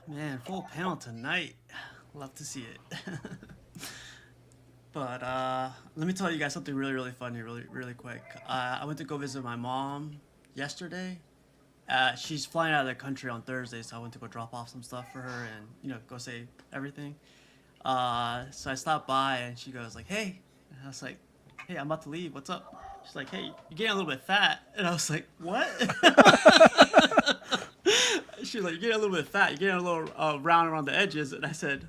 Man, full panel tonight. Love to see it. But let me tell you guys something really, really funny, really quick. I went to go visit my mom yesterday. She's flying out of the country on Thursday, so I went to go drop off some stuff for her and go say everything. So I stopped by and she goes like, "Hey," and I was like, "Hey, I'm about to leave. What's up?" She's like, "Hey, you're getting a little bit fat," and I was like, "What?" She was like, "You're getting a little bit fat. You're getting a little round around the edges," and I said,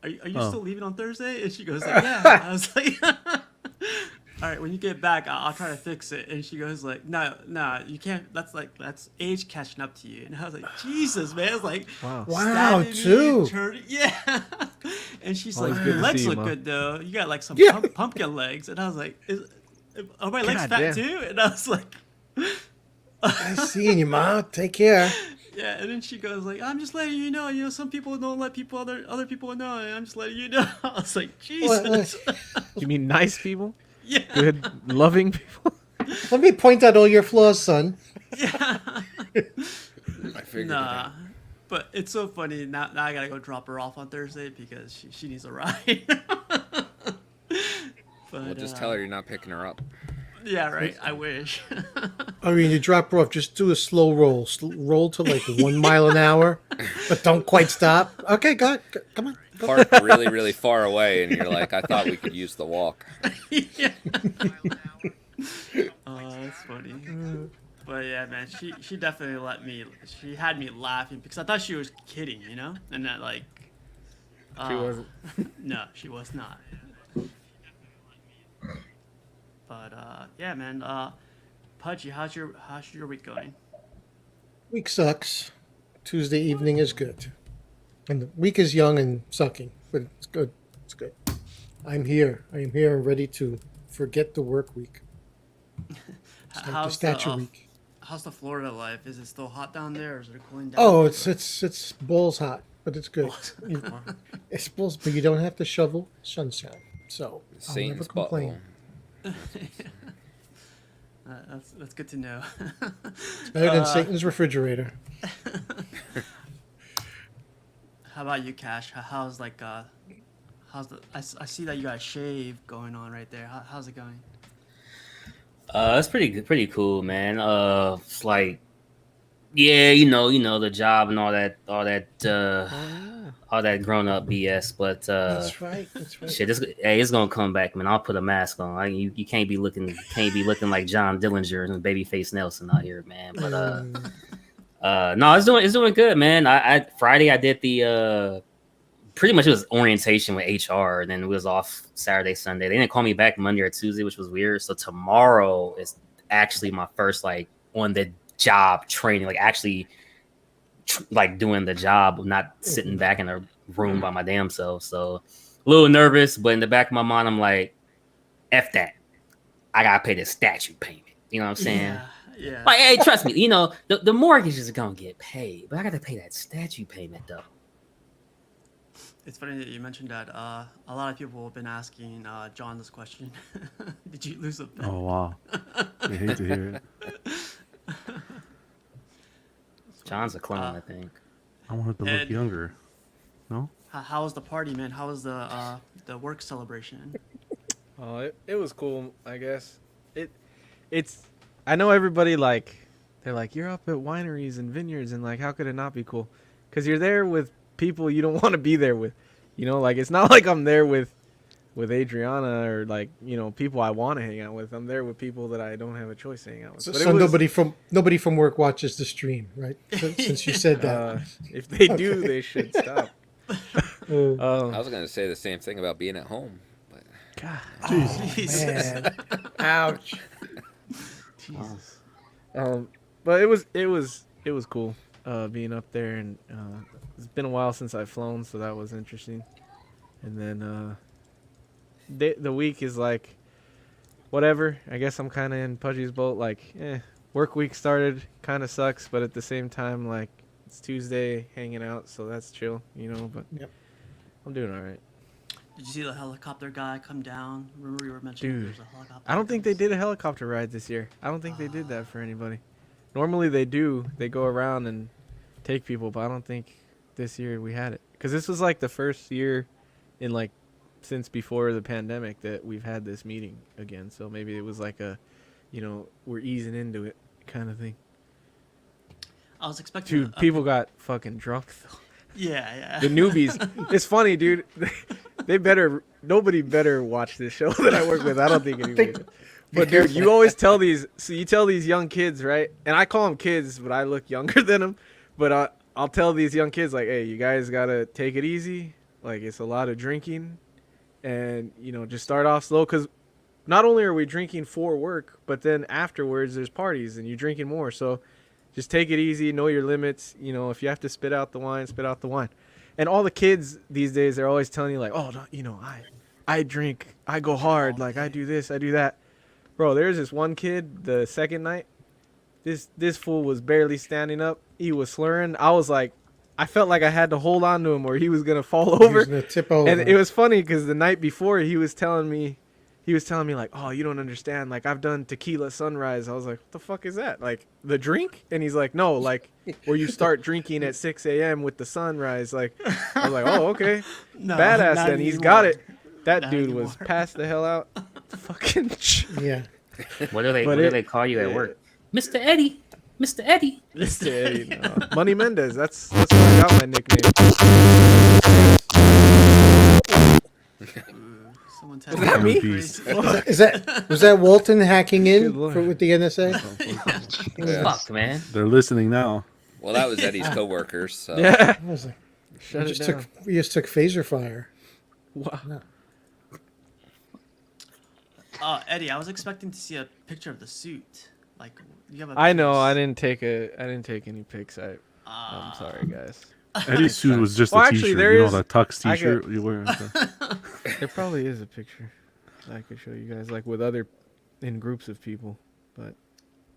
"Are you still Oh, leaving on Thursday?" And she goes like, "Yeah." I was like, "All right, when you get back, I'll try to fix it." And she goes like, "No, no, you can't. That's age catching up to you." And I was like, "Jesus, man!" It's like wow. Wow, stabbing me and too. turning, yeah. And she's like, Always "Your good to Wow. see legs you, look Mom. good though. You got like some Yeah. pumpkin legs." And I was like, "Are my legs God fat damn. too?" And I was like, Nice seeing you, Ma. Take care. "Yeah." And then she goes like, "I'm just letting you know. Some people don't let other people know. And I'm just letting you know." I was like, Let, "Jesus." You mean nice people? Yeah. Good, loving people? let me point out all your flaws, son. Yeah. I figured it Nah. out. But it's so funny. Now I gotta go drop her off on Thursday because she needs a ride. Well, But just tell her you're not picking her up. yeah, right. I wish. I mean, you drop her off, just do a slow roll. Roll to like 1 mile an hour, but don't quite stop. Okay, come on. Go. Park really, really far away, and you're like, I thought we could use the walk. Yeah. Oh, that's funny. But yeah, man, she definitely she had me laughing because I thought she was kidding, and that like, She uh, wasn't. no, she was not. But yeah, man, Pudgy, how's your week going? Week sucks. Tuesday evening is good. And the week is young and sucking, but it's good. It's good. I'm here. I am here ready to forget the work week. Start the How's the statue week. how's the Florida life? Is it still hot down there, or is it cooling down? Oh, A it's balls hot, but it's good. You, bit? it's balls, but you don't have to shovel sunshine, so I'll never Satan's complain. butthole. That's good to know. It's better than Satan's refrigerator. How about you, Cash? How's like how's I see that you got a shave going on right there. How's it going? It's pretty good, pretty cool, man. It's like, yeah, the job and Oh, yeah. all that grown up BS. But That's right. That's right. shit, it's gonna come back, man. I'll put a mask on. You can't be looking like John Dillinger and Babyface Nelson out here, man. But no, it's doing good, man. I Friday I did the pretty much it was orientation with HR, and then it was off Saturday, Sunday. They didn't call me back Monday or Tuesday, which was weird. So tomorrow is actually my first like on the job training, like actually like doing the job, not sitting Mhm. back in a room by my damn self. So a little nervous, but in the back of my mind, I'm like, F that. I gotta pay this statue payment. You know what I'm saying? Yeah, yeah. Like, hey, trust me, the mortgage is gonna get paid, but I gotta pay that statue payment though. It's funny that you mentioned that. A lot of people have been asking John this question. Did you lose a bet? Oh, wow. I hate to hear it. It's funny. John's a clown, I think. I want her to look Ed, younger. No? how was the party, man? How was the work celebration? Oh, it was cool, I guess. It's I know everybody like they're like you're up at wineries and vineyards and like how could it not be cool? Cuz you're there with people you don't want to be there with. Like it's not like I'm there with Adriana or like, people I want to hang out with. I'm there with people that I don't have a choice to hang out with. So, But it so was nobody from work watches the stream, right? Since you said that. if they do, Okay. they should stop. Uh, I was going to say the same thing about being at home. But God, Jesus. man. Ouch. Jesus. But it was cool being up there, and it's been a while since I've flown, so that was interesting. And then the week is like whatever. I guess I'm kind of in Pudgy's boat. Like, work week started, kind of sucks, but at the same time, like it's Tuesday, hanging out, so that's chill, But Yep. I'm doing all right. Did you see the helicopter guy come down? Remember you were mentioning Dude, there's a helicopter. I don't think that they comes- did a helicopter ride this year. I don't think they did that for anybody. Normally they do. They go around and take people, but I don't think this year we had it, because this was like the first year in like since before the pandemic that we've had this meeting again. So maybe it was like a, we're easing into it kind of thing. I was expecting. Dude, people got fucking drunk though. Yeah, yeah. The newbies. It's funny, dude. Nobody better watch this show that I work with. I don't think anybody does. But dude, you always tell these young kids, right? And I call them kids, but I look younger than them. But I'll tell these young kids, like, hey, you guys gotta take it easy. Like, it's a lot of drinking, and just start off slow, because not only are we drinking for work, but then afterwards there's parties and you're drinking more. So just take it easy, know your limits. If you have to spit out the wine, spit out the wine. And all the kids these days, they're always telling you like, oh, no, I drink, I go hard, like I do this, I do that. Bro, there's this one kid the second night. This fool was barely standing up. He was slurring. I felt like I had to hold on to him or he was gonna fall over. He was gonna tip over. And it was funny because the night before he was telling me like, oh, you don't understand. Like, I've done tequila sunrise. I was like, what the fuck is that? Like, the drink? And he's like, no, like where you start drinking at 6 a.m. with the sunrise. Like, I was like, oh, okay. No, badass. not And he's anymore. got it. That Not dude anymore. was passed the hell out. Fucking. Yeah. What do they But what do it- they call you at yeah. work? Mr. Eddie. Mr. Eddie. Mr. Eddie, no. Money Mendez. That's where I got my nickname. Someone Was that me? Beast. Was that Walton hacking Good in lord. with the NSA? Yeah. Fuck, man. They're listening now. Well, that was Eddie's coworkers. So. Yeah. I was like, Shut we it just down. took phaser fire. Wow. Eddie, I was expecting to see a picture of the suit. Like, you have a. I know. pics. I didn't take any pics. I'm sorry, guys. Eddie's suit was just Well, a actually, t-shirt. there You know is- that tux I t-shirt you wear? There probably is a picture that I could show you guys, like with in groups of people. But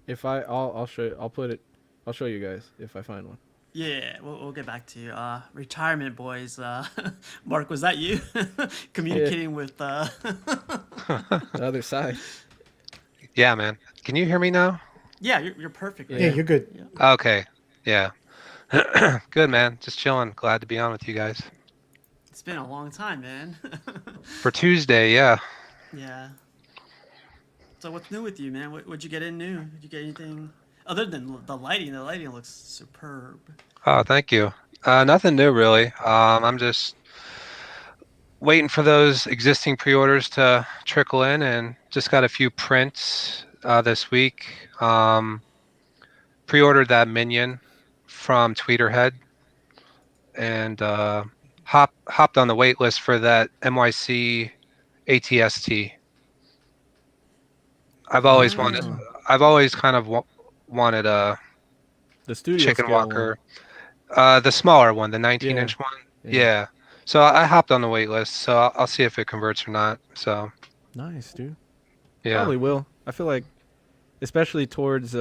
if I'll show you. I'll show you guys if I find one. Yeah, we'll get back to you. Retirement boys. Mark, was that you communicating with? The other side. Yeah, man. Can you hear me now? Yeah, you're perfect. Right Yeah, now. you're good. Okay. Yeah. Good, man. Just chilling. Glad to be on with you guys. It's been a long time, man. For Tuesday, yeah. Yeah. So what's new with you, man? What'd you get in new? Did you get anything other than the lighting? The lighting looks superb. Oh, thank you. Nothing new, really. I'm just waiting for those existing pre-orders to trickle in, and just got a few prints this week. Pre-ordered that minion from Tweeterhead, and hopped on the wait list for that NYC ATST. I've always kind of wanted a The studio chicken scale walker, the smaller one, the 19-inch one. Yeah. Yeah. So I hopped on the wait list. So I'll see if it converts or not. So one. Nice, dude. yeah. Probably will. I feel like, especially towards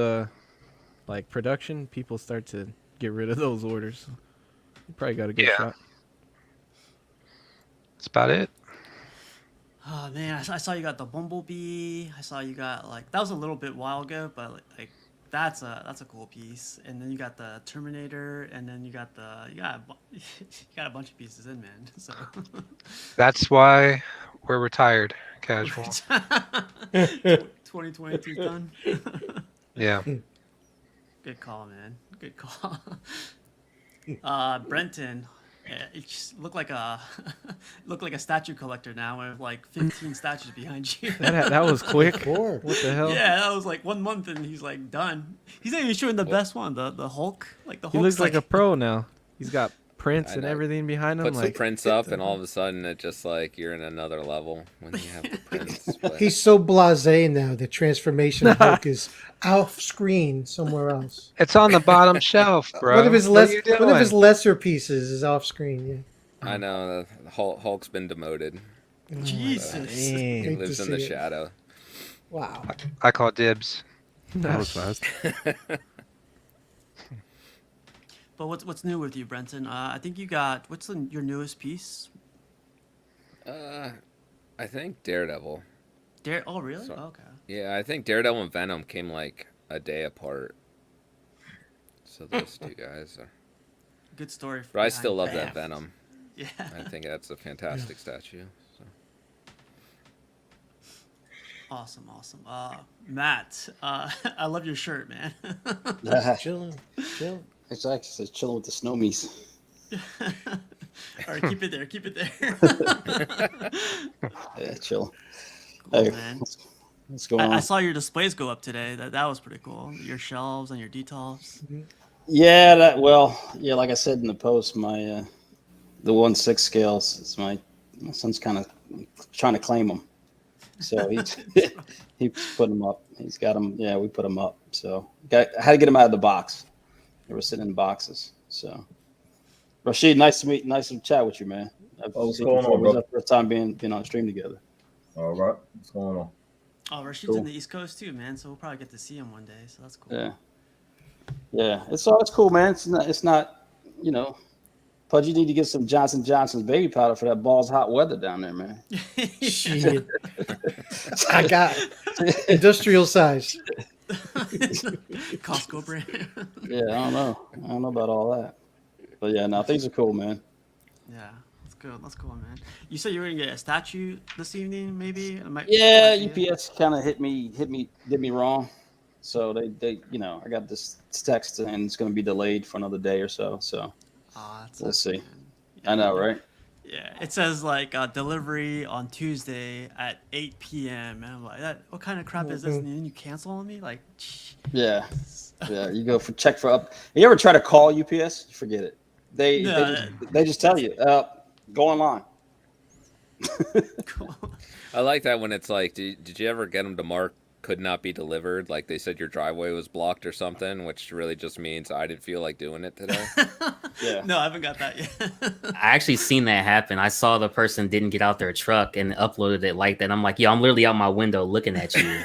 like production, people start to get rid of those orders. You probably got a good Yeah. shot. That's about it. Oh man, I saw you got the Bumblebee. I saw you got that was a little bit while ago, but that's a cool piece. And then you got the Terminator, and then you got you got a bunch of pieces in, man. So That's why we're retired. Casual. 2022 done. Yeah. Good call, man. Good call. Brenton, it just looked like a statue collector now with 15 statues behind you. That was quick. Four. What the hell? Yeah, that was 1 month and he's done. He's not even showing the best one, the Hulk. The He Hulk's looks like a pro now. He's got prints I and know. everything behind him. Puts the Like, prints up, and all of a sudden, it just you're in another level when you have the prints. But He's so blasé now. The transformation of Hulk is off screen somewhere else. It's on the bottom shelf, bro. One of his What are you one of his doing? lesser pieces is off screen. Yeah. I know the Hulk's been demoted. Jesus. He Hate to lives in the see it. shadow. Wow. I call dibs. That was fast. But what's new with you, Brenton? I think you got your newest piece? I think Daredevil. Oh, really? So- Okay. Yeah, I think Daredevil and Venom came a day apart. So those two guys are. good story. But I still love behind that Venom. Yeah. I think that's a fantastic statue. So. Awesome. Matt, I love your shirt, man. Chilling. It's actually says chilling with the snowmies. All right, keep it there. Yeah, chill. Cool, Hey, man. what's going on? I saw your displays go up today. That was pretty cool. Your shelves and your details. Yeah, yeah. Like I said in the post, my the 1/6 scales. It's my son's kind of trying to claim them, so he's he's putting them up. He's got them. Yeah, we put them up. So I had to get them out of the box. They were sitting in boxes. So Rashid, nice to chat with you, man. What's seen you going before. on, It was bro? our first time being on stream together. All right, what's going on? Oh, Rashid's Cool. in the East Coast too, man. So we'll probably get to see him one day. So that's cool. Yeah. It's cool, man. It's not. Pudge, you need to get some Johnson Johnson's baby powder for that balls hot weather down there, man. Shit. I got industrial size. Costco brand. Yeah, I don't know about all that, but yeah, no, things are cool, man. Yeah, that's cool, man. You said you were gonna get a statue this evening, maybe? Yeah, UPS kind of did me wrong. So they I got this text and it's going to be delayed for another day or so. So we'll see. Man. I know, right? Yeah, it says like delivery on Tuesday at 8 p.m. And I'm like, what kind of crap is this? And then you cancel on me, like. Yeah. You go for check for up. You ever try to call UPS? Forget it. They just tell you, go online. Cool. I like that when it's like, did you ever get them to mark could not be delivered? Like they said your driveway was blocked or something, which really just means I didn't feel like doing it today. Yeah. No, I haven't got that yet. I actually seen that happen. I saw the person didn't get out their truck and uploaded it like that. I'm like, yo, I'm literally out my window looking at you.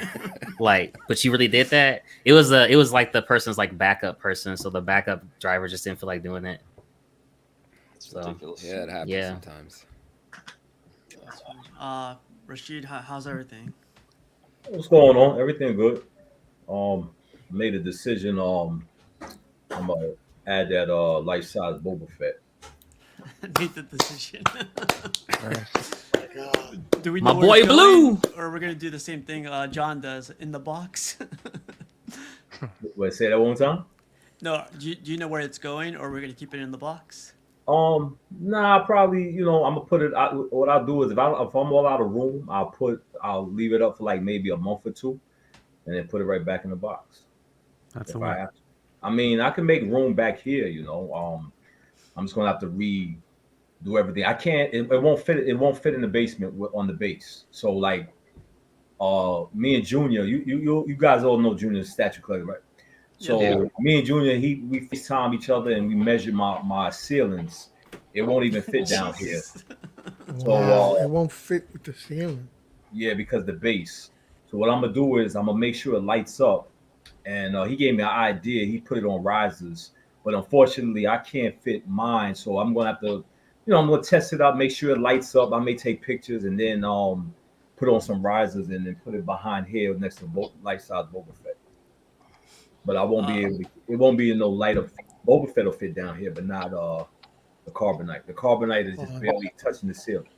Like, but you really did that? It was like the person's like backup person, so the backup driver just didn't feel like doing it. It's ridiculous. Yeah, it happens sometimes. Rashid, how's everything? What's going on? Everything good. Made a decision. I'm gonna add that life-size Boba Fett. Made the decision. Do we My know where boy it's going? Blue! Or we're gonna do the same thing John does in the box? Wait, say that one time. No, do you know where it's going, or we're gonna keep it in the box? Nah, probably. I'm gonna put it. What I'll do is if I'm all out of room, I'll leave it up for like maybe a month or two, and then put it right back in the box. That's If the I way. have to. I mean, I can make room back here. I'm just gonna have to do everything. I can't. It won't fit. It won't fit in the basement on the base. So like, me and Junior, you guys all know Junior's statue collector, right? So Yeah. me and Junior, we FaceTime each other and we measure my ceilings. It won't even fit down here. Wow, it won't fit with the ceiling. Yeah, because the base. So what I'm gonna do is I'm gonna make sure it lights up. And he gave me an idea. He put it on risers, but unfortunately I can't fit mine. So I'm gonna have to, I'm gonna test it out, make sure it lights up. I may take pictures and then put on some risers and then put it behind here next to life-size Boba Fett. But I won't be able to. It won't be in no light of Boba Fett will fit down here, but not the carbonite. The carbonite is just barely touching the ceiling.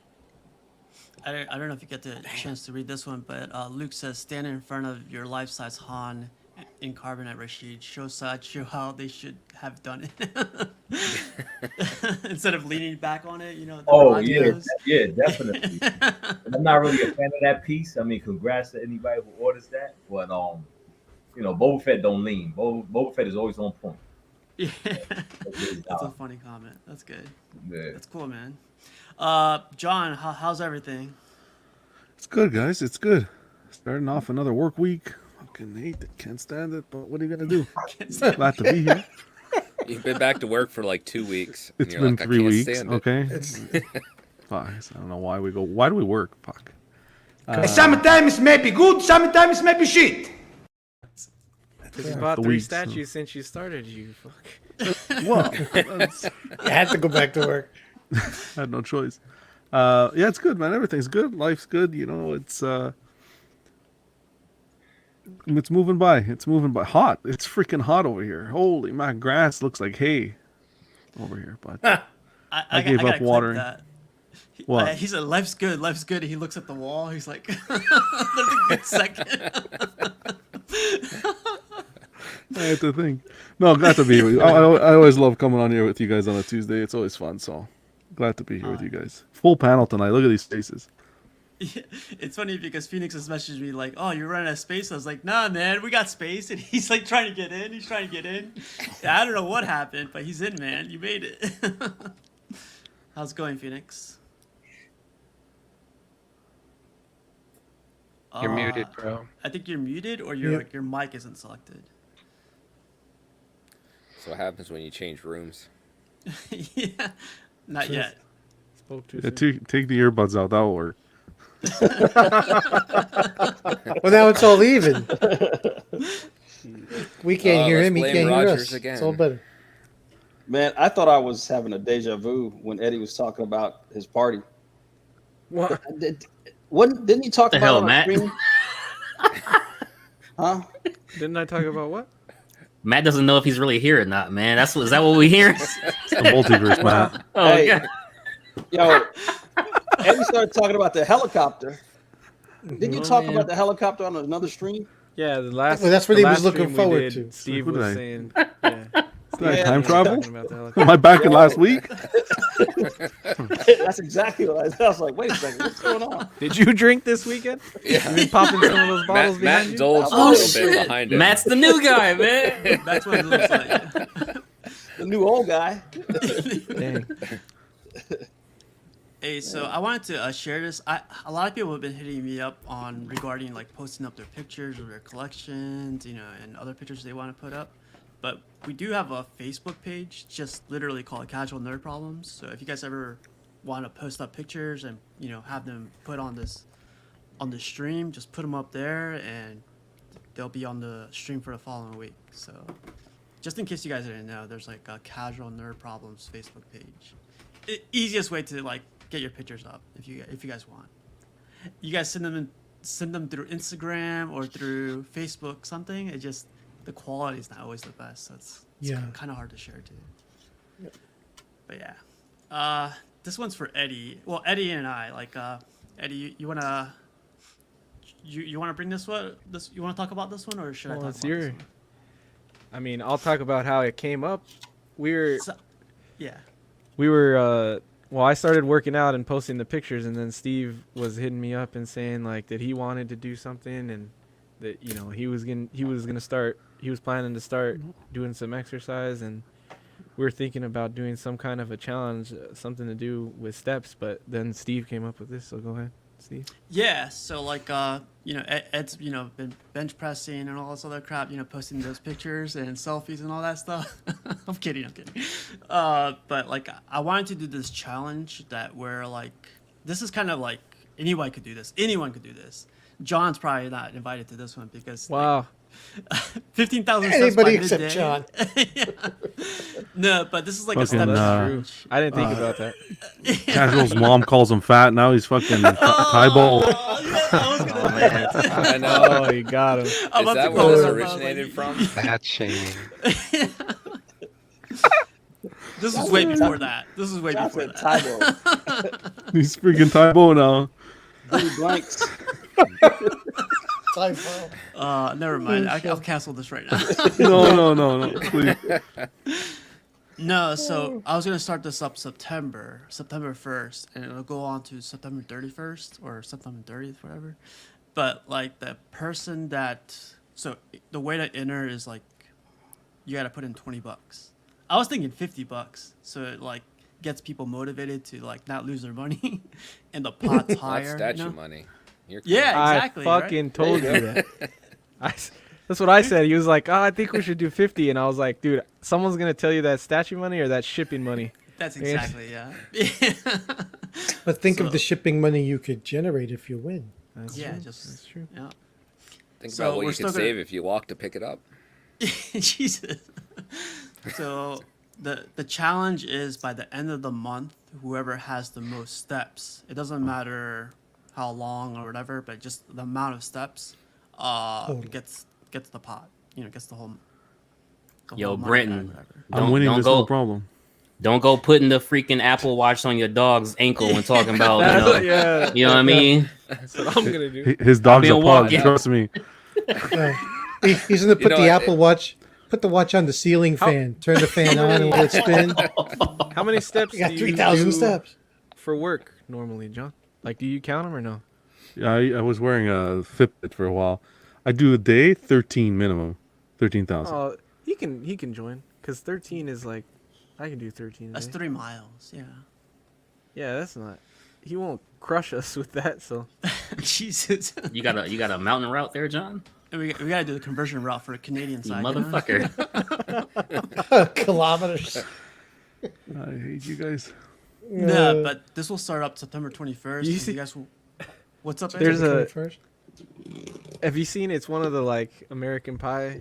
I don't know if you get the chance to read this one, but Luke says, stand in front of your life-size Han in carbonite, Rashid. Show Sideshow how they should have done it. Instead of leaning back on it, the yeah, definitely. I'm not really a fan of that piece. I mean, congrats to anybody who orders that, but Boba Fett don't lean. Boba Fett is always on point. Yeah. That's a funny comment. That's good. Yeah. That's cool, man. John, how's everything? It's good, guys. It's good. Starting off another work week. Fucking hate it. Can't stand it. But what are you gonna do? Glad to be here. You've been back to work for like 2 weeks. And It's you're been like, 3 I can't weeks. stand it. Okay. Fuck, I don't know why we go. Why do we work? Fuck. Sometimes it may be good, sometimes it may be shit. Because you bought the 3 weeks, statues since you started, you fuck. Well, I had to go back to work. I had no choice. Yeah, it's good, man. Everything's good. Life's good. It's moving by. It's moving by. Hot. It's freaking hot over here. Holy, my grass looks like hay. over here, but I gave gotta up clip watering. That. What? He said, "Life's good, life's good." He looks at the wall. He's like, "There's a good second." I have to think. No, glad to be here with you. I always love coming on here with you guys on a Tuesday. It's always fun. So glad to be here with you guys. Full panel tonight. Look at these faces. Yeah, it's funny because Phoenix has messaged me like, "Oh, you're running out of space." I was like, "Nah, man, we got space." And he's like trying to get in. He's trying to get in. I don't know what happened, but he's in, man. You made it. How's it going, Phoenix? You're muted, bro. I think you're muted, or your your mic isn't selected. That's what happens when you change rooms. Yeah, not yet. Spoke too Yeah, soon. take the earbuds out. That'll work. Well, now it's all even. We can't hear let's him. He blame can't hear Rogers us. again. It's all better. Man, I thought I was having a deja vu when Eddie was talking about his party. What? Didn't you talk The about hell, it on Matt? stream? Huh? Didn't I talk about what? Matt doesn't know if he's really here or not, man. Is that what we hear? The multiverse, Matt. Oh, Hey. God. Yo, Eddie started talking about the helicopter. Didn't you Oh, talk man. about the helicopter on another stream? Yeah, the last. Well, that's what the he was last looking stream we forward did, to. Steve Who was did I- saying, yeah. Did I Yeah, time yeah. travel? Talking about the Am helicopter. I back in last week? That's exactly what I was like. Wait a second, what's going on? Did you drink this weekend? Yeah. You been popping some of those bottles Matt behind you? Dole's a Oh, little bit shit. behind him. Matt's the new guy, man. That's what it looks like. The new old guy. Dang. Hey, so I wanted to share this. A lot of people have been hitting me up on regarding like posting up their pictures of their collections, you know, and other pictures they want to put up. But we do have a Facebook page, just literally called Casual Nerd Problems. So if you guys ever want to post up pictures and you know have them put on the stream, just put them up there, and they'll be on the stream for the following week. So just in case you guys didn't know, there's like a Casual Nerd Problems Facebook page. Easiest way to like get your pictures up if you guys want. You guys send them through Instagram or through Facebook, something. It just the quality is not always the best, so it's kind of hard to share too. Yep. But yeah, this one's for Eddie. Well, Eddie and I like Eddie. You wanna bring this one? You wanna talk about this one, or should I Well, talk it's about this your. one? I mean, I'll talk about how it came up. Yeah. Well, I started working out and posting the pictures, and then Steve was hitting me up and saying like that he wanted to do something, and that he was planning to start doing some exercise, and we were thinking about doing some kind of a challenge, something to do with steps. But then Steve came up with this, so go ahead, Steve. Yeah, so like Ed's been bench pressing and all this other crap, posting those pictures and selfies and all that stuff. I'm kidding. But like I wanted to do this challenge where like this is kind of like anyone could do this. Anyone could do this. John's probably not invited to this one because Wow. 15,000 steps Anybody by except midday. John. No, but this is like Fucking, a step That's challenge. true. I didn't think about that. Casual's mom calls him fat. Now he's fucking Tybo. I know. Oh, you got him. I'm Is about to that call where this him up, originated like- from? Fat shaming. This was way before that. This was way John before said that. Tybo. He's freaking Tybo now. Blue blanks. Typo. Never mind. I'll cancel this right now. No. Please. No, so I was gonna start this up September 1st, and it'll go on to September 31st or September 30th, whatever. But like the way to enter is like you gotta put in $20. I was thinking $50, so it like gets people motivated to like not lose their money, and the pot's higher. Not statue money. You're Yeah, exactly. I fucking right? told you that. That's what I said. He was like, "Oh, I think we should do 50," and I was like, "Dude, someone's gonna tell you that statue money or that shipping money." That's exactly yeah. But think So- of the shipping money you could generate if you win. That's Yeah, true. just That's true. yeah. Think So about what we're you still could gonna- save if you walk to pick it up. Jesus. So the challenge is by the end of the month, whoever has the most steps. It doesn't matter how long or whatever, but just the amount of steps gets the pot. Gets the whole Yo, money Brenton. back, whatever. I'm winning don't this, go. no problem. Don't go putting the freaking Apple Watch on your dog's ankle and talking about, Yeah, you know what I mean? that's what I'm gonna do. His dog's a been pug. walking. Trust me. He's gonna You put know the what? Apple Watch. Put the watch on the ceiling fan. Turn the fan on and let it spin. How many steps You got do you 3,000 do steps. for work normally, John? Like, do you count them or no? Yeah, I was wearing a Fitbit for a while. I do a day 13 minimum, 13,000. Oh, he can join because 13 is like, I can do 13. That's day. 3 miles. Yeah. Yeah, that's not. He won't crush us with that. So Jesus. You got a mountain route there, John? We gotta do the conversion route for the Canadian You side. motherfucker. Kilometers. I hate you guys. Yeah, but this will start up September 21st. You You, see- guys will... What's up? There's Andrew? a- First. have you seen? It's one of the like American Pie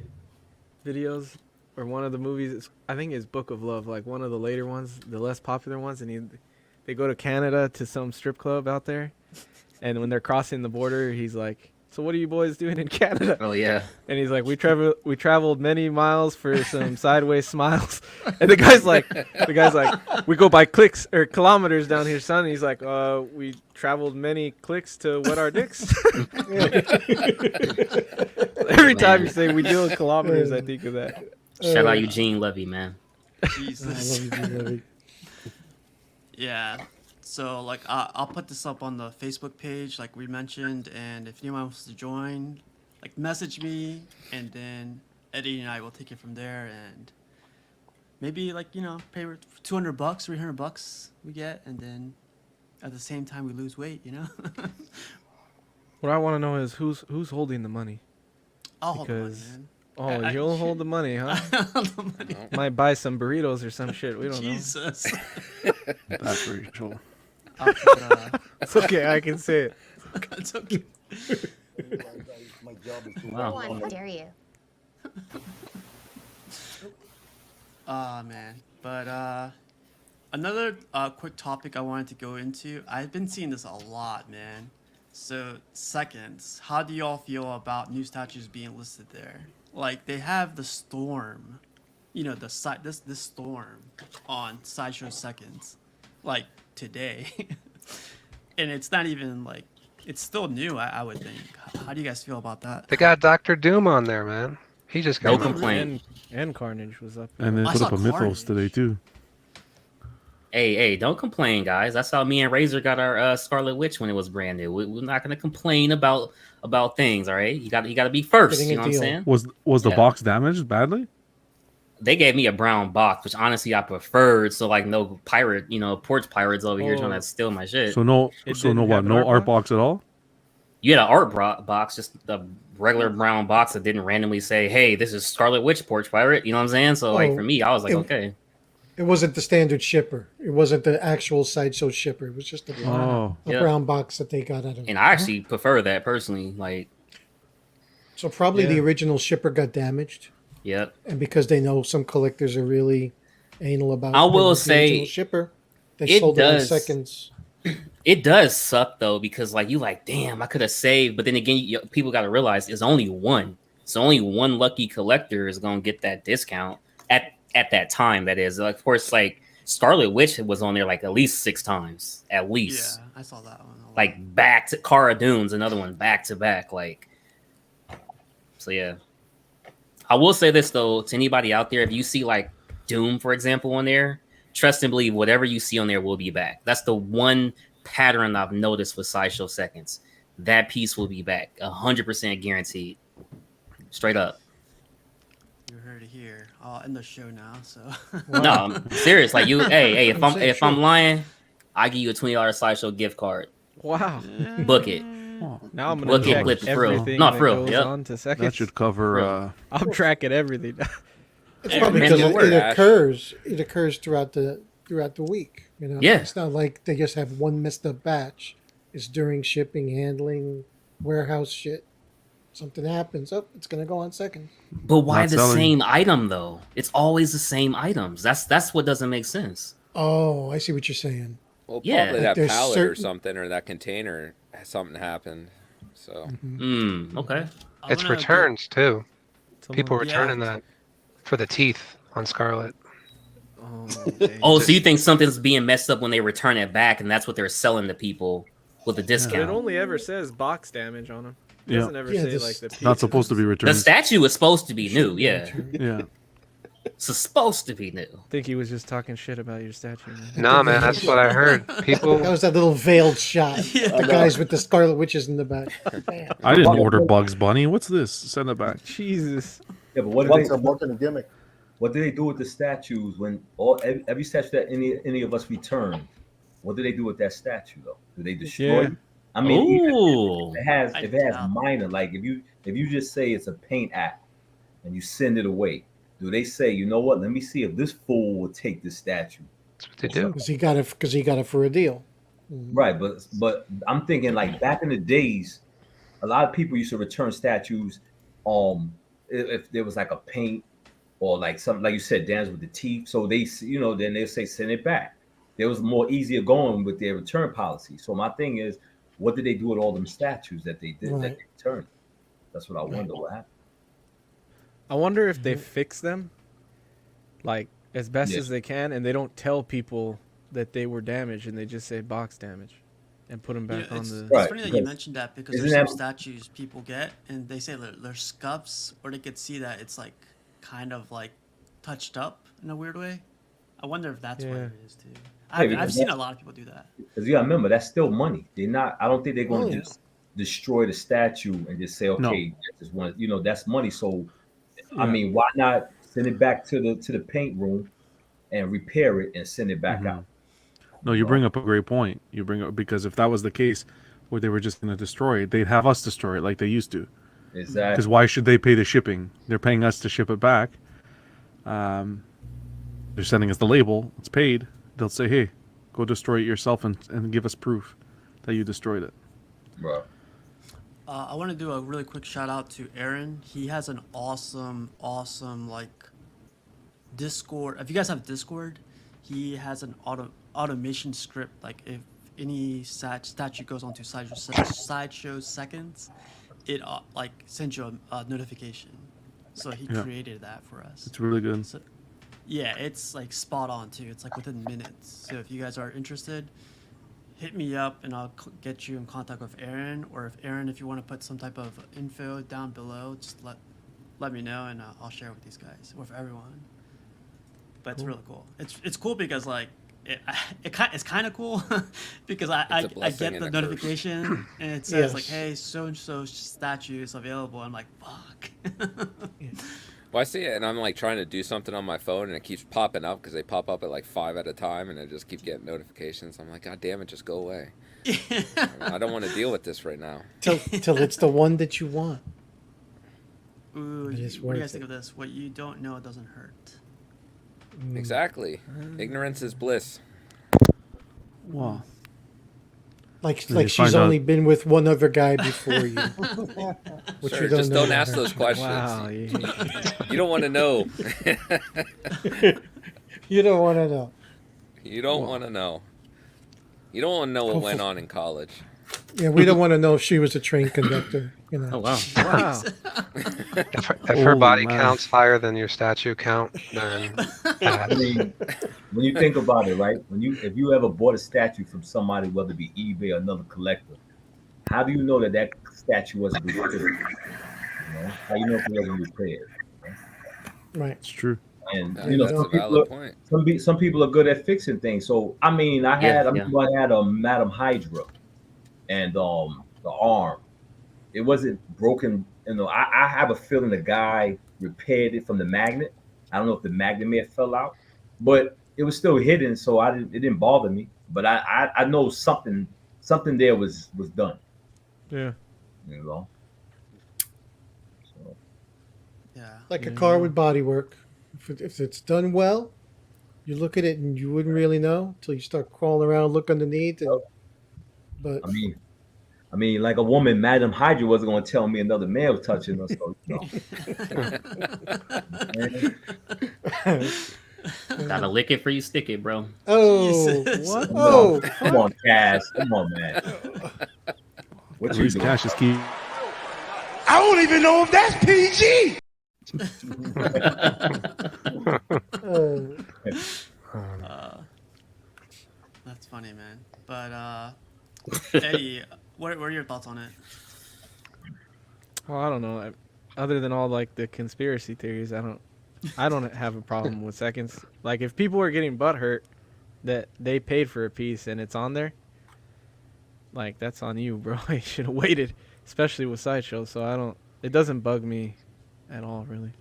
videos or one of the movies. I think it's Book of Love, like one of the later ones, the less popular ones, and they go to Canada to some strip club out there, and when they're crossing the border, he's like, "So what are you boys doing in Canada?" Oh yeah. And he's like, we traveled many miles for some sideways smiles. And the guy's like, we go by clicks or kilometers down here, son. And he's like, we traveled many clicks to wet our dicks. Every time you say we deal in kilometers, I think of that. Shout out Eugene Levy, man. Jesus. I love you, Lily. Yeah. So like I'll put this up on the Facebook page like we mentioned, and if anyone wants to join, like message me, and then Eddie and I will take it from there, and maybe like pay $200, $300 we get, and then at the same time we lose weight. What I want to know is who's holding the money. I'll hold the money, Because- man. Oh, I- you'll hold the money, huh? The money. Might buy some burritos or some shit. We don't know. Jesus. That's Rachel. I'll put, It's okay. I can say it. it's okay. Wow. How dare you? Man. But another quick topic I wanted to go into. I've been seeing this a lot, man. So seconds. How do y'all feel about new statues being listed there? Like they have the storm, this storm on Sideshow seconds, like today, and it's not even like it's still new. I would think. How do you guys feel about that? They got Doctor Doom on there, man. He just No got complaint. And Carnage was up. And they I put saw up a Mythos Carnage. today too. Hey, don't complain, guys. That's how me and Razor got our Scarlet Witch when it was brand new. We're not gonna complain about things, all right? You got to be first. Getting You a know what I'm deal. saying? Was the Yeah. box damaged badly? They gave me a brown box, which honestly I preferred. So like no pirate, porch pirates over here trying to steal my shit. So no, It so no didn't what? have an No art art box at all? You had an art box, just the regular brown box that didn't randomly say, "Hey, this is Scarlet Witch porch pirate." You know what I'm saying? So like Oh, for me, I was like, it- okay. It wasn't the standard shipper. It wasn't the actual Sideshow shipper. It was just a Oh, Yeah. brown box that they got out of. And I actually prefer that personally. Like, So probably the Yeah. original shipper got damaged, yep. and because they know some collectors are really anal about. I will the say original shipper, they it sold it in does. seconds. It does suck though because like you like, damn, I could have saved, but then again, people got to realize it's only one. So only one lucky collector is gonna get that discount at that time. That is, like, of course, like Scarlet Witch was on there like at least 6 times, at least. Yeah, I saw that one. Like back to Cara Dune's another one back to back. Like, so yeah. I will say this though to anybody out there: if you see like Doom, for example, on there, trust and believe whatever you see on there will be back. That's the one pattern I've noticed with Sideshow Seconds. That piece will be back, 100% guaranteed, straight up. You heard it here. I'll end the show now. So. No, I'm serious. Like you, hey, if I'm saying, I'm sure. lying, I give you a $20 Sideshow gift card. Wow. Book it. Now I'm gonna Look at check Blip for real. everything Not that for real, goes yep. on to that seconds. should cover. Bro. I'm tracking everything. It's Yeah, probably man, because good it, word, it Ash. occurs. It occurs throughout the week. Yeah. It's not like they just have one messed up batch. It's during shipping, handling, warehouse shit. Something happens. Oh, it's gonna go on second. But why Not the selling. same item though? It's always the same items. That's what doesn't make sense. Oh, I see what you're saying. Well, Yeah. probably Like that there's pallet or certain- something, or that container, something happened. So Okay. I'm It's gonna returns too. People Someone- returning that for the teeth on Scarlet. Oh, Oh, so you think something's being messed up when they return it back, and that's what they're selling to people with a But it discount? only ever says box damage on them. It Yeah. doesn't ever Yeah, say this- like the Not pieces. supposed to be The returned. statue is supposed to be new, yeah. Yeah. It's supposed to be new. I think he was just talking shit about your statue, man. No, man, that's what I heard. People. That was that little veiled shot. Yeah. The guys with the Scarlet Witches in the back. Bam. I didn't order Bugs Bunny. What's this? Send it back. Jesus. Yeah, but what do Once they? a month in a gimmick. What do they do with the statues when every statue that any of us return? What do they do with that statue though? Do they destroy Yeah. it? I mean, even Ooh. if it has I if it has doubt. minor, like if you just say it's a paint app and you send it away, do they say, you know what? Let me see if this fool will take this statue. That's what they do. Because he got it for a deal. Right, but I'm thinking like back in the days, a lot of people used to return statues. If there was like a paint or like something like you said, dance with the teeth. So they, then they say send it back. There was more easier going with their return policy. So my thing is, what did they do with all them statues that they did that Right. they returned? That's what I wonder what happened. I wonder if they fix them, like as best Yeah. as they can, and they don't tell people that they were damaged, and they just say box damage, and put them You know, back on it's, the. it's Right, funny that you because- mentioned that because isn't there's some that- statues people get and they say they're scuffs or they could see that it's like kind of like touched up in a weird way. I wonder if that's what Yeah. it is too. Hey, I've because seen a that's- lot of people do that. Because you gotta remember, that's still money. They're not. I don't think they're going to Oh, yeah. just destroy the statue and just say, okay, just one. That's money. So, I Yeah. mean, why not send it back to the paint room and repair it and send it back Mhm. out? No, you bring up a great point. You bring up because if that was the case, where they were just going to destroy it, they'd have us destroy it like they used to. Because Exactly. why should they pay the shipping? They're paying us to ship it back. They're sending us the label. It's paid. They'll say, "Hey, go destroy it yourself and give us proof that you destroyed it." Bro. I want to do a really quick shout out to Aaron. He has an awesome like Discord. If you guys have Discord, he has an automation script. Like if any statue goes onto Sideshow seconds, it like sends you a notification. So he Yeah. created that for us. It's really good. So, yeah, it's like spot on too. It's like within minutes. So if you guys are interested, hit me up and I'll get you in contact with Aaron. Or if Aaron, if you want to put some type of info down below, just let me know and I'll share it with these guys, with everyone. But it's really cool. It's cool because like it's kind of cool because I blessing get and the a curse. notification and it says like, Yes. hey, so and so statue is available. I'm like, fuck. Well, I see it, and I'm like trying to do something on my phone, and it keeps popping up because they pop up at like 5 at a time, and I just keep getting notifications. I'm like, God damn it, just go away. I don't want to deal with this right now. Till it's the one that you want. Ooh, It is what do you worth guys think it. of this? What you don't know doesn't hurt. Exactly. Ignorance is bliss. Wow. Like Then you she's find out- only been with one other guy before you. Which Sure, you don't just know don't ask about. those questions. Wow. You don't want to know. You don't want to know. You don't want to know. You don't want to know what went on in college. Yeah, we don't want to know if she was a train conductor. You know. Oh wow. Wow. If her Holy body man. count's higher than your statue count, then I mean, when you think about it, right? If you ever bought a statue from somebody, whether it be eBay or another collector, how do you know that statue wasn't repaired? You know? How you know if it wasn't repaired? Right. It's true. And That's a valid point. some people are good at fixing things. So I mean, I had a Madam Hydra, and the arm, it wasn't broken. You know, I have a feeling the guy repaired it from the magnet. I don't know if the magnet may have fell out, but it was still hidden, so it didn't bother me. But I know something there was done. Yeah. You know. So, Yeah. Like a car with bodywork. If it's done well, you look at it and you wouldn't really know until you start crawling around, look underneath. But I mean, like a woman, Madam Hydra wasn't going to tell me another man was touching her. So, Gotta lick it before you stick it, bro. oh, Jesus. what? Oh, Oh, come on, Cass. Come on, man. What At you least doing? Cash is key. I don't even know if that's PG. That's funny, man. But Eddie, what are your thoughts on it? Well, I don't know. Other than all like the conspiracy theories, I don't have a problem with seconds. Like if people are getting butt hurt that they paid for a piece and it's on there, like that's on you, bro. You should have waited, especially with Sideshow. So I don't. It doesn't bug me at all, really.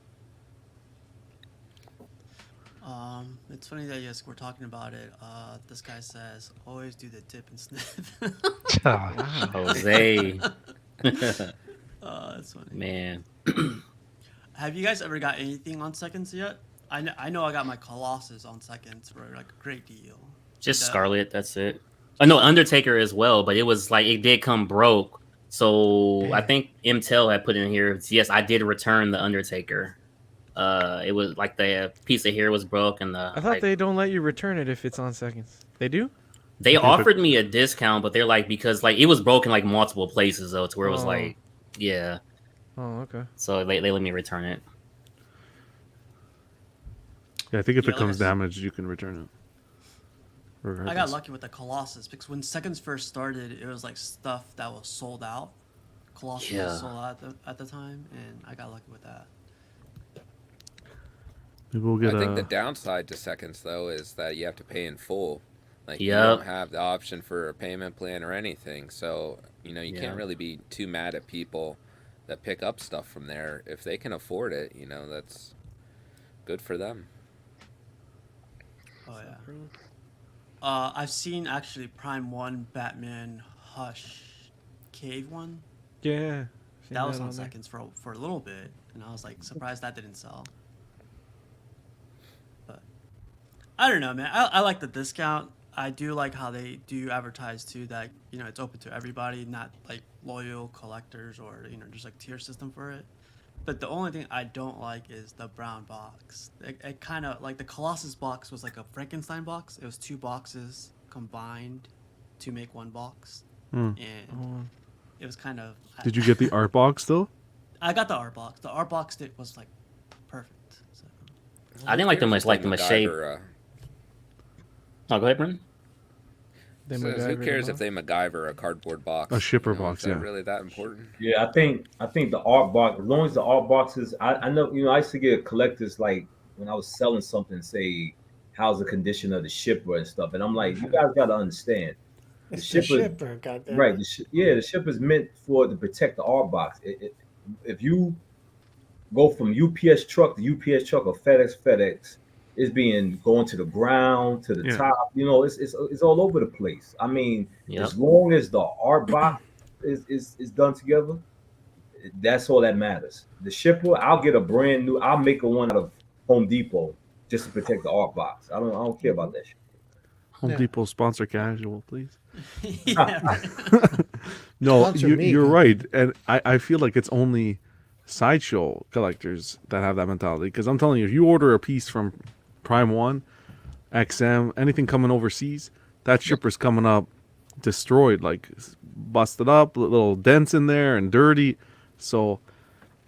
It's funny that you guys were talking about it. This guy says, always do the dip and sniff. Jose. That's funny. Man. Have you guys ever got anything on seconds yet? I know I got my Colossus on seconds for like a great deal. Just Scarlet, that's it. Oh, no, Undertaker as well, but it was like, it did come broke. So I think MTEL had put in here, yes, I did return the Undertaker. It was like the piece of hair was broke, and I thought they don't let you return it if it's on seconds. They do? They offered me a discount, but they're like, because like it was broken like multiple places though, to where it was like, yeah. Oh, okay. So they let me return it. Yeah, I think if it comes damaged, you can return it. I got lucky with the Colossus because when seconds first started, it was like stuff that was sold out. Colossus was sold out at the time, and I got lucky with that. Maybe we'll get I think the downside to seconds though is that you have to pay in full. Like you Yep. don't have the option for a payment plan or anything. So, you know, you can't really be too mad at people that pick up stuff from there. If they can afford it, you know, that's good for them. Oh yeah. I've seen actually Prime 1 Batman Hush Cave one. Yeah. That was on seconds for a little bit, and I was like surprised that didn't sell. But I don't know, man. I like the discount. I do like how they do advertise too that, you know, it's open to everybody, not like loyal collectors or, you know, just like tier system for it. But the only thing I don't like is the brown box. It kind of like the Colossus box was like a Frankenstein box. It was 2 boxes combined to make 1 box, and it was kind of. Did you get the art box still? I got the art box. The art box was like perfect. So. I didn't like the much like the shape. Oh, go ahead, Brendan. Who cares if they MacGyver a cardboard box? A shipper you know, box, is that really that important? Yeah, I think the art box, as long as the art boxes, I know, you know, I used to get collectors like when I was selling something, say, how's the condition of the shipper and stuff, and I'm like, you guys got to understand, It's the shipper, goddamn. right? The shipper's meant to protect the art box. If you go from UPS truck to UPS truck or FedEx, it's going to the ground, to the top. You know, it's all over the place. I mean, as long as the art box is done together, that's all that matters. The shipper, I'll get I'll make a one out of Home Depot just to protect the art box. I don't care about that shit. Home Depot sponsor casual, please. Yeah. No, you're right, and I feel like it's only Sideshow collectors that have that mentality. Because I'm telling you, if you order a piece from Prime 1, XM, anything coming overseas, that shipper's coming up destroyed, like busted up, little dents in there and dirty. So,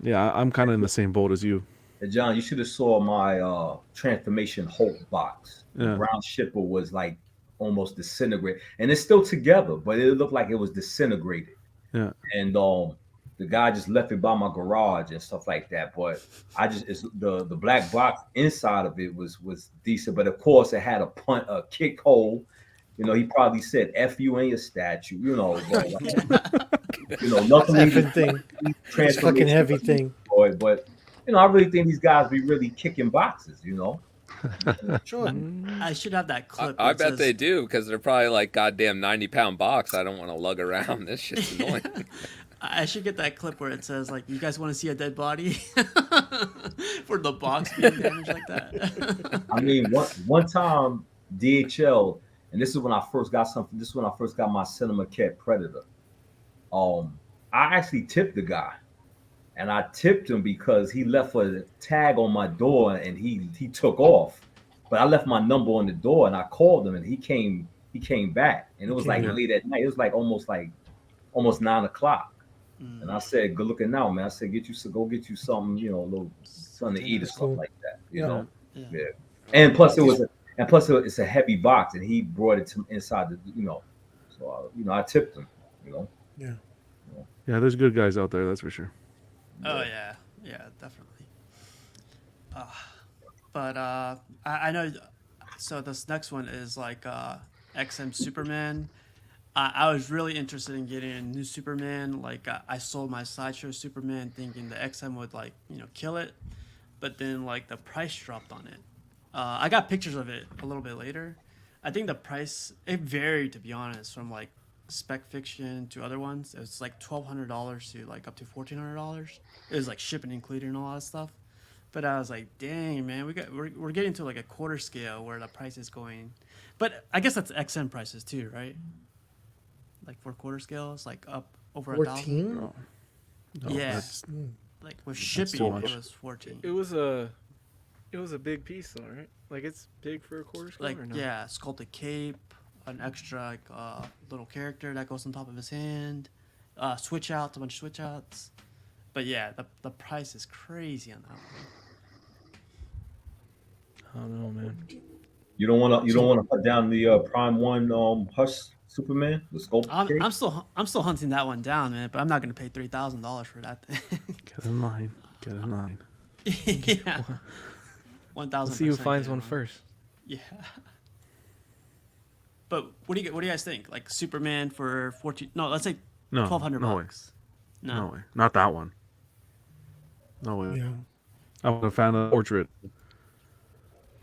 yeah, I'm kind of in the same boat as you. Hey, John, you should have saw my Transformation Hulk box. The brown shipper was like almost disintegrated, and it's still together, but it looked like it was disintegrated. Yeah, and the guy just left it by my garage and stuff like that. But the black box inside of it was decent, but of course it had a kick hole. You know, he probably said "F you and your statue." You know, nothing. Thing. It's fucking heavy thing. Boy, but you know, I really think these guys be really kicking boxes. You know. Sure. I should have that clip. I bet they do, because they're probably like, goddamn 90-pound box. I don't want to lug around. This shit's annoying. I should get that clip where it says, like, you guys want to see a dead body? For the box being damaged like that. I mean, one time, DHL, and this is when I first got something. This is when I first got my Cinema Cat Predator. I actually tipped the guy. And I tipped him because he left a tag on my door and he took off. But I left my number on the door and I called him and he came back. And it was like late at night. It was like almost 9 o'clock. And I said, good looking out, man. I said, go get you something, you know, a little something to eat or something like that. You know? Yeah. And plus it and plus it's a heavy box, and he brought it to inside the, so I tipped him, you know. Yeah. Yeah, there's good guys out there, that's for sure. Oh yeah, yeah, definitely. But I know. So this next one is like XM Superman. I was really interested in getting a new Superman. Like I sold my Sideshow Superman thinking the XM would like kill it, but then like the price dropped on it. I got pictures of it a little bit later. I think the price it varied, to be honest, from like spec fiction to other ones. It's like $1,200 to like up to $1,400. It was like shipping included and all that stuff. But I was like, dang man, we're getting to like a quarter scale where the price is going. But I guess that's XM prices too, right? Like for quarter scale, it's like up over 1,000. 14? No, Yeah. that's Like with too shipping, much. it was 14. It was a big piece though, right? Like it's big for a quarter scale Like or no? yeah, sculpted cape, an extra like little character that goes on top of his hand, switch outs, a bunch of switch outs. But yeah, the price is crazy on that one. I don't know, man. You don't want to put down the Prime One Hush Superman, the sculpt. I'm still hunting that one down, man. But I'm not gonna pay $3,000 for that thing. get in line. Get in line. Yeah, 1,000. Let's see who finds one first. Yeah. But what do you guys think? Like Superman for 14? No, let's say No, 1,200 no way. bucks. No way. Not that one. No way. Yeah. I would have found a portrait.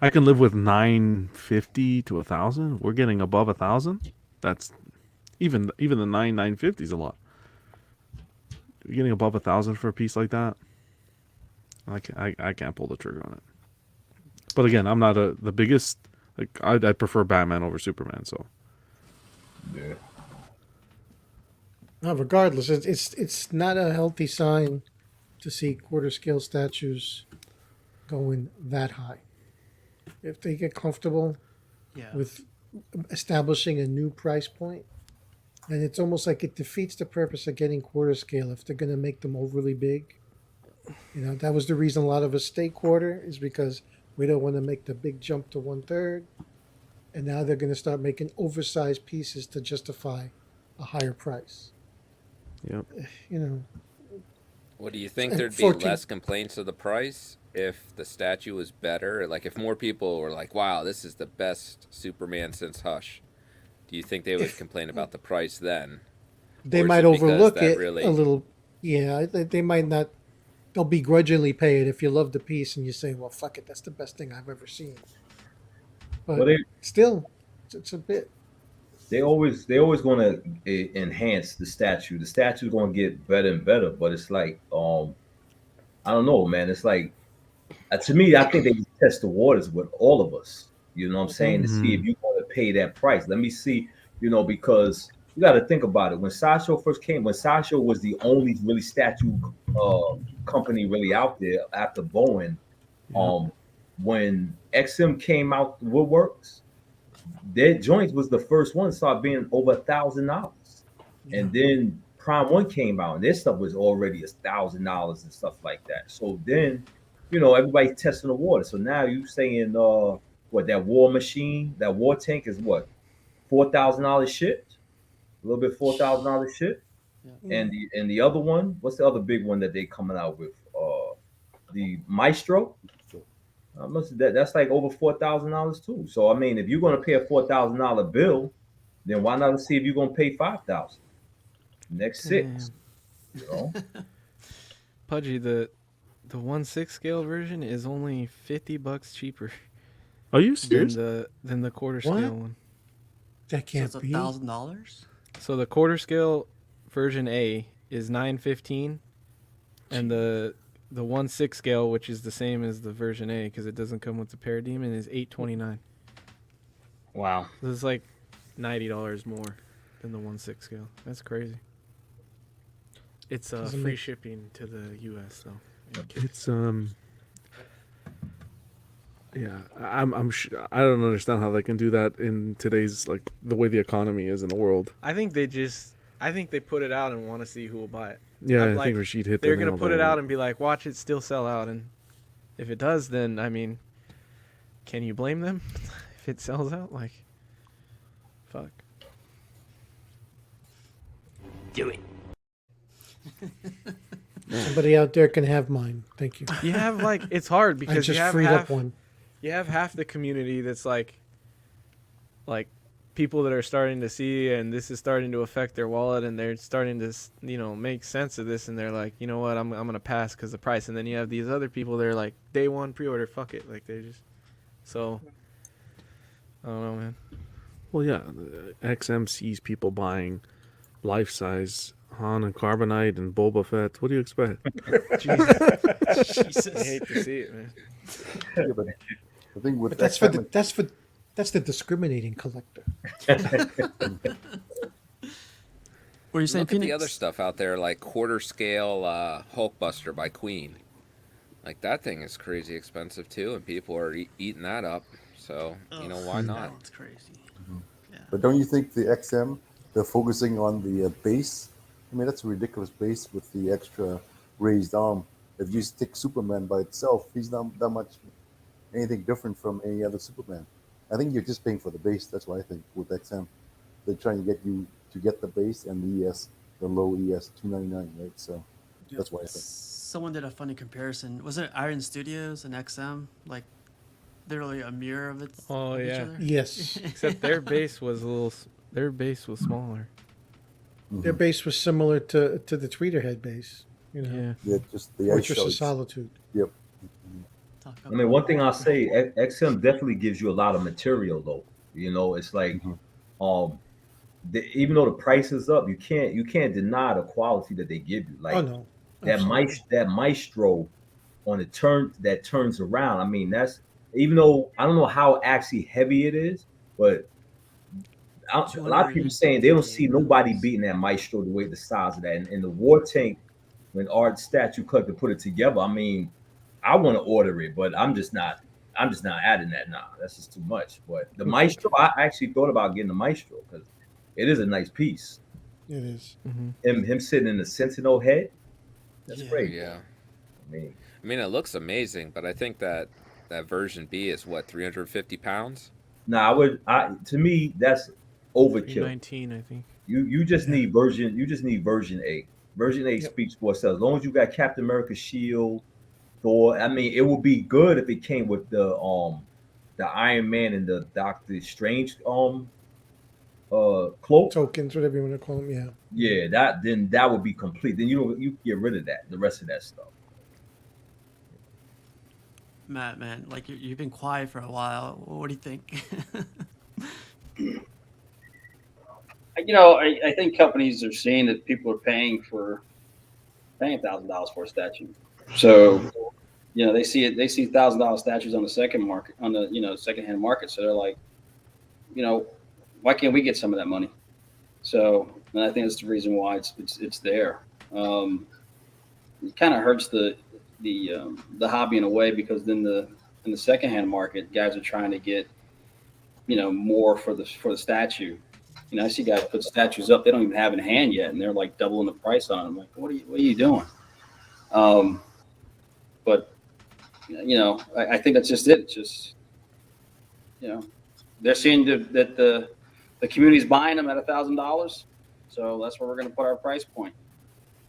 I can live with 950 to 1,000. We're getting above 1,000. That's even the 950 is a lot. You're getting above 1,000 for a piece like that. I can't pull the trigger on it. But again, I'm not the biggest. Like I prefer Batman over Superman. So Yeah. No, regardless, it's not a healthy sign to see quarter scale statues going that high. If they get comfortable Yeah. with establishing a new price point, and it's almost like it defeats the purpose of getting quarter scale if they're going to make them overly big. That was the reason a lot of us stay quarter, is because we don't want to make the big jump to 1/3. And now they're going to start making oversized pieces to justify a higher price. yep. What do you think And there'd be 14 less complaints of the price if the statue was better? Like if more people were like, "Wow, this is the best Superman since Hush." Do you think they would complain about the price then? They Or is might it because overlook that it really- a little. Yeah, they might not. They'll begrudgingly pay it if you love the piece and you say, "Well, fuck it, that's the best thing I've ever seen." But Well, they still, it's a bit. they always going to enhance the statue. The statue's going to get better and better, but it's like I don't know, man. It's like to me, I think they test the waters with all of us. You know what I'm saying? To see if you want to pay that price. Let me see, because you got to think about it. When Sideshow first came, when Sideshow was the only really statue company really out there after Bowen, when XM came out, Woodworks, their joints was the first one to start being over $1,000, and then Prime One came out, and their stuff was already $1,000 and stuff like that. So then, everybody's testing the water. So now you saying, what, that war machine, that war tank is what, $4,000 shipped, a little bit $4,000 shipped, and the other one, what's the other big one that they coming out with? The Maestro. That's like over $4,000 too. So I mean, if you're gonna pay a $4,000 bill, then why not see if you're gonna pay $5,000 next 6? Pudgy, the 1/6 scale version is only $50 cheaper Are you than serious? the quarter What? scale one. That So can't it's be. $1,000. So the quarter scale version A is $915, and the 1/6 scale, which is the same as the version A because it doesn't come with the parademon, is $829. Wow. So it's like $90 more than the 1/6 scale. That's crazy. It's Doesn't free make- shipping to the U.S. though. It's yeah. I don't understand how they can do that in today's like the way the economy is in the world. I think they put it out and want to see who will buy it. Yeah, I Like, think Rashid hit. They're the gonna nail put it there. out and be like, watch it still sell out, and if it does, then I mean, can you blame them? if it sells out, like, fuck. Do it. Somebody out there can have mine. Thank you. You have like it's hard I because just you have freed half, up one. you have half the community that's like people that are starting to see, and this is starting to affect their wallet, and they're starting to make sense of this, and they're like, you know what, I'm gonna pass because the price. And then you have these other people that are like, day one pre-order, fuck it, like they just so. I don't know, man. Well, yeah, XM sees people buying life-size Han and Carbonite and Boba Fett. What do you expect? Jesus. I hate to see it, man. Yeah, but the thing with But that's the discriminating collector. What are you saying, Look at the Phoenix? other stuff out there, like quarter scale Hulkbuster by Queen. Like that thing is crazy expensive too, and people are eating that up. So why not? That one's crazy. Yeah. But don't you think the XM, they're focusing on the base? I mean, that's a ridiculous base with the extra raised arm. If you stick Superman by itself, he's not that much anything different from any other Superman. I think you're just paying for the base. That's what I think with XM. They're trying to get you to get the base and the ES, the low ES 299, right? So that's why I think. Someone did a funny comparison. Was it Iron Studios and XM? Like, literally a mirror of its. Oh, of each yeah. other? Yes. Except their base was smaller. Their base was similar to the Tweeter head base. Yeah. Yeah, just the Fortress of eggshells. Solitude. Yep. I mean, one thing I'll say, XM definitely gives you a lot of material, though. It's like, even though the price is up, you can't deny the quality that they give you. Like, Oh no. that Absolutely. maestro on the turn that turns around. I mean, that's, even though I don't know how actually heavy it is, but a lot of people saying they don't see nobody beating that maestro the way the size of that. And the war tank, when Art Statue Collector put it together, I mean, I want to order it, but I'm just not adding that now. That's just too much. But the maestro, I actually thought about getting the maestro because it is a nice piece. It is. Him sitting in the Sentinel head, that's great. Yeah. I mean, it looks amazing, but I think that version B is what, 350 pounds? No, to me that's overkill. 19, I think. You just need version A. Version A speaks for itself. As long as you got Captain America's shield, Thor. I mean, it would be good if it came with the Iron Man and the Doctor Strange cloak. Tokens, whatever you want to call them. Yeah. Yeah, that would be complete. Then you get rid of that, the rest of that stuff. Matt, man, like you've been quiet for a while. What do you think? I think companies are seeing that people are paying $1,000 for a statue. So, they see it. They see $1,000 statues on the second market, on the secondhand market. So they're like, why can't we get some of that money? So, and I think that's the reason why it's there. It kind of hurts the hobby in a way, because then in the secondhand market, guys are trying to get more for the statue. I see guys put statues up they don't even have in hand yet, and they're like doubling the price on them. I'm like, what are you doing? But I think that's just it. It's just they're seeing that the community's buying them at $1,000, so that's where we're going to put our price point.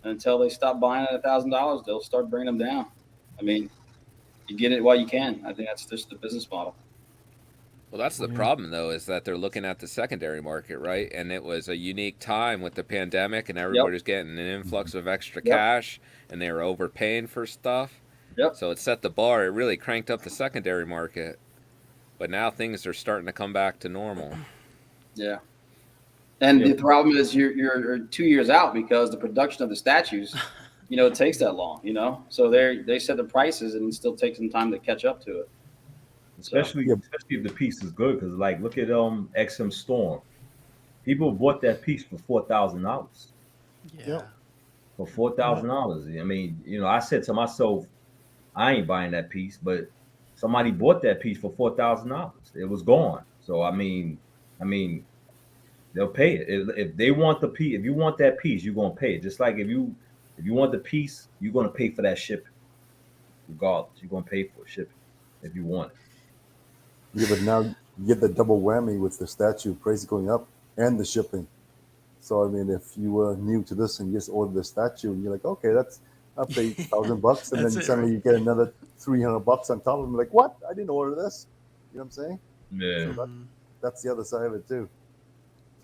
And until they stop buying at $1,000, they'll start bringing them down. I mean, you get it while you can. I think that's just the business model. Well, that's the problem, though, is that they're looking at the secondary market, right? And it was a unique time with the pandemic, and everybody's getting an influx of extra cash, and they were overpaying for stuff. Yep. So it set the bar. It really cranked up the secondary market. But now things are starting to come back to normal. Yeah. And the problem is you're 2 years out, because the production of the statues, it takes that long, So they set the prices, and it still takes some time to catch up to it. Especially if the piece is good, because like look at XM Storm. People bought that piece for $4,000. Yeah. For $4,000. I mean, I said to myself, I ain't buying that piece, but somebody bought that piece for $4,000. It was gone. So I mean, they'll pay it if they want the piece. If you want that piece, you're gonna pay it. Just like if you want the piece, you're gonna pay for that shipping. Regardless, you're gonna pay for shipping if you want it. Yeah, but you get the double whammy with the statue price going up and the shipping. So I mean, if you were new to this and you just ordered the statue and you're like, okay, I'll pay $1,000, and That's then it, suddenly right? you get another $300 on top of them. Like, what? I didn't order this. You know what I'm saying? Yeah. So that's the other side of it too.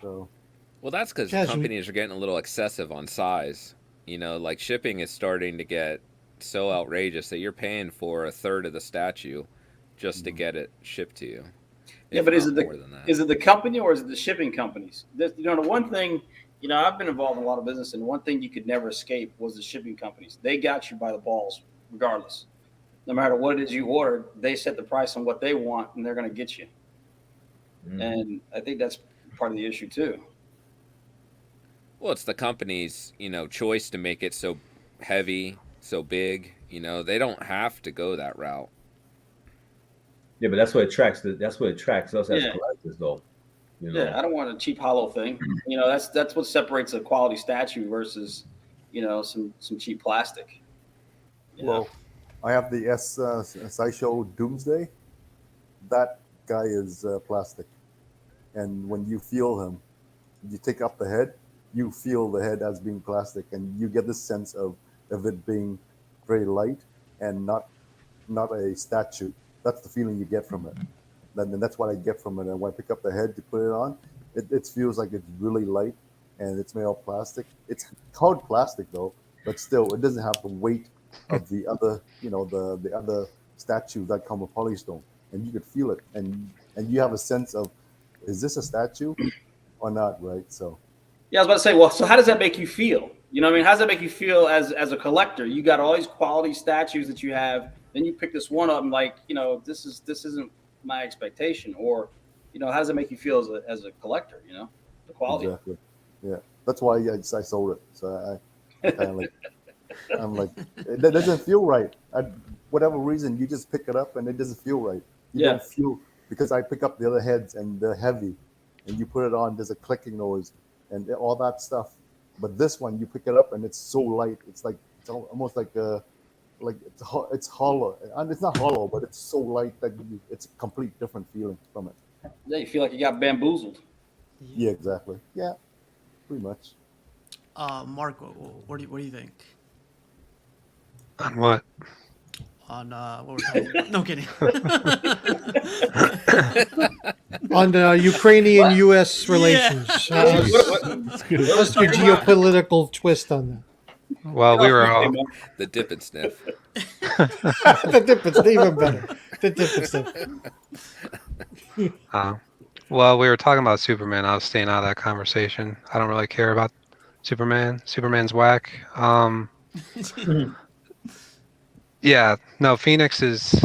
So Well, that's because Casual. companies are getting a little excessive on size. You know, like shipping is starting to get so outrageous that you're paying for a third of the statue just to get it shipped to you. Yeah, if but is not it more than that. is it the company or is it the shipping companies? You know, the one thing, you know, I've been involved in a lot of business, and one thing you could never escape was the shipping companies. They got you by the balls, regardless. No matter what it is you ordered, they set the price on what they want, and they're going to get you. And I think that's part of the issue too. Well, it's the company's, you know, choice to make it so heavy, so big. You know, they don't have to go that route. Yeah, but that's what attracts us as Yeah. collectors, though. You know? Yeah, I don't want a cheap hollow thing. You know, that's what separates a quality statue versus, you know, some cheap plastic. You know? well, I have the Sideshow Doomsday. That guy is plastic, and when you feel him, you take up the head, you feel the head as being plastic, and you get this sense of it being very light and not a statue. That's the feeling you get from it. And that's what I get from it. And when I pick up the head to put it on, it feels like it's really light and it's made of plastic. It's hard plastic though, but still, it doesn't have the weight of the other, you know, the other statues that come with polystone. And you could feel it, and you have a sense of, is this a statue or not, right? So Yeah, I was about to say, well, so how does that make you feel? You know what I mean? How does that make you feel as a collector? You got all these quality statues that you have, then you pick this one up and like, you know, this isn't my expectation, or, you know, how does it make you feel as a collector? You know, the quality. exactly, yeah. That's why I sold it. So I kind of like, I'm like, it doesn't feel right. Whatever reason, you just pick it up and it doesn't feel right. You don't feel, because I pick up the other heads and they're heavy, and you put it on, there's a clicking noise and all that stuff. But this one, you pick it up and it's so light. It's like, it's almost like it's hollow. And it's not hollow, but it's so light that it's a complete different feeling from it. Yeah, you feel like you got bamboozled. Yeah, exactly. Yeah, pretty much. Mark, what do you think On what? on what we're talking about? No kidding. On the Ukrainian-U.S. relations. What's your geopolitical twist on that? Well, we were all The dip and sniff. The difference, even better. The difference. well, we were talking about Superman. I was staying out of that conversation. I don't really care about Superman. Superman's whack. Yeah, no, Phoenix is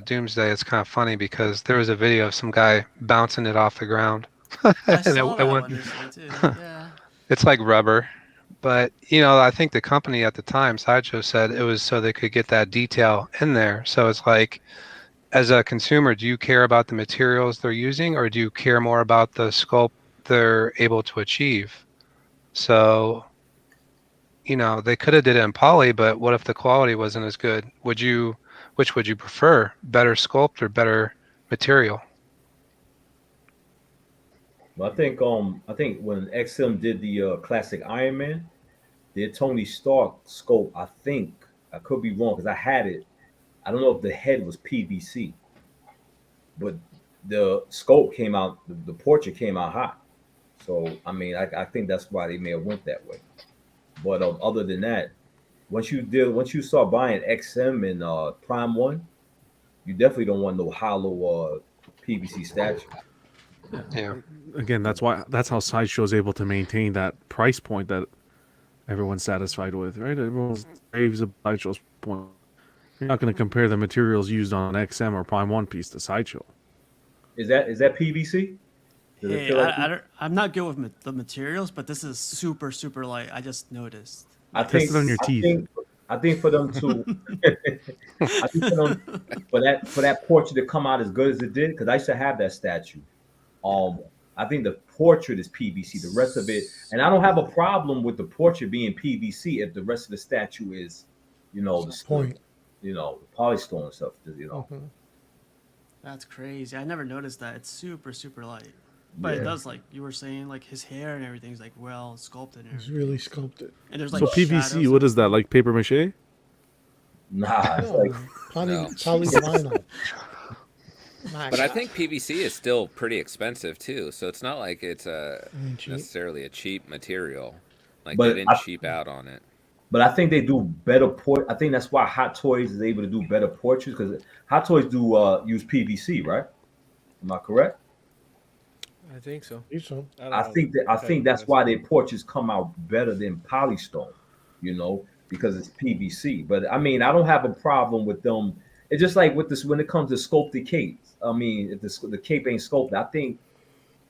Doomsday. It's kind of funny because there was a video of some guy bouncing it off the ground. I saw that one recently too. Yeah. It's like rubber. But, you know, I think the company at the time, Sideshow, said it was so they could get that detail in there. So it's like, as a consumer, do you care about the materials they're using, or do you care more about the sculpt they're able to achieve? So, you know, they could have did it in poly, but what if the quality wasn't as good? Which would you prefer? Better sculpt or better material? Well, I think when XM did the classic Iron Man, their Tony Stark scope, I think I could be wrong because I had it. I don't know if the head was PVC, but the scope came out. The portrait came out hot. So I mean, I think that's why they may have went that way. But other than that, once you start buying XM and Prime One, you definitely don't want no hollow PVC statue. Yeah. Again, that's how Sideshow is able to maintain that price point that everyone's satisfied with, right? Everyone raves about Sideshow's point. You're not going to compare the materials used on XM or Prime One piece to Sideshow. Is that PVC? Hey, I'm not good with the materials, but this is super, super light. I just noticed. Test it on your teeth. I think for them to, I think for that portrait to come out as good as it did, because I used to have that statue. I think the portrait is PVC. The rest of it, and I don't have a problem with the portrait being PVC if the rest of the statue is, you know, the point. you know, the polystone and stuff. You know. That's crazy. I never noticed that. It's super, super light. But it Yeah. does, like you were saying, like his hair and everything's like well sculpted and It's everything. really sculpted. And there's So like PVC, shadows what and is that? everything. Like paper mache? Nah, it's No, like No. polyvinyl. But I think PVC is still pretty expensive too, so it's not like it's Ain't cheap. necessarily a cheap material. Like But they didn't cheap out on it. But I think they do better port. I think that's why Hot Toys is able to do better portraits because Hot Toys do use PVC, right? Am I correct? I think so. So I don't I know. think that I think that's why their portraits come out better than polystone, because it's PVC. But I mean, I don't have a problem with them. It's just like with this when it comes to sculpted capes. I mean, if the cape ain't sculpted, I think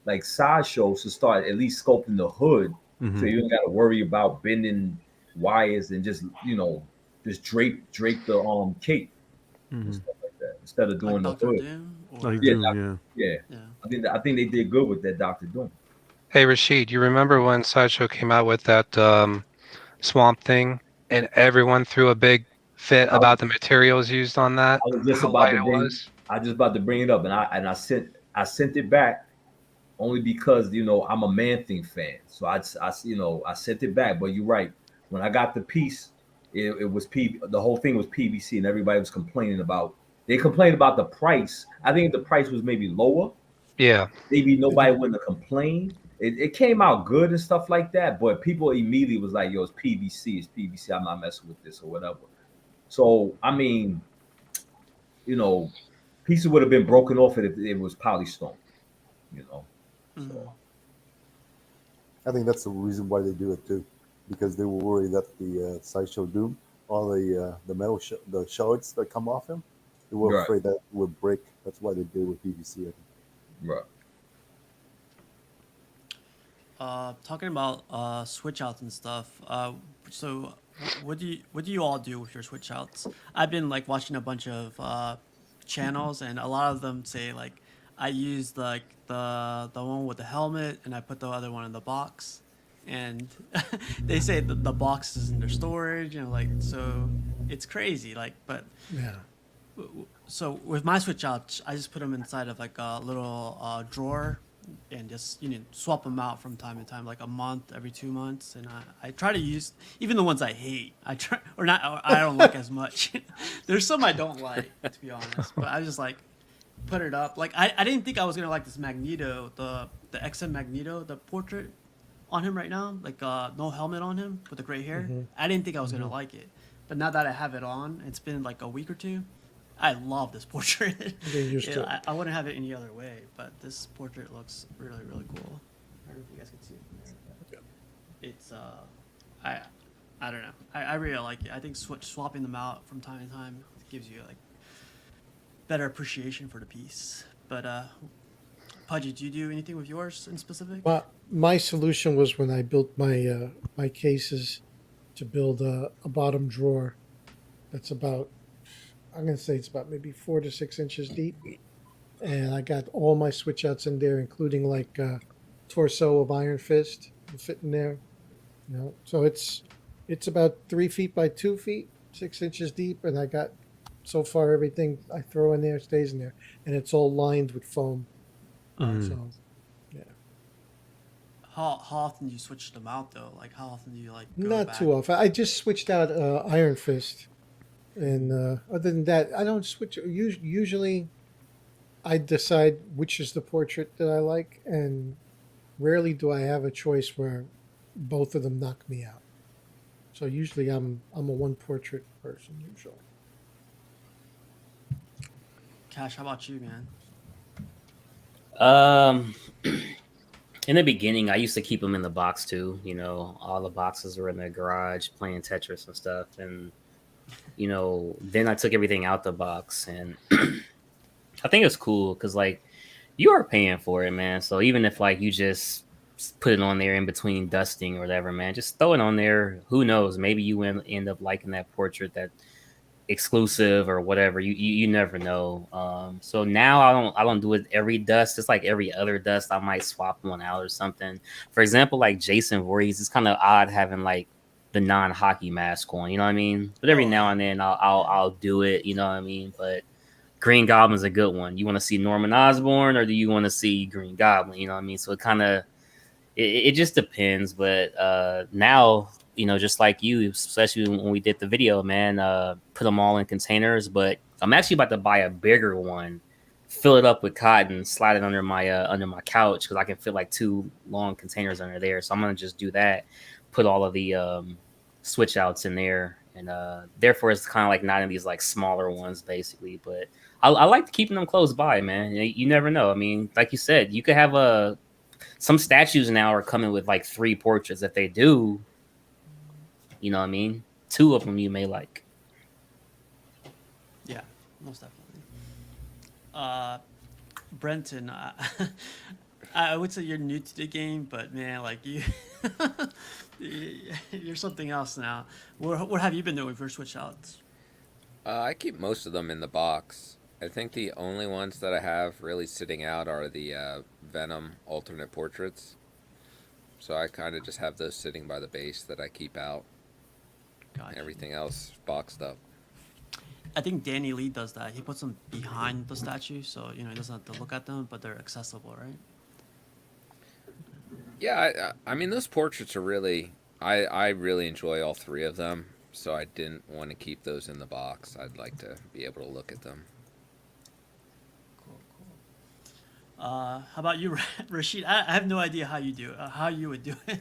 like Sideshow should start at least sculpting the hood, so you don't got to worry about bending wires and just drape the cape and stuff like that instead of doing Like the Doctor hood. Doom. Or... Like Yeah, Doom, yeah. Yeah. I think they did good with that Doctor Doom. Hey Rashid, you remember when Sideshow came out with that swamp thing, and everyone threw a big fit I, about the materials used on that, I was just how about light to it bring. was? I just about to bring it up, and I sent it back only because I'm a Man Thing fan. So I sent it back. But you're right. When I got the piece, it was the whole thing was PVC, and everybody was complaining about. They complained about the price. I think if the price was maybe lower, Yeah. maybe nobody wouldn't have complained. It came out good and stuff like that, but people immediately was like, "Yo, it's PVC. It's PVC. I'm not messing with this or whatever." So I mean, pieces would have been broken off if it was polystone. So I think that's the reason why they do it too, because they were worried that the Sideshow Doom, all the metal the shards that come off him, they were right, afraid that it would break. That's why they did it with PVC. I think. right. Talking about switch outs and stuff. So what do you all do with your switch outs? I've been like watching a bunch of channels, and a lot of them say like I use like the one with the helmet, and I put the other one in the box, and they say the box is in their storage, and like so it's crazy. Like, but yeah, so with my switch outs, I just put them inside of like a little drawer and just swap them out from time to time, like a month, every 2 months. And I try to use even the ones I hate. I try or not. Or I don't like as much. There's some I don't like, to be honest. But I just like put it up. Like I didn't think I was gonna like this Magneto, the XM Magneto, the portrait on him right now, like no helmet on him with the gray hair. I didn't think I was gonna like it, but now that I have it on, it's been like a week or two. I love this portrait. Get used to it. I wouldn't have it any other way, but this portrait looks really, really cool. I don't know if you guys can see it. It's I don't know. I really like it. I think swapping them out from time to time gives you like better appreciation for the piece. But Pudgy, do you do anything with yours in specific? Well, my solution was when I built my my cases to build a bottom drawer that's about, I'm going to say it's about maybe 4 to 6 inches deep. And I got all my switch outs in there, including like torso of Iron Fist to fit in there. So it's about 3 feet by 2 feet, 6 inches deep. And I got so far everything I throw in there stays in there. And it's all lined with foam. So, yeah. How often do you switch them out though? Like how often do you like go Not back? too often. I just switched out Iron Fist. And other than that, I don't switch. Usually, I decide which is the portrait that I like, and rarely do I have a choice where both of them knock me out. So usually, I'm a one portrait person. Usually. Cash, how about you, man? In the beginning, I used to keep them in the box too. All the boxes were in the garage playing Tetris and stuff, and then I took everything out the box, and I think it's cool because like you are paying for it, man. So even if like you just put it on there in between dusting or whatever, man, just throw it on there. Who knows? Maybe you end up liking that portrait, that exclusive or whatever. You never know. So now I don't do it every dust. It's like every other dust I might swap one out or something. For example, like Jason Voorhees, it's kind of odd having like the non-hockey mask on, you know what I mean? But every now and then I'll do it, you know what I mean? But Green Goblin's a good one. You want to see Norman Osborn or do you want to see Green Goblin? You know what I mean? So it just depends. But now, just like you, especially when we did the video, man, put them all in containers. But I'm actually about to buy a bigger one, fill it up with cotton, slide it under my couch because I can fit like 2 long containers under there. So I'm gonna just do that, put all of the switch outs in there, and therefore it's kind of like not in these like smaller ones basically. But I like keeping them close by, man. You never know. I mean, like you said, you could have some statues now are coming with like 3 portraits. If they do, you know what I mean? 2 of them you may like. Yeah, most definitely. Brenton, I would say you're new to the game, but man, like you're something else now. What have you been doing for switch outs? I keep most of them in the box. I think the only ones that I have really sitting out are the Venom alternate portraits. So I kind of just have those sitting by the base that I keep out. Gotcha. Everything else boxed up. I think Danny Lee does that. He puts them behind the statue, so he doesn't have to look at them, but they're accessible, right? Yeah, I mean those portraits are really. I really enjoy all 3 of them, so I didn't want to keep those in the box. I'd like to be able to look at them. Cool. How about you, Rashid? I have no idea how you do it. How you would do it?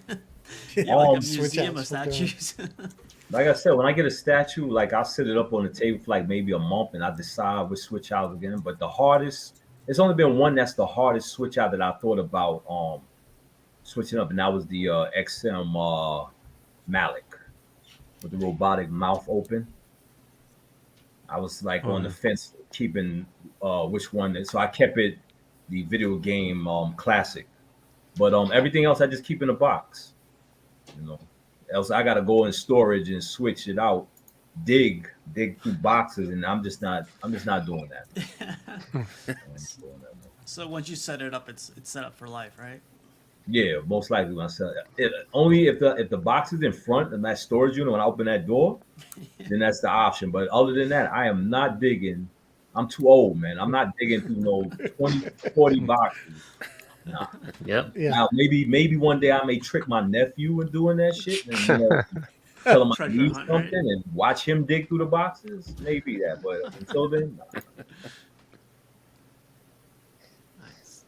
You have like a Switch museum of outs, what the- statues. Like I said, when I get a statue, like I'll set it up on the table for like maybe a month, and I decide which switch out again. But the hardest, it's only been one that's the hardest switch out that I thought about switching up, and that was the XM Malik with the robotic mouth open. I was like on the fence keeping which one. So I kept it the video game classic, but everything else I just keep in a box. Else I gotta go in storage and switch it out, dig through boxes, and I'm just not doing that. I'm not doing that, man. So once you set it up, it's set up for life, right? Yeah, most likely when I sell it. Only if the box is in front of that storage unit when I open that door, then that's the option. But other than that, I am not digging. I'm too old, man. I'm not digging through no 20, 40 boxes. Nah. Yep. Yeah. Now maybe one day I may trick my nephew in doing that shit and tell him I Treasure need hunt, something right? and watch him dig through the boxes. Maybe that, but until then, nah. Nice.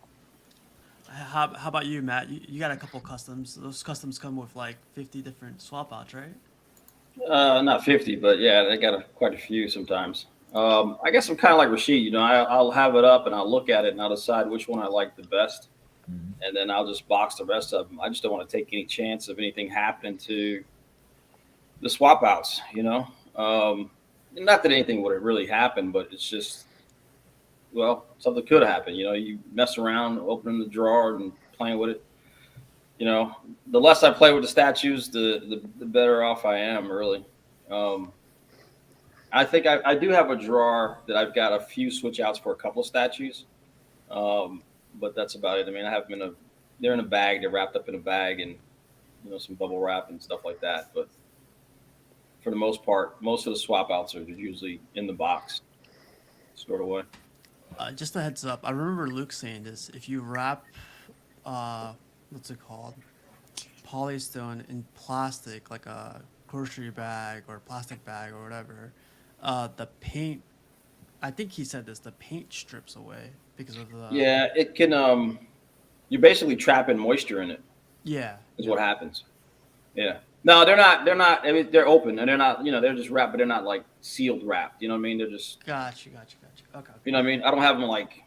How about you, Matt? You got a couple customs. Those customs come with like 50 different swap outs, right? Not 50, but yeah, they got quite a few sometimes. I guess I'm kind of like Rashid. I'll have it up and I'll look at it and I'll decide which one I like the best, and then I'll just box the rest of them. I just don't want to take any chance of anything happening to the swap outs. Not that anything would have really happened, but it's just, well, something could happen. You mess around, opening the drawer and playing with it. The less I play with the statues, the better off I am, really. I think I do have a drawer that I've got a few switch outs for a couple of statues, but that's about it. I mean, I have them they're in a bag, they're wrapped up in a bag, and some bubble wrap and stuff like that. But for the most part, most of the swap outs are usually in the box, stored away. Just a heads up. I remember Luke saying this. If you wrap, what's it called, polystone in plastic, like a grocery bag or plastic bag or whatever, the paint, I think he said this, the paint strips away because of the... Yeah, it can, you're basically trapping moisture in it. Yeah. Is what happens. Yeah. No, they're not, I mean, they're open and they're not, they're just wrapped, but they're not like sealed wrapped. You know what I mean? They're just... Gotcha. Okay. You know what I mean? I don't have them like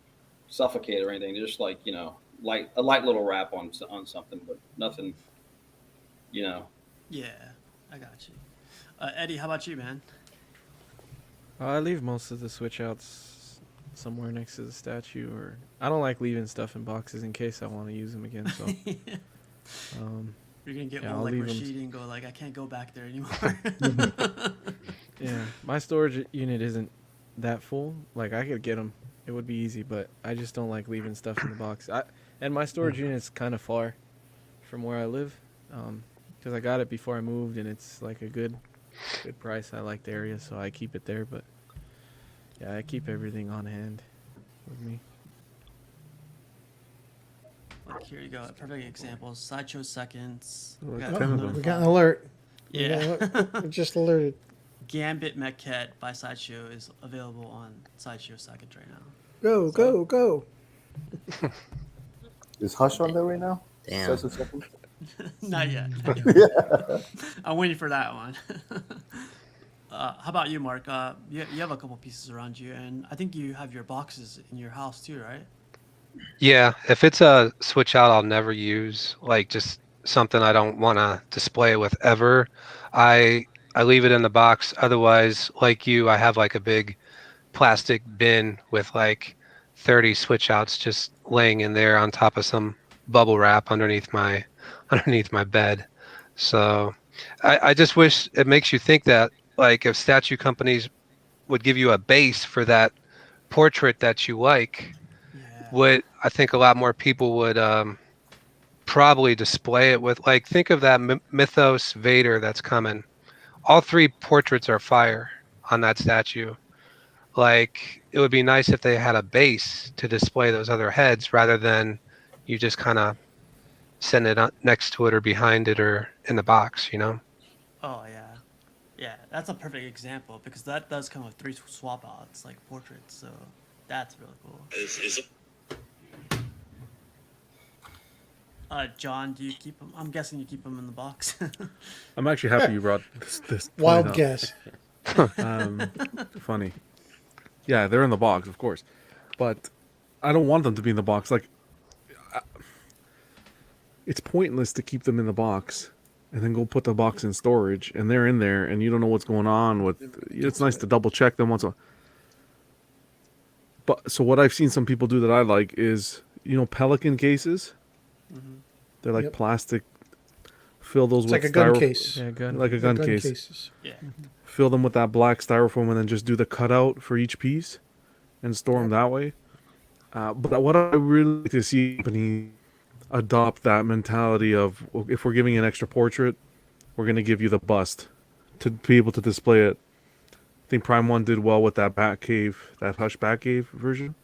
suffocated or anything. They're just like, like a light little wrap on something, but nothing, Yeah, I got you. Eddie, how about you, man? I leave most of the switch outs somewhere next to the statue, or I don't like leaving stuff in boxes in case I want to use them again. So You're gonna get yeah, one I'll like leave 'em. Rashid and go like, I can't go back there anymore. yeah, my storage unit isn't that full. Like I could get them, it would be easy, but I just don't like leaving stuff in the box. And my storage unit's kind of far from where I live, because I got it before I moved, and it's like a good price. I like the area, so I keep it there. But Yeah, I keep everything on hand with me. Like here you go, perfect examples. Sideshow seconds. Like got 10 of them. We notified. got an alert. Yeah. We just alerted. Gambit Mechette by Sideshow is available on Sideshow Seconds right now. Go, go, go. Is Hush on there right now? Damn. Just a second. Not yet. Yeah. I'm waiting for that one. How about you, Mark? You have a couple pieces around you, and I think you have your boxes in your house too, right? Yeah, if it's a switch out I'll never use, like just something I don't want to display with ever, I leave it in the box. Otherwise, like you, I have like a big plastic bin with like 30 switch outs just laying in there on top of some bubble wrap underneath my bed. So I just wish it makes you think that like if statue companies would give you a base for that portrait that you like, Yeah. would I think a lot more people would probably display it with, like, think of that Mythos Vader that's coming. All three portraits are fire on that statue. Like, it would be nice if they had a base to display those other heads rather than you just kind of send it next to it or behind it or in the box, you know? Oh yeah. Yeah, that's a perfect example because that does come with 3 swap outs, like portraits. So that's really cool. John, do you keep them? I'm guessing you keep them in the box. I'm actually happy you brought this point Wild up. guess. Funny. Yeah, they're in the box, of course, but I don't want them to be in the box. Like, it's pointless to keep them in the box and then go put the box in storage, and they're in there, and you don't know what's going on with. It's nice to double check them once. But so what I've seen some people do that I like is, Pelican cases. Mm-hmm. They're like Yep. plastic. Fill those It's with like a gun styro- case. Yeah, gun. like a gun case. cases. Yeah. Fill them with that black styrofoam and then just do the cutout for each piece and store them that way. But what I really like to see companies adopt that mentality of, if we're giving an extra portrait, we're going to give you the bust to be able to display it. I think Prime 1 did well with that Batcave, that Hush Batcave version.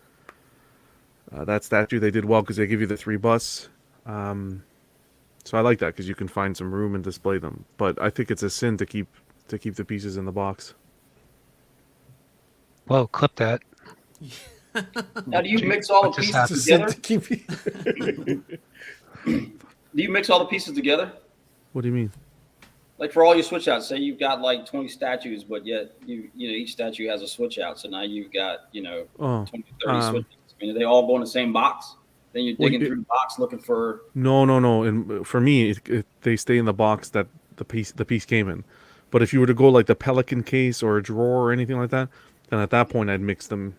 That statue, they did well because they give you the 3 busts. So I like that because you can find some room and display them. But I think it's a sin to keep the pieces in the box. Well, clip that. Now, do you mix all What the just pieces happened? together? Do you mix all the pieces together? What do you mean? Like for all your switch outs, say you've got like 20 statues, but yet each statue has a switch out. So now you've got 20, 30 switch outs. I mean, are they all go in the same box? Then you're digging through the box looking for. No. And for me, they stay in the box that the piece came in. But if you were to go like the Pelican case or a drawer or anything like that, then at that point I'd mix them.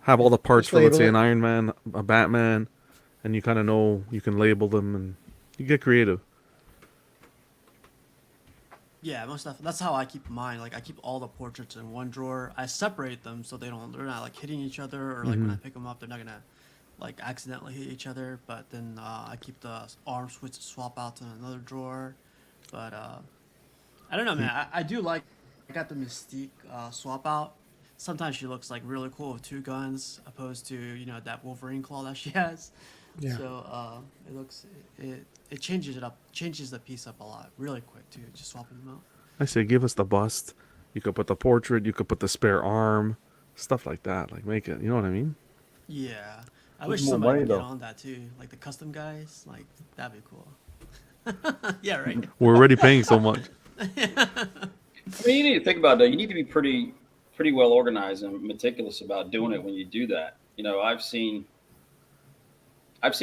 Have all the parts for, let's say, an Iron Man, a Batman, and you kind of know you can label them and you get creative. Yeah, most definitely. That's how I keep mine. Like I keep all the portraits in one drawer. I separate them so they're not like hitting each other, or like when I pick them up, they're not gonna like accidentally hit each other. But then I keep the arm swap out in another drawer. But I don't know, man. I do like. I got the Mystique swap out. Sometimes she looks like really cool with 2 guns, opposed to that Wolverine claw that she has. Yeah. So it changes it up, changes the piece up a lot, really quick too. Just swapping them out. I say give us the bust. You could put the portrait. You could put the spare arm, stuff like that. Like make it. You know what I mean? Yeah, I There's wish more somebody money, would get though. on that too, like the custom guys. Like that'd be cool. Yeah, right. We're already paying so much. I mean, you need to think about that. You need to be pretty well organized and meticulous about doing it when you do that. I've seen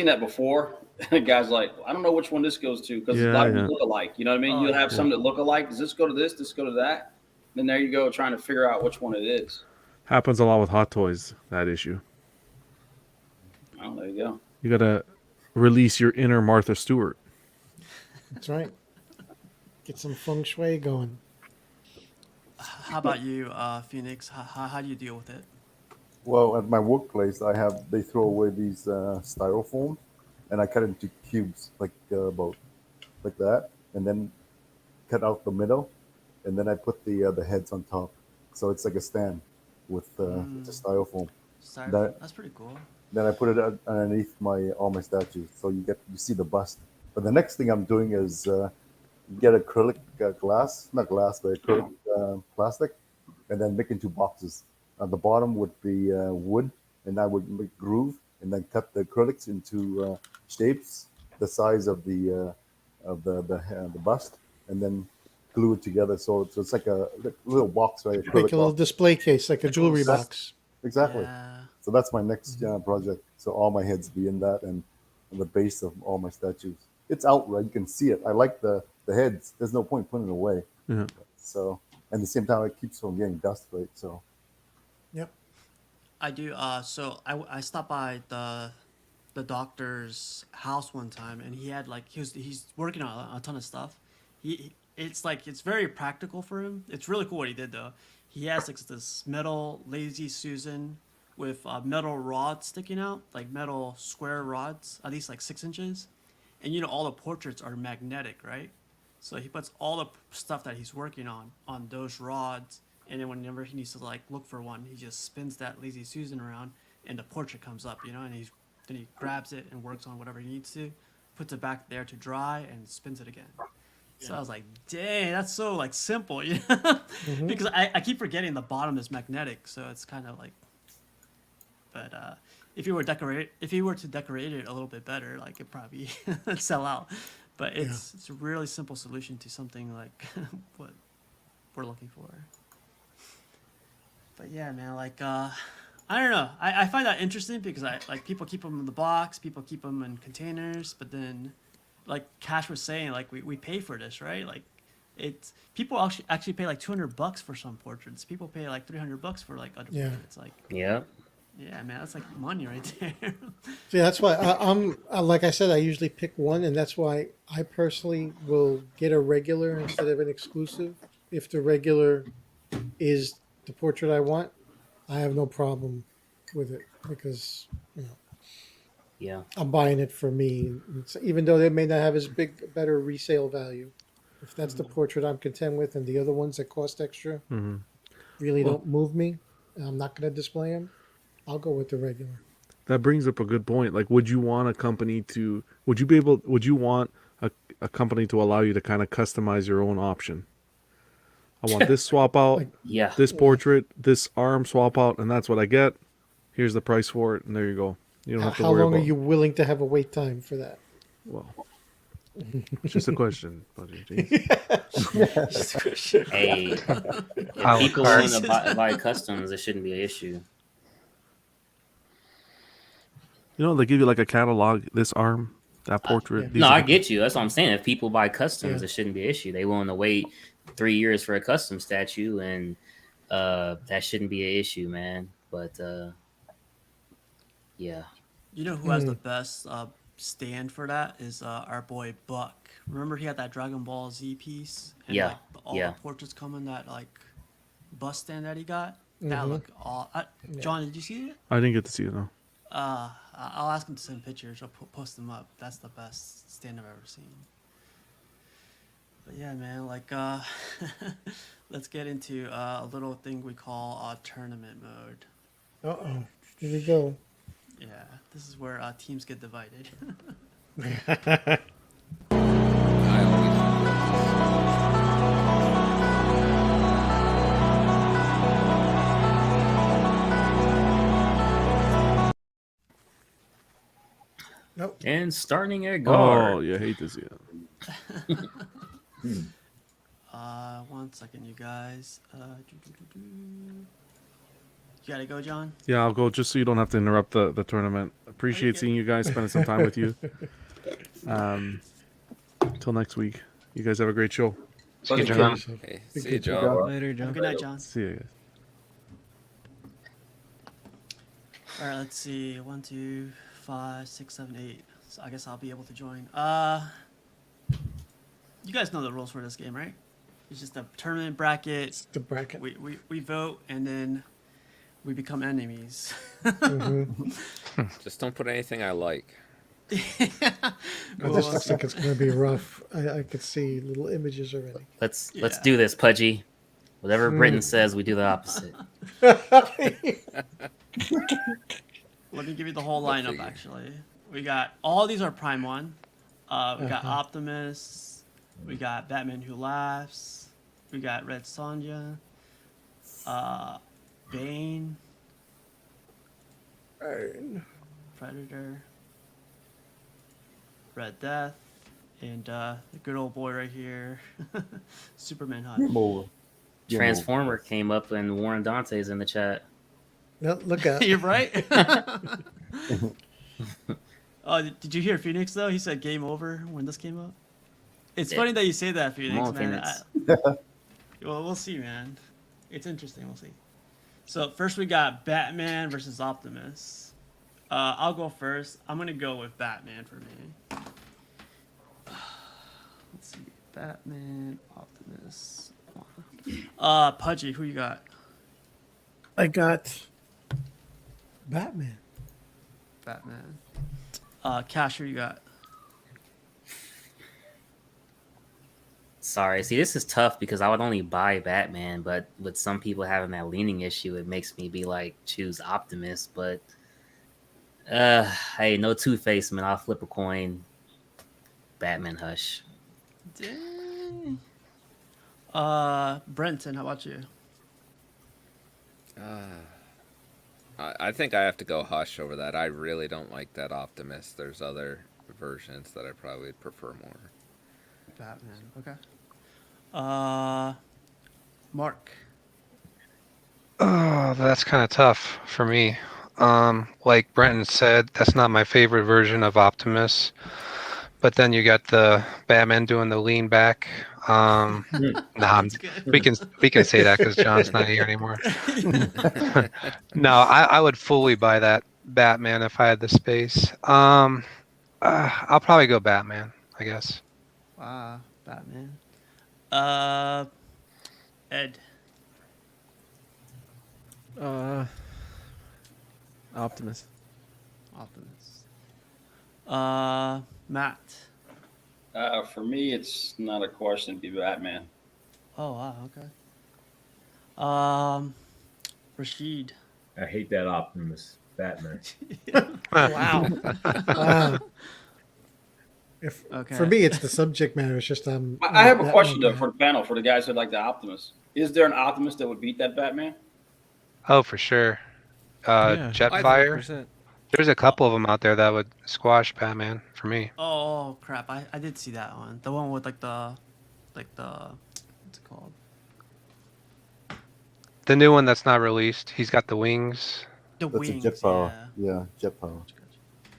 that before. Guys like, I don't know which one this goes to because a lot of them look alike. You know what I mean? You'll have some that look alike. Does this go to this? Does this go to that? Then there you go, trying to figure out which one it is. Happens a lot with Hot Toys. That issue. Oh, there you go. You gotta release your inner Martha Stewart. That's right. Get some feng shui going. How about you, Phoenix? How do you deal with it? Well, at my workplace, they throw away these styrofoam, and I cut it into cubes, like about like that, and then cut out the middle, and then I put the heads on top, so it's like a stand. with the styrofoam. That's pretty cool. Then I put it underneath all my statues, so you see the bust. But the next thing I'm doing is get acrylic glass, not glass, but acrylic plastic, and then make into boxes. At the bottom would be wood, and I would make groove, and then cut the acrylics into shapes the size of the bust, and then glue it together. So it's like a little box, right? Make Acrylic a little box. display case, like a jewelry box. Exactly. Yeah. So that's my next project. So all my heads be in that, and the base of all my statues. It's out, right? You can see it. I like the heads. There's no point putting it away. Yeah. So, and at the same time, it keeps from getting dust, right? So, Yep. I do. So I stopped by the doctor's house one time, and he had like he's working on a ton of stuff. It's very practical for him. It's really cool what he did though. He has like this metal Lazy Susan with metal rods sticking out, like metal square rods, at least like 6 inches. And all the portraits are magnetic, right? So he puts all the stuff that he's working on those rods, and then whenever he needs to like look for one, he just spins that Lazy Susan around, and the portrait comes up, and then he grabs it and works on whatever he needs to, puts it back there to dry, and spins it again. So I was like, dang, that's so like simple, because I keep forgetting the bottom is magnetic, so it's kind of like. But if you were to decorate it a little bit better, like it probably sell out. But it's a really simple solution to something like what we're looking for. But yeah, man, like I don't know. I find that interesting because people keep them in the box, people keep them in containers, but then like Cash was saying, like we pay for this, right? Like it's people actually pay like $200 for some portraits. People pay like $300 for like other portraits. Like yeah, man, that's like money right there. See, that's why I'm like I said, I usually pick one, and that's why I personally will get a regular instead of an exclusive. If the regular is the portrait I want, I have no problem with it because I'm buying it for me. Even though they may not have as better resale value, if that's the portrait I'm content with, and the other ones that cost extra really don't move me, and I'm not going to display them, I'll go with the regular. That brings up a good point. Like, would you want a company to? Would you want a company to allow you to kind of customize your own option? I want this swap out, this portrait, this arm swap out, and that's what I get. Here's the price for it, and there you go. You don't have to worry about. How long are you willing to have a wait time for that? Well, it's just a question, buddy. Hey, if people want to buy customs, it shouldn't be an issue. They give you like a catalog, this arm, that portrait. No, I get you. That's what I'm saying. If people buy customs, it shouldn't be an issue. They willing to wait 3 years for a custom statue, and that shouldn't be an issue, man. But yeah. You know who has the best stand for that is our boy Buck. Remember he had that Dragon Ball Z piece? And like all the portraits come in that like bust stand that he got? That look all John, did you see it? I didn't get to see it though. I'll ask him to send pictures. I'll post them up. That's the best stand I've ever seen. But yeah, man, like let's get into a little thing we call tournament mode. Uh-oh. Here we go. Yeah, this is where teams get divided. Nope. And starting at guard. Oh, you hate to see it. 1 second, you guys. You gotta go, John? Yeah, I'll go just so you don't have to interrupt the tournament. Appreciate seeing you guys, spending some time with you. Till next week. You guys have a great show. See you, John. Hey, see you, John. Later, John. Good night, John. See you guys. All right, let's see. 1, 2, 5, 6, 7, 8. So I guess I'll be able to join. You guys know the rules for this game, right? It's just a tournament bracket. It's the bracket. We vote, and then we become enemies. Just don't put anything I like. This looks like it's going to be rough. I could see little images already. Let's do this, Pudgy. Whatever Britain says, we do the opposite. Let me give you the whole Go lineup. figure. Actually, we got all these are Prime One. We got Uh-huh. Optimus. We got Batman Who Laughs. We got Red Sonja. Bane. Predator. Red Death. And the good old boy right here, Superman Hush. Game over. Game Transformer came up and Warren Dante's in the chat. No, look out. You're right. Oh, did you hear Phoenix though? He said game over when this came up. It's funny that you say that, Phoenix. Come on, Man. Phoenix. Well, we'll see, man. It's interesting. We'll see. So first we got Batman versus Optimus. I'll go first. I'm gonna go with Batman for me. Let's see, Batman, Optimus. Pudgy, who you got? I got Batman. Batman. Cash, who you got? Sorry. See, this is tough because I would only buy Batman, but with some people having that leaning issue, it makes me be like, choose Optimus. But hey, no Two-Face, man. I'll flip a coin. Batman Hush. Dang. Brenton, how about you? I think I have to go Hush over that. I really don't like that Optimus. There's other versions that I probably prefer more. Batman. Okay. Mark. Oh, that's kind of tough for me. Like Brenton said, that's not my favorite version of Optimus. But then you got the Batman doing the lean back. We can say that because John's not here anymore. No, I would fully buy that Batman if I had the space. I'll probably go Batman, I guess. Wow, Batman. Ed. Optimus. Optimus. Matt. For me, it's not a question. It'd be Batman. Oh wow, okay. Rashid. I hate that Optimus. Batman. Wow. Wow. Okay. For me, it's the subject matter. It's just I I'm have a Batman question though guy. for the panel for the guys who like the Optimus. Is there an Optimus that would beat that Batman? Oh, for sure. Yeah, Jetfire. 100%. There's a couple of them out there that would squash Batman for me. Oh crap! I did see that one. The one with like the what's it called? The new one that's not released, he's got the wings. The That's wings. a jet power. Yeah. Yeah, jet power.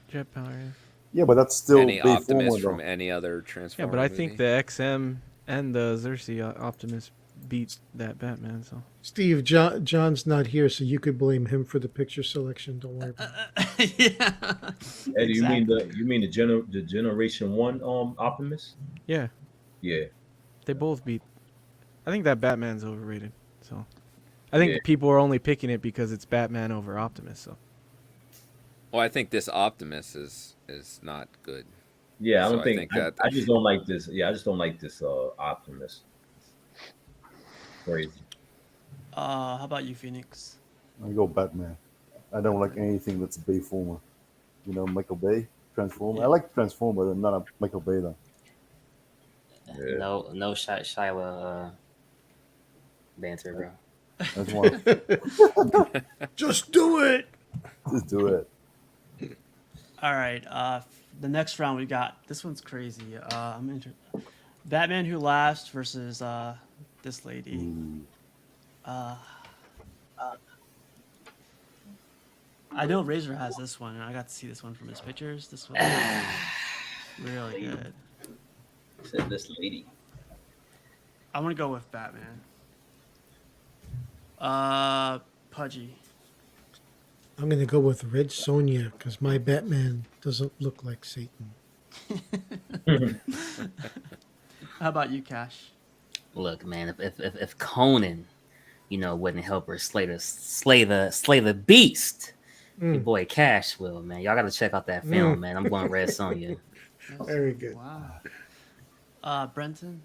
Jet power. Yeah. Yeah, but that's still Any Bayformer, Optimus though. from any other Yeah, Transformer but I movie. think the XM and the Xerxes Optimus beat that Batman. So Steve, John's not here, so you could blame him for the picture selection. Don't worry about it. Yeah. Eddie, Exactly. you mean the Generation 1 Optimus? yeah, Yeah. they both beat. I think that Batman's overrated. So I think Yeah. people are only picking it because it's Batman over Optimus. So Well, I think this Optimus is not good. Yeah, I So don't I think, think that- I just don't like this. Yeah, I just don't like this Optimus. Crazy. How about you, Phoenix? I go Batman. I don't like anything that's Bayformer. You know, Michael Bay, Transformer. I like Transformer, but not a Michael Bay though. Yeah. No Shia banter, bro. That's one. Just do it. Just do it. All right. The next round we got. This one's crazy. Batman Who Laughs versus this lady. Ooh. I know Razor has this one, and I got to see this one from his pictures. This one, really good. Said this lady. I'm gonna go with Batman. Pudgy. I'm gonna go with Red Sonja because my Batman doesn't look like Satan. How about you, Cash? Look, man, if Conan, wouldn't help her slay the beast, your boy Cash will, man. Y'all gotta check out that film, man. I'm going Red Sonja. Very good. Wow. Brenton.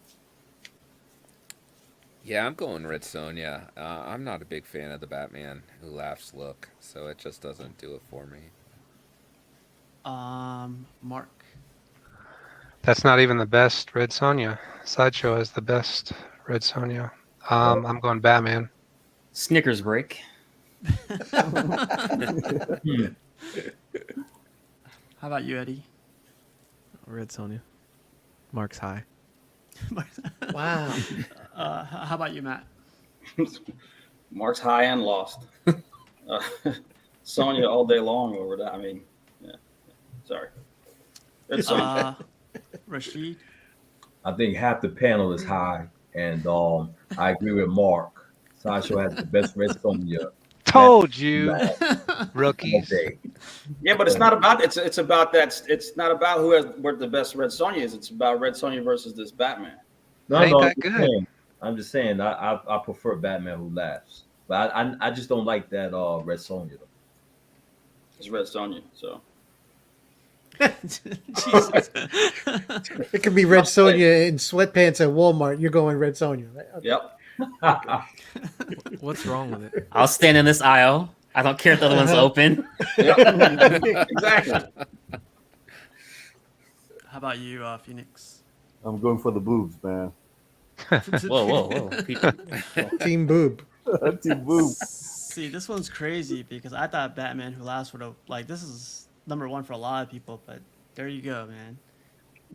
Yeah, I'm going Red Sonja. I'm not a big fan of the Batman Who Laughs look, so it just doesn't do it for me. Mark. That's not even the best Red Sonja. Sideshow has the best Red Sonja. I'm going Batman. Snickers break. How about you, Eddie? Red Sonja. Mark's high. Wow. How about you, Matt? Mark's high and lost. Sonya all day long over that. I mean, yeah. Sorry. Red Sonja. Rashid. I think half the panel is high, and I agree with Mark. Sideshow has the best Red Sonja. Told you, rookies. Okay. Yeah, but it's not about it's about that. It's not about where the best Red Sonja is. It's about Red Sonja versus this Batman. No, Ain't no, that good? I'm just saying. I prefer Batman Who Laughs, but I just don't like that Red Sonja. It's Red Sonja. So Jesus. It could be Red Sonja in sweatpants at Walmart. You're going Red Sonja, right? Okay. yep. What's wrong with it? I'll stand in this aisle. I don't care if the other one's open. Exactly. How about you, Phoenix? I'm going for the boobs, man. Whoa. Team boob. Team boob. See, this one's crazy because I thought Batman Who Laughs would have this is #1 for a lot of people, but there you go, man.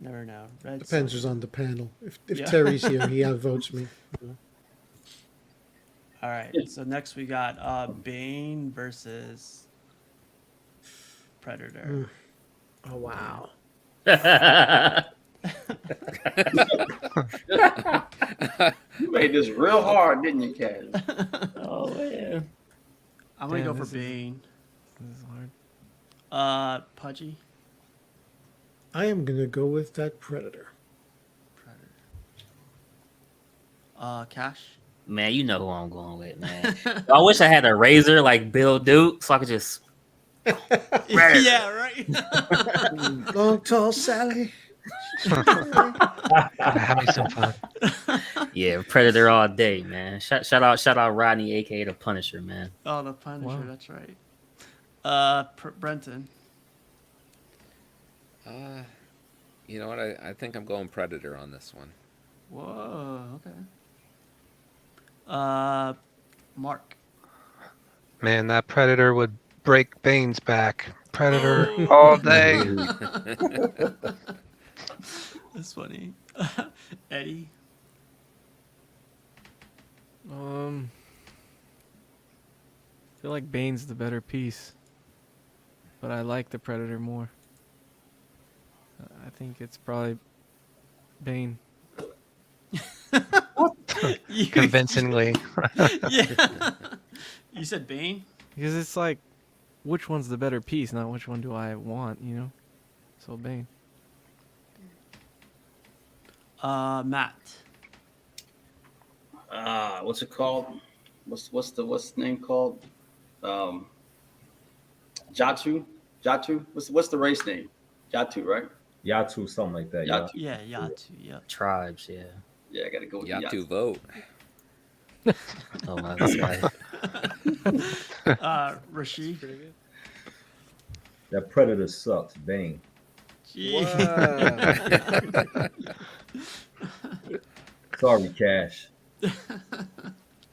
Never know. Red Depends Sonja. who's on the panel. If Yeah. Terry's here, he outvotes me. All right. So next we got Bane versus Predator. Oh wow. You made this real hard, didn't you, Cash? Oh man. I'm gonna Damn, go for this is- Bane. This is hard. Pudgy. I am gonna go with that Predator. Cash. Man, you know who I'm going with, man. I wish I had a razor like Bill Duke, so I could just Yeah, right. Long tall Sally. Have me some fun. yeah, Predator all day, man. Shout out Rodney, aka the Punisher, man. Oh, the Punisher. Wow. That's right. Brenton. You know what? I think I'm going Predator on this one. Whoa. Okay. Mark. Man, that Predator would break Bane's back. Predator all day. That's funny. Eddie. I feel like Bane's the better piece, but I like the Predator more. I think it's probably Bane. Convincingly. Yeah. You said Bane? Because it's like, which one's the better piece, not which one do I want, you know? So Bane. Matt. What's it called? What's the name called? Jatu. What's the race name? Jatu, right? Yatu, something like that. Yatu. Yeah, Yatu. Yeah. Tribes, yeah. Yeah, I gotta go with Yatu Yatu. vote. Oh my god. Rashid. That Predator sucks. Bang. Gee. Sorry, Cash.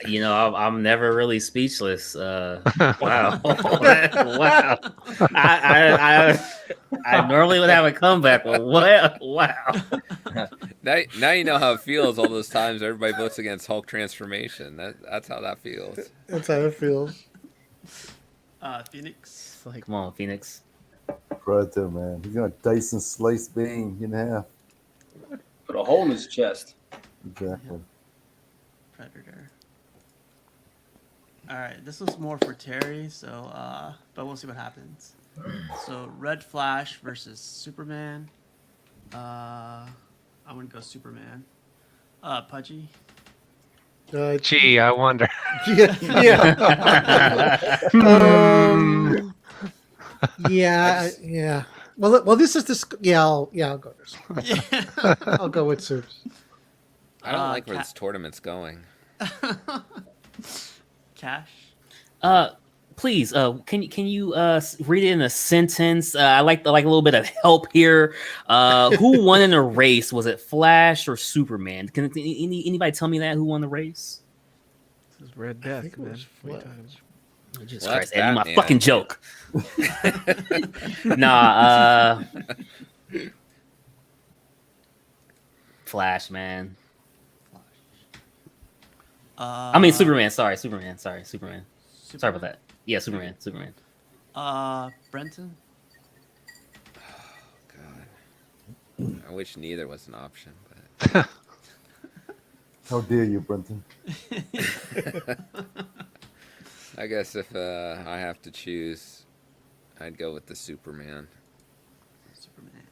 You know, I'm never really speechless. Wow, wow. I normally would have a comeback, but wow. Now you know how it feels. All those times everybody votes against Hulk transformation. That's how that feels. That's how it feels. Phoenix. It's like, come on, Phoenix. Predator, man. He's gonna Dyson slice Bane in half. Put a hole in his chest. Exactly. Predator. All right, this was more for Terry, so but we'll see what happens. So Red Flash versus Superman. I'm gonna go Superman. Pudgy. Gee, I wonder. Yeah. Well, this is the. I'll go this. Yeah. I'll go with Supes. I don't like where this tournament's going. Cash. Please, can you read it in a sentence? I like a little bit of help here. Who won in the race? Was it Flash or Superman? Can anybody tell me that? Who won the race? This is Red I Death, think it man. was What are you Flash. talking about? Jesus Well, that's Christ, Eddie, my Batman. fucking joke. Nah, Flash, man. I mean Superman. Sorry, Superman. Sorry, Superman. Sorry about that. Yeah, Superman. Superman. Brenton. God, I wish neither was an option, but How dare you, Brenton? I guess if I have to choose, I'd go with the Superman. Superman.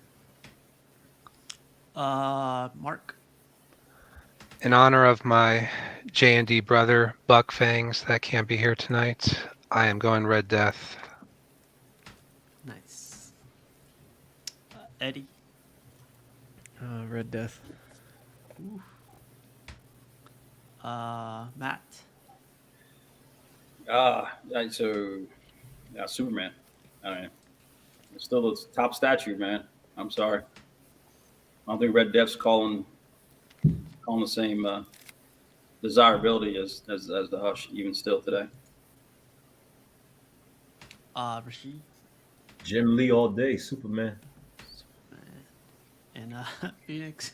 Mark. In honor of my J&D brother, Buck Fangs, that can't be here tonight, I am going Red Death. Nice. Eddie. Red Death. Ooh. Matt. Superman. I mean, it's still the top statue, man. I'm sorry. I don't think Red Death's calling the same desirability as the Hush, even still today. Rashid. Jim Lee all day, Superman. And Phoenix.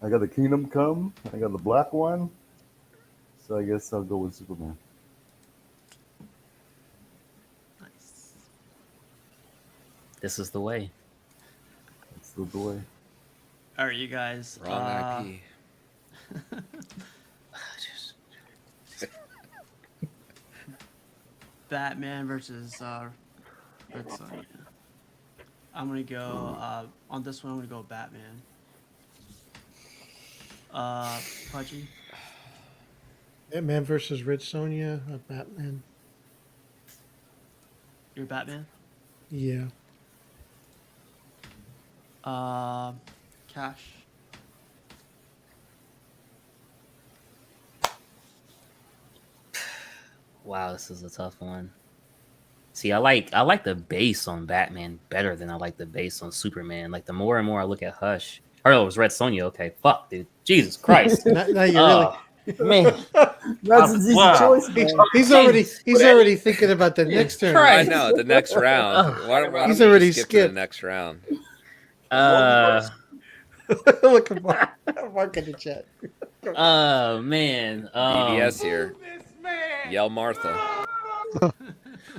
I got the Kingdom Come. I got the black one. So I guess I'll go with Superman. Nice. This is the way. That's the way. All right, you guys. Wrong IP. Batman versus Red Sun. I'm gonna go on this one. I'm gonna go Batman. Pudgy. Batman versus Red Sonja. Batman. You're Batman. Yeah. Cash. Wow, this is a tough one. See, I like the base on Batman better than I like the base on Superman. Like the more and more I look at Hush. Oh, it was Red Sonja. Okay, fuck, dude. Jesus Christ. Now you really. Man, That's an easy choice, man. He's already thinking about the next turn. I know the next round. Why don't He's we already just skip to the skipped. next round? Look at Mark in the chat. Oh man. BBS here. Yell Martha.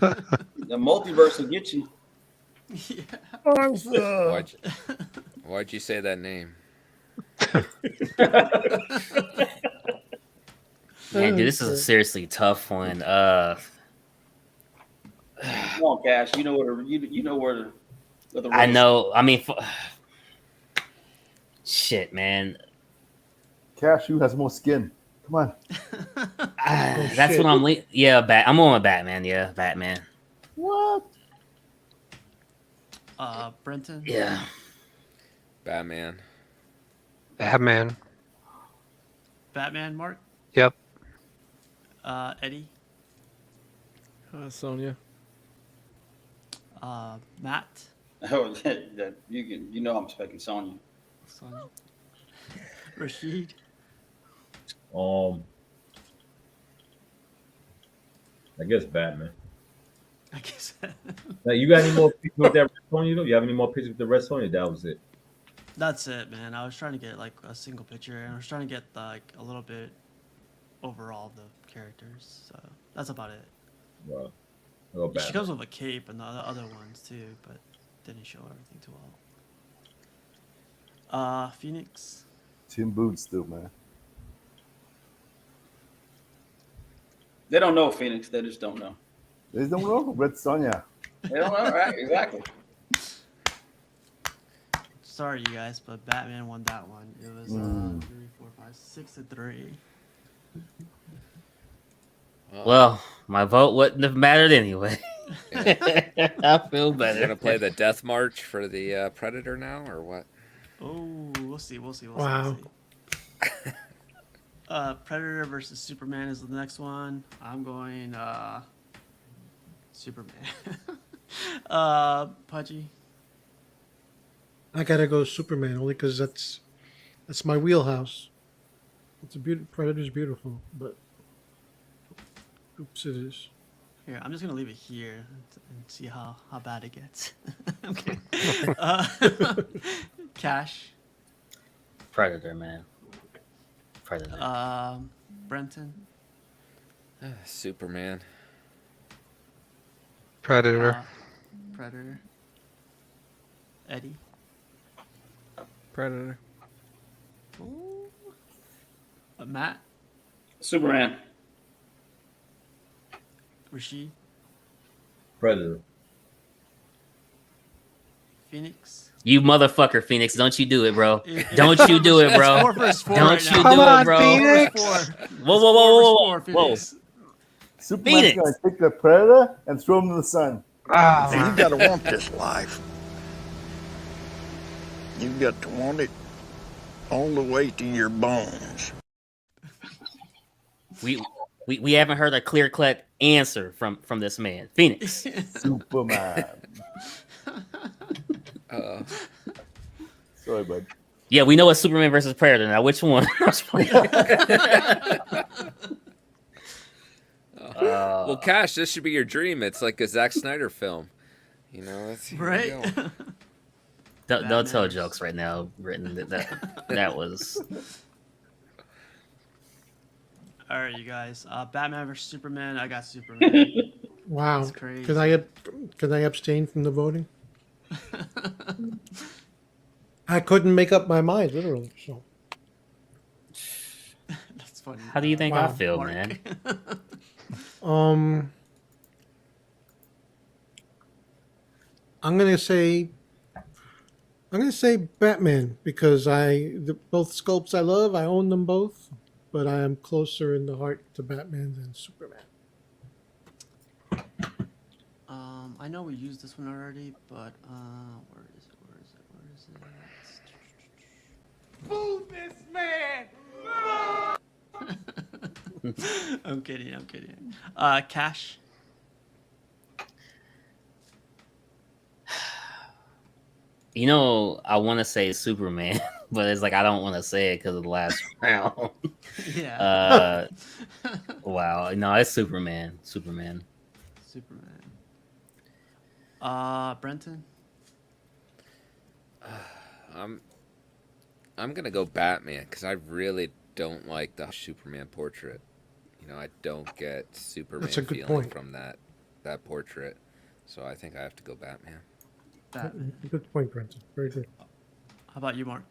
The multiverse will get you. Why'd you say that name? Man, dude, this is a seriously tough one. Come on, Cash. You know where the I know. I mean, shit, man. Cashew has more skin. Come on. That's what I'm. Yeah, I'm on with Batman. Yeah, Batman. What? Brenton. Yeah. Batman. Batman. Batman. Mark. Yep. Eddie. Sonya. Matt. Oh, you know I'm expecting Sonya. Sonya. Rashid. I guess Batman. I guess. Now, you got any more pictures with that Red Sonja? You have any more pictures with the Red Sonja? That was it. That's it, man. I was trying to get like a single picture, and I was trying to get like a little bit overall of the characters. So that's about it. Wow. I'll go She Batman. comes with a cape and the other ones too, but didn't show everything too well. Phoenix. Tim Boots, still, man. They don't know Phoenix. They just don't know. They don't know. Red Sonja. They don't know, right? Exactly. Sorry, you guys, but Batman won that one. It was 3, 4, 5, 6-3. Well, my vote wouldn't have mattered anyway. I feel better. Gonna play the Death March for the Predator now, or what? Oh, we'll see. Wow. Predator versus Superman is the next one. I'm going Superman. Pudgy. I gotta go Superman only because that's my wheelhouse. It's a Predator's beautiful, but oops, it is. Here, I'm just gonna leave it here and see how bad it gets. Okay. Cash. Predator, man. Predator. Brenton. Superman. Predator. Predator. Eddie. Predator. Ooh. Matt. Superman. Rashid. Predator. Phoenix. You motherfucker, Phoenix. Don't you do it, bro. Don't you do it, bro. It's 4 versus 4 Don't right you now. do Come it, on, bro. Phoenix. Whoa. Phoenix. Superman's Phoenix. gonna take the Predator and throw him in the sun. Oh, You gotta want this life. You got to want it all the way to your bones. We haven't heard a clear-cut answer from this man. Phoenix. Superman. Sorry, bud. Yeah, we know it's Superman versus Predator. Now, which one? Well, Cash, this should be your dream. It's like a Zack Snyder film. You know, that's Right? Don't tell jokes right now, Britton. That was. All right, you guys. Batman versus Superman. I got Superman. Wow. That's crazy. Can I abstain from the voting? I couldn't make up my mind, literally. So That's funny. How do you think I Wow. feel, Mark. man? I'm gonna say Batman because both sculpts I love. I own them both, but I am closer in the heart to Batman than Superman. I know we used this one already, but where is it? Move this man! I'm kidding. Cash. You know, I want to say Superman, but it's like I don't want to say it because of the last round. Yeah. Wow. No, it's Superman. Superman. Brenton. I'm gonna go Batman because I really don't like the Superman portrait. You know, I don't get Superman That's a good feeling point. from that portrait. So I think I have to go Batman. Batman. Good point, Brenton. Very good. How about you, Mark?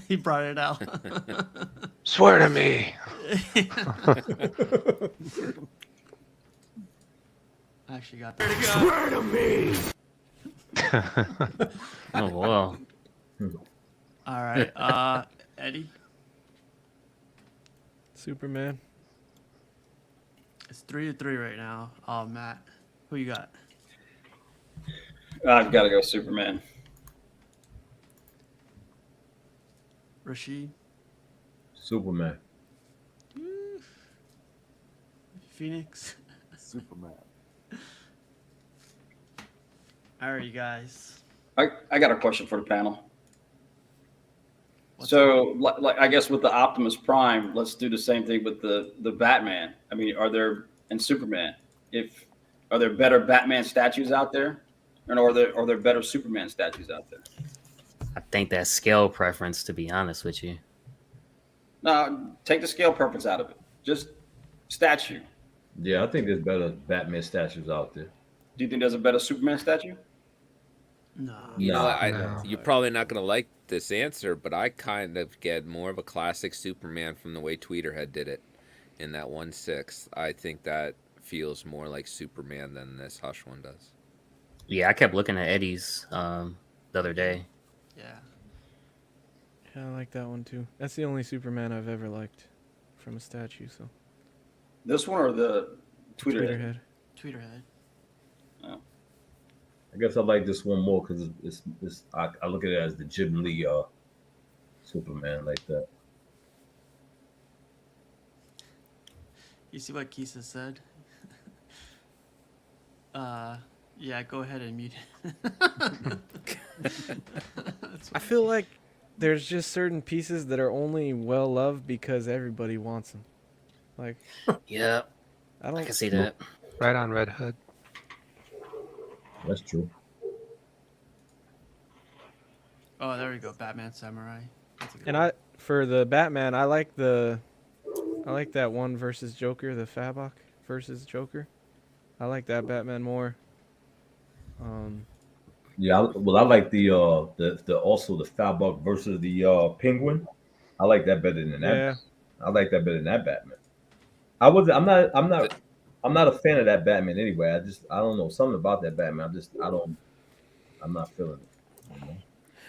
He brought it out. swear to me. I actually got that. Swear to me! Oh, wow. All right. Eddie. Superman. It's 3-3 right now. Matt, who you got? I've got to go Superman. Rashid. Superman. Phoenix. Superman. All right, you guys. I got a question for the panel. What's So, like, I guess with the Optimus Prime, let's do the same thing with the Batman. I mean, and Superman? Are there better Batman statues out there, and are there better Superman statues out there? I think that's scale preference, to be honest with you. No, take the scale preference out of it. Just statue. Yeah, I think there's better Batman statues out there. Do you think there's a better Superman statue? No. You know, No. you're probably not gonna like this answer, but I kind of get more of a classic Superman from the way Tweeterhead did it in that 1/6. I think that feels more like Superman than this Hush one does. Yeah, I kept looking at Eddie's the other day. Yeah. Yeah, I like that one too. That's the only Superman I've ever liked from a statue. So This one or the Tweeterhead? Tweeterhead. I guess I like this one more because I look at it as the Jim Lee Superman like that. You see what Kisa said? Yeah, go ahead and mute. I feel like there's just certain pieces that are only well loved because everybody wants them. Like, Yeah, I don't. I can see that. Right on, Red Hood. That's true. Oh, there we go. Batman Samurai. That's a good And one. for the Batman, I like that one versus Joker, the Fabok versus Joker. I like that Batman more. Yeah, I like the also the Falbuck versus the Penguin. I like that better than that. Yeah. I like that better than that Batman. I'm not a fan of that Batman anyway. I don't know something about that Batman. I'm not feeling it. You know?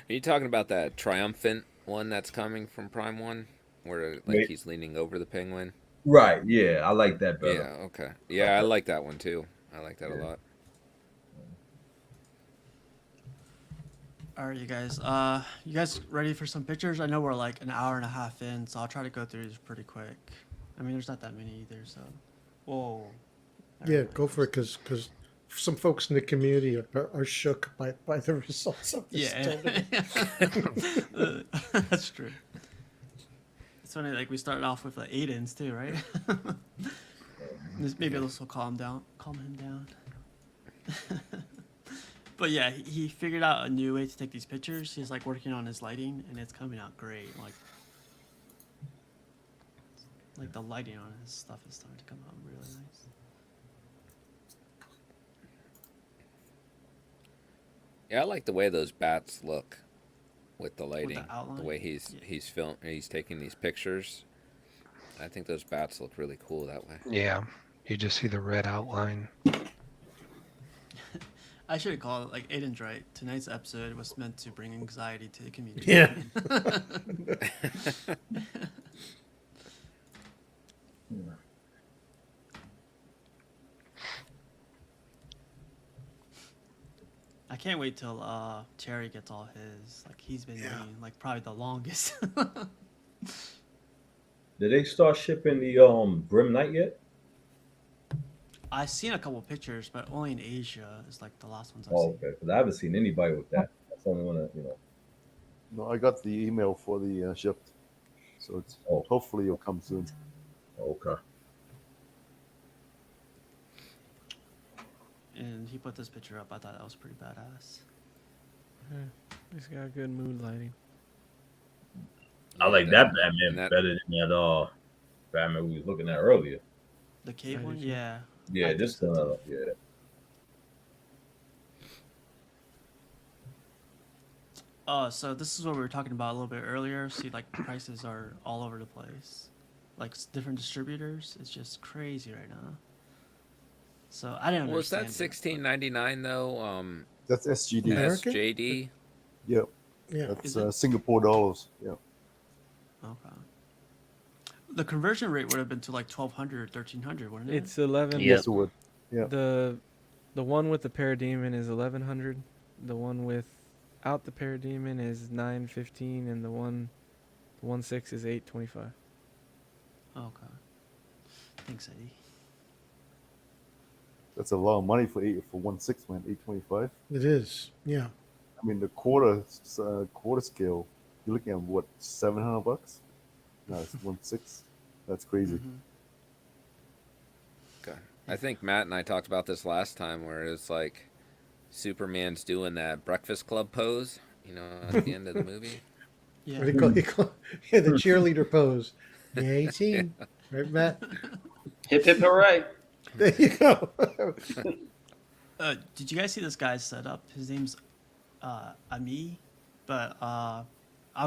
Are you talking about that triumphant one that's coming from Prime One, where like Wait. he's leaning over the penguin? Right? Yeah, I like that better. Yeah. Okay. Yeah, I like that one too. I like that a lot. All right, you guys. You guys ready for some pictures? I know we're like an hour and a half in, so I'll try to go through these pretty quick. I mean, there's not that many either, so. Whoa. Yeah, go for it, because some folks in the community are shook by the results of this tournament. That's true. It's funny, like we started off with like 8-ins too, right? Maybe this will calm him down. But yeah, he figured out a new way to take these pictures. He's like working on his lighting, and it's coming out great. Like the lighting on his stuff is starting to come out really nice. Yeah, I like the way those bats look with the With lighting. the outline? way he's taking these pictures. I think those bats look really cool that way. Yeah, you just see the red outline. I should have called it like Aiden's right. Tonight's episode was meant to bring anxiety to the community. Yeah. I can't wait till Terry gets all his. Like he's been waiting like probably the longest. Did they start shipping the Grim Knight yet? I've seen a couple pictures, but only in Asia. It's like the last ones I've Oh, seen. okay. Because I haven't seen anybody with that. That's the only one that No, I got the email for the shipped, so it's hopefully it'll come soon. Okay. And he put this picture up. I thought that was pretty badass. Yeah, he's got good mood lighting. I like that Batman better than that Batman we was looking at earlier. The cave one, yeah. Yeah, this one, yeah. So this is what we were talking about a little bit earlier. See, like prices are all over the place. Like different distributors, it's just crazy right now. So I didn't Was that understand. $16.99 though? That's SGD. SJD. Yep. Yeah. That's Singapore dollars. Yeah. Okay. The conversion rate would have been to like 1,200 or 1,300, wouldn't it? It's 11. Yes, it would. Yeah. The one with the Parademon is 1,100. The one without the Parademon is 915, and the 1.6 is 825. Okay. Thanks, Eddie. That's a lot of money for 1/6, man. 825. It is. Yeah. I mean, the quarter scale, you're looking at what, $700? No, it's 1/6. That's crazy. Okay. I think Matt and I talked about this last time, where it's like Superman's doing that Breakfast Club pose, at the end of the movie. Yeah. What do you call yeah, the cheerleader pose. Yeah, 18. Right, Matt? Hip hip hooray. There you go. Did you guys see this guy's setup? His name's Ami, but I'll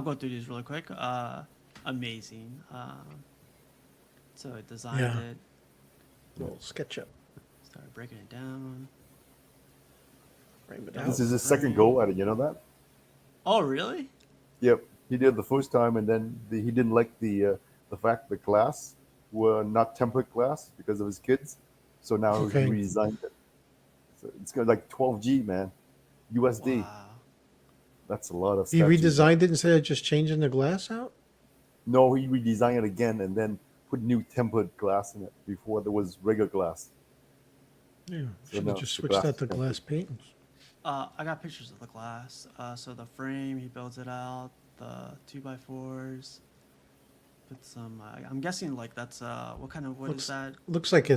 go through these really quick. Amazing. So I designed it. Little SketchUp. Started breaking it down. Frame it This is his second go at it. You know that? Oh, really? Yep. He did the first time, and then he didn't like the fact the glass were not tempered glass because of his kids. So now Okay. he redesigned it. So it's got like 12G, man, USD. Wow. That's a lot of. He statues. redesigned it instead of just changing the glass out. No, he redesigned it again and then put new tempered glass in it. Before there was regular glass. Yeah, So should now have just the switched glass out is to tempered. glass paintings. I got pictures of the glass. So the frame, he builds it out. The 2x4s. Put some. I'm guessing like that's what kind of wood is that? Looks like he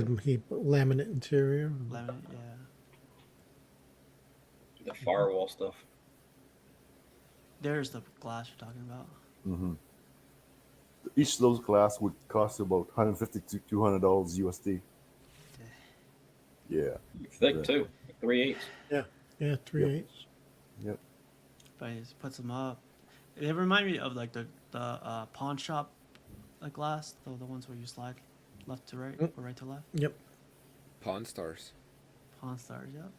laminate interior. Laminate, yeah. The firewall stuff. There's the glass you're talking about. Mm-hmm. Each of those glass would cost about $150 to $200 USD. Yeah. Thick too. 3/8. Yeah, 3/8. Yep. But he just puts them up. They remind me of like the pawn shop, like glass, the ones where you slide left to right or right to left. Yep. Pawn Stars. Pawn Stars, yep.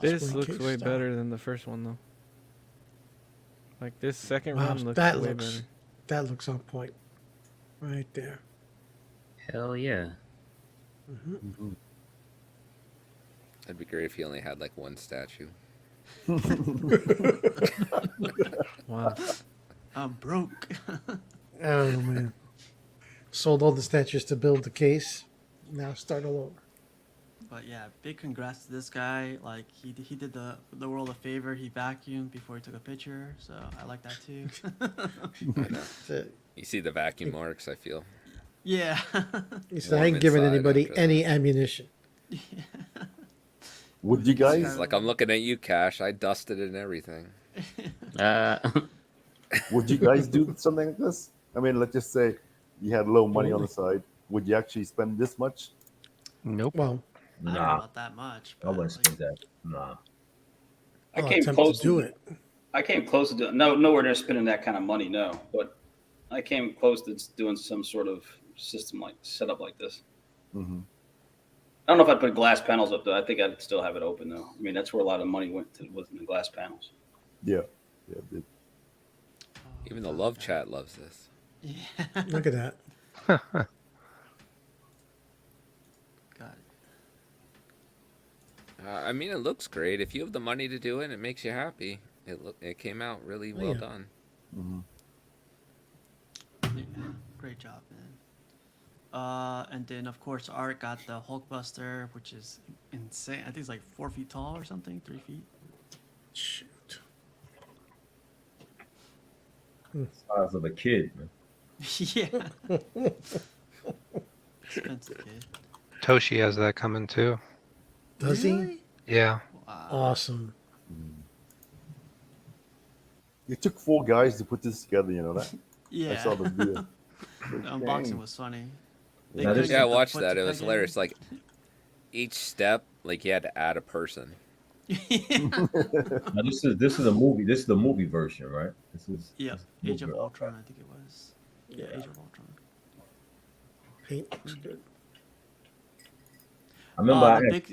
This Spring looks case way style. better than the first one though. Like this second Wow, run looks that way looks better. that looks on point, right there. Hell yeah. Mm-hmm. That'd be great if he only had like one statue. Wow. I'm broke. Oh man, sold all the statues to build the case. Now start all over. But yeah, big congrats to this guy. Like he did the world a favor. He vacuumed before he took a picture, so I like that too. I know. You see the vacuum marks, I feel. Yeah. He said, "I Warm ain't giving inside anybody after any ammunition." Would you guys? It's like I'm looking at you, Cash. I dusted it and everything. Would you guys do something like this? I mean, let's just say you had low money on the side. Would you actually spend this much? Nope. Well, I don't know Nah, about that much. I But wouldn't like, spend that. Nah. I I'll came attempt close to do it. I came close to doing nowhere near spending that kind of money, no. But I came close to doing some sort of system like setup like this. Mm-hmm. I don't know if I'd put glass panels up though. I think I'd still have it open though. I mean, that's where a lot of money went to was in the glass panels. Yeah. Yeah. It, Even the love chat loves this. yeah. Look at that. Got it. I mean, it looks great. If you have the money to do it, it makes you happy. It came out really well yeah. done. mm-hmm. Yeah, great job, man. And then of course Art got the Hulkbuster, which is insane. I think it's like 4 feet tall or something, 3 feet. Shoot. Size of a kid, man. Yeah. Expensive kid. Toshi has that coming too. Does he? Really? Yeah. Wow. Awesome. It took 4 guys to put this together. You know that? Yeah. I saw the video. The unboxing was funny. They Now couldn't this- Yeah, I get the watched foot that. to It was peg in. hilarious. Like each step, like you had to add a person. Now this is a movie. This is the movie version, right? This is Yeah, this is Age of movie. Ultron, I think it was. Yeah, Age of Ultron. Paint looks good. I remember I the, had,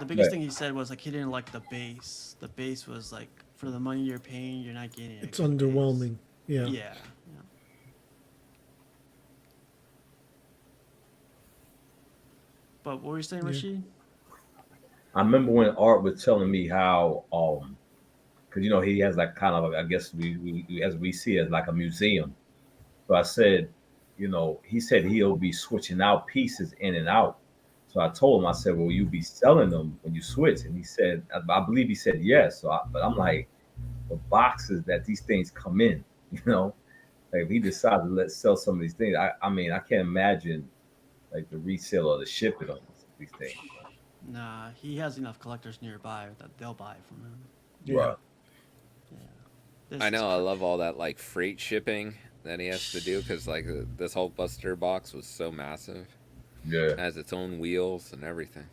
the biggest Right. thing he said was like he didn't like the base. The base was like for the money you're paying, you're not getting it. It's underwhelming. Yeah. Yeah. But what were you saying, Yeah. Rashid? I remember when Art was telling me how because he has like kind of I guess we as we see it as like a museum. So I said, he said he'll be switching out pieces in and out. So I told him, I said, "Will you be selling them when you switch?" And he said, I believe he said yes. But I'm like, the boxes that these things come in, like if he decides to sell some of these things, I mean, I can't imagine like the resale or the shipping of these things. Nah, he has enough collectors nearby that they'll buy it from him. Right. This I is know. I love all that like freight shipping that he has to do because like this Hulkbuster box was so massive. Yeah. It has its own wheels and everything.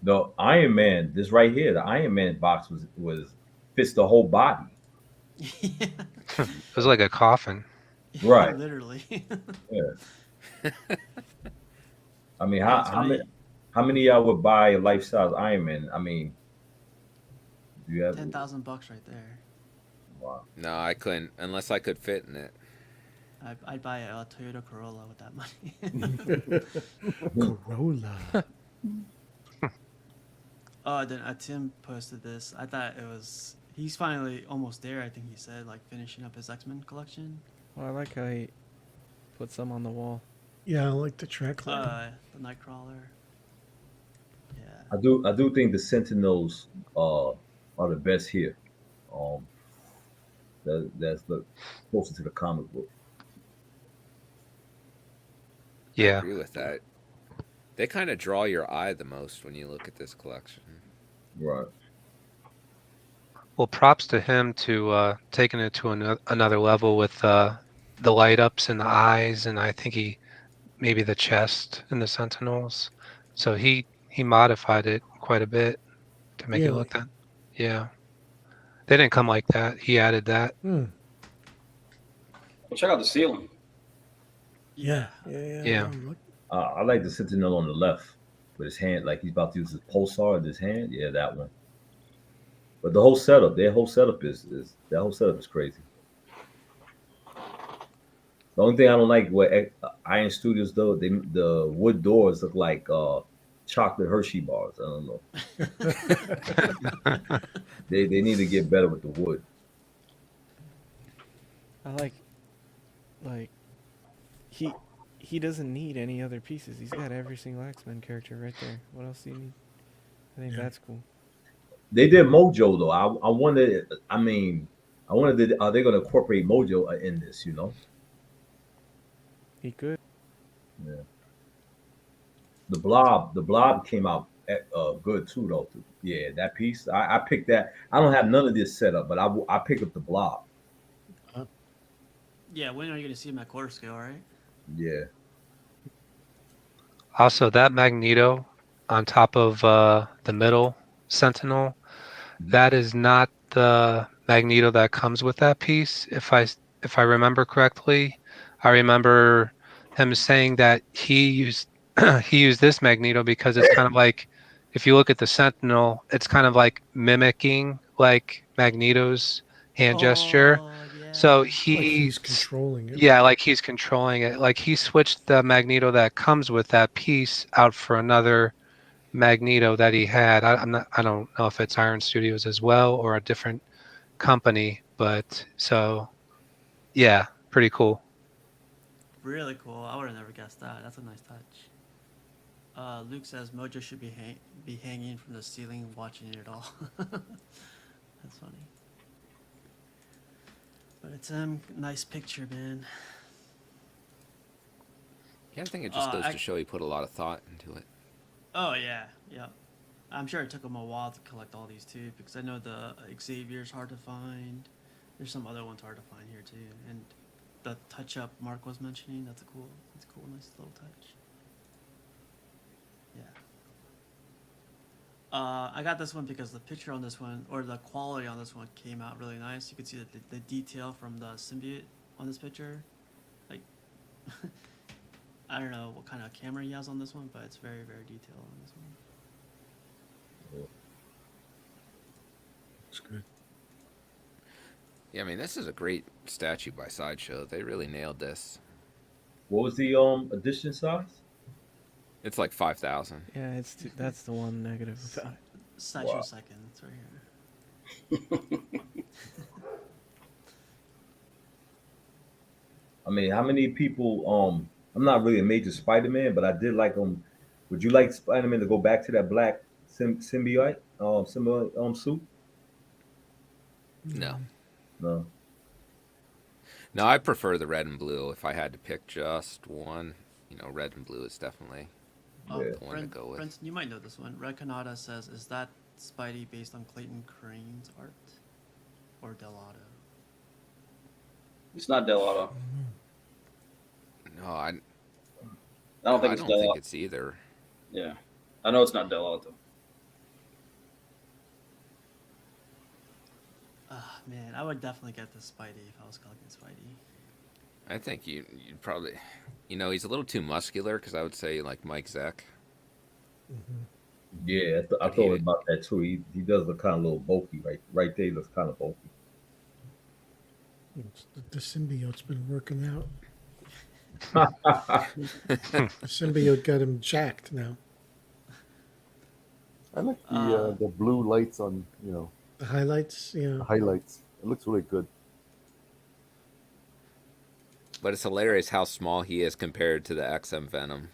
The Iron Man, this right here, the Iron Man box was fits the whole body. It was like a coffin. Right. Literally. Yeah. I mean, That's how funny. many of y'all would buy a life size Iron Man? I mean, do you have $10,000 right there. Wow. No, I couldn't unless I could fit in it. I'd buy a Toyota Corolla with that money. Corolla. Oh, then Tim posted this. I thought he's finally almost there. I think he said, like, finishing up his X-Men collection. Well, I like how he put some on the wall. Yeah, I like the track line. The Nightcrawler. Yeah. I do think the Sentinels are the best here. Um, that's the closest to the comic book. I Yeah. agree with that. They kind of draw your eye the most when you look at this collection. Right. Well, props to him to taking it to another level with the light ups in the eyes, and I think maybe the chest in the Sentinels. So he modified it quite a bit to make it look that. Yeah. They didn't come like that. He added that. Hmm. Well, check out the ceiling. Yeah. Yeah. I like the Sentinel on the left with his hand, like he's about to use his pulsar in his hand. Yeah, that one. But the whole setup, their whole setup is crazy. The only thing I don't like what Iron Studios though, the wood doors look like chocolate Hershey bars. I don't know. they need to get better with the wood. I like he doesn't need any other pieces. He's got every single X-Men character right there. What else do you need? I think that's cool. They did Mojo though. I wonder. I mean, I wonder are they going to incorporate Mojo in this? You know. He could. Yeah. The Blob came out good too though. Yeah, that piece. I picked that. I don't have none of this set up, but I picked up the Blob. Yeah, when are you going to see him at quarter scale, right? Yeah. Also, that Magneto on top of the middle Sentinel, that is not the Magneto that comes with that piece. If I remember correctly, I remember him saying that he used this Magneto because it's kind of like, if you look at the Sentinel, it's kind of like mimicking like Magneto's hand gesture. Yeah. So Like he's controlling it. Yeah, like he's controlling it. Like he switched the Magneto that comes with that piece out for another Magneto that he had. I don't know if it's Iron Studios as well or a different company, but so yeah, pretty cool. Really cool. I would have never guessed that. That's a nice touch. Luke says Mojo should be hanging from the ceiling watching it all. That's funny. But it's a nice picture, man. Yeah, I think it just goes to show he put a lot of thought into it. Oh yeah. I'm sure it took him a while to collect all these too, because I know the Xavier's hard to find. There's some other ones hard to find here too, and the touch-up Mark was mentioning. That's a cool, nice little touch. Yeah. I got this one because the picture on this one, or the quality on this one, came out really nice. You can see the detail from the symbiote on this picture. Like, I don't know what kind of camera he has on this one, but it's very, very detailed on this one. It's good. Yeah, I mean, this is a great statue by Sideshow. They really nailed this. What was the edition size? It's like 5,000. Yeah, that's the one negative. Sideshow second. It's right here. I mean, how many people? I'm not really a major Spider-Man, but I did like him. Would you like Spider-Man to go back to that black symbiote suit? No. No. No, I prefer the red and blue. If I had to pick just one, red and blue is definitely the one to go with. Brent, you might know this one. Red Canada says, "Is that Spidey based on Clayton Crane's art or Delato?" It's not Delato. No, I don't think I it's don't Delato. think it's either. Yeah, I know it's not Delato. Man, I would definitely get the Spidey if I was collecting Spidey. I think you'd probably, he's a little too muscular because I would say like Mike Zeck. Mm-hmm. Yeah, I thought about that too. He does look kind of a little bulky, right there. He looks kind of bulky. The symbiote's been working out. The symbiote got him jacked now. I like the blue lights on The highlights, yeah. The highlights. It looks really good. But it's hilarious how small he is compared to the XM Venom,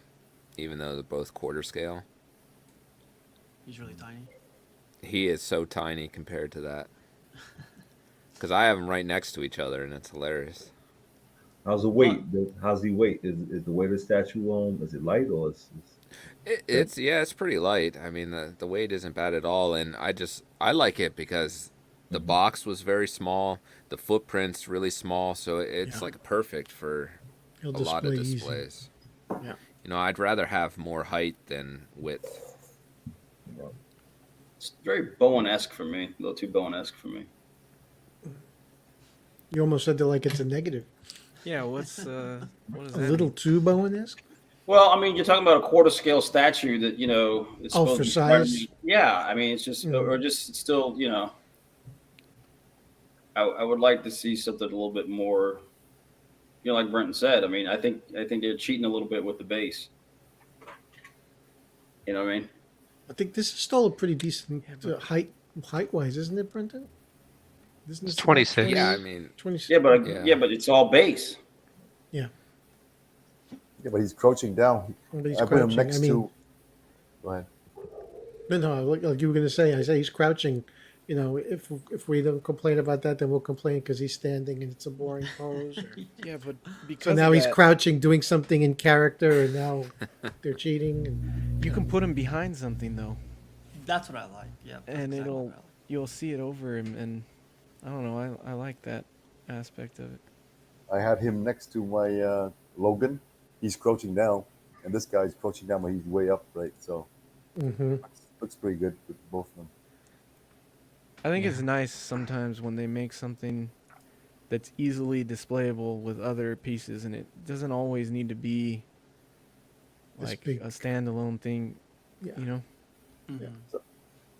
even though they're both quarter scale. He's really tiny. He is so tiny compared to that. Because I have them right next to each other, and it's hilarious. How's the weight? How's the weight? Is the weight of the statue is it light or It's pretty light. I mean the weight isn't bad at all, and I like it because the box was very small, the footprint's really small, so it's like perfect for a lot of displays. Yeah. You know, I'd rather have more height than width. It's very Bowen-esque for me. A little too Bowen-esque for me. You almost said that like it's a negative. Yeah, what is A that? little too Bowen-esque? Well, I mean, you're talking about a quarter scale statue that, you know, it's Oh, supposed for to be size? yeah, I mean, it's just, or just it's still, you know, I would like to see something a little bit more, you know, like Brenton said. I mean, I think they're cheating a little bit with the base. You know what I mean? I think this is still a pretty decent height-wise, isn't it, Brenton? Isn't this It's 26. Yeah, I mean, 26. Yeah, but it's all base. Yeah. Yeah, but he's crouching down. But he's I put him crouching. next I mean- to. Go ahead. No, like you were going to say, I say he's crouching. You know, if we don't complain about that, then we'll complain because he's standing and it's a boring pose. Yeah, but because So now of he's that, crouching, doing something in character, and now they're cheating. And, you can put him behind something though, That's what I like. Yeah. and you'll see it over him, and I don't know. I like that aspect of it. I had him next to my Logan. He's crouching down, and this guy's crouching down, but he's way up, right? So looks pretty good with both of them. I think it's nice sometimes when they make something that's easily displayable with other pieces, and it doesn't always need to be This like big- a standalone thing. Yeah. You know. Yeah. So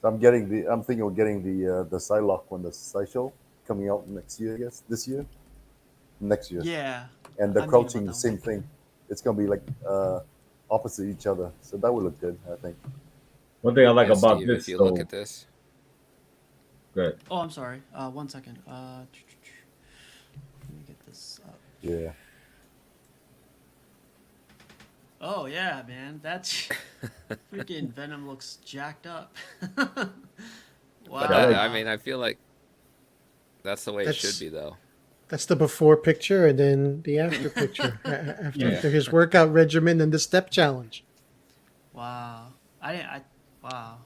I'm thinking of getting the Psylocke one, the Sideshow, coming out next year, I guess. This year? Next year. Yeah. And the I'm thinking crouching, about the that same thing. It's gonna be like opposite each other. So that would look good, I think. one thing I like Yeah, about Steve, this? if you though, look at this, good. Oh, I'm sorry. 1 second. Let me get this up. Yeah. Oh yeah, man. That's freaking Venom looks jacked up. Wow. but I mean, I feel like that's the way it should be, though. That's the before picture and then the after picture after his workout regimen and the step challenge. Wow. Wow.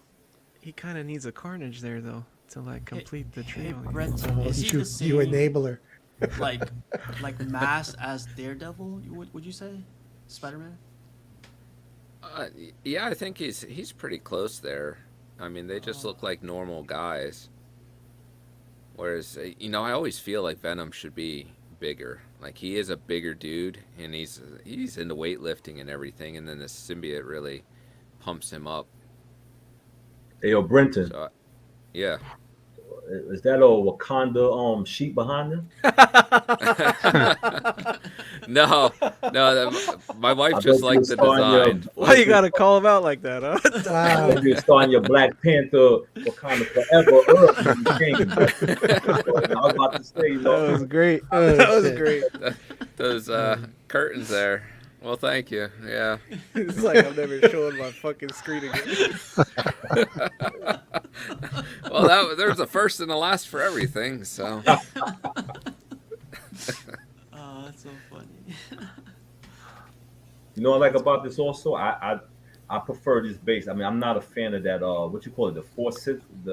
He kind of needs a Carnage there though to like complete the Hey, trio. Brett, is he the same, You enabler. like mass as Daredevil? Would you say, Spider-Man? Yeah, I think he's pretty close there. I mean, they just look like normal guys. Whereas, you know, I always feel like Venom should be bigger. Like, he is a bigger dude, and he's into weightlifting and everything, and then the symbiote really pumps him up. Hey, yo, Brenton, So, yeah. is that a Wakanda sheep behind him? No, my wife I just bet liked you the saw in your- design. Why you gotta call him out like that, huh? I hope you're starting your Black Panther Wakanda forever. I was about to say, That was great. Oh, that was shit. great. Those curtains there. Well, thank you. Yeah. It's like I'm never showing my fucking screen again. Well, there's a first and a last for everything. So. Oh, that's so funny. You know what I like about this also? I prefer this base. I mean, I'm not a fan of that. What you call it? The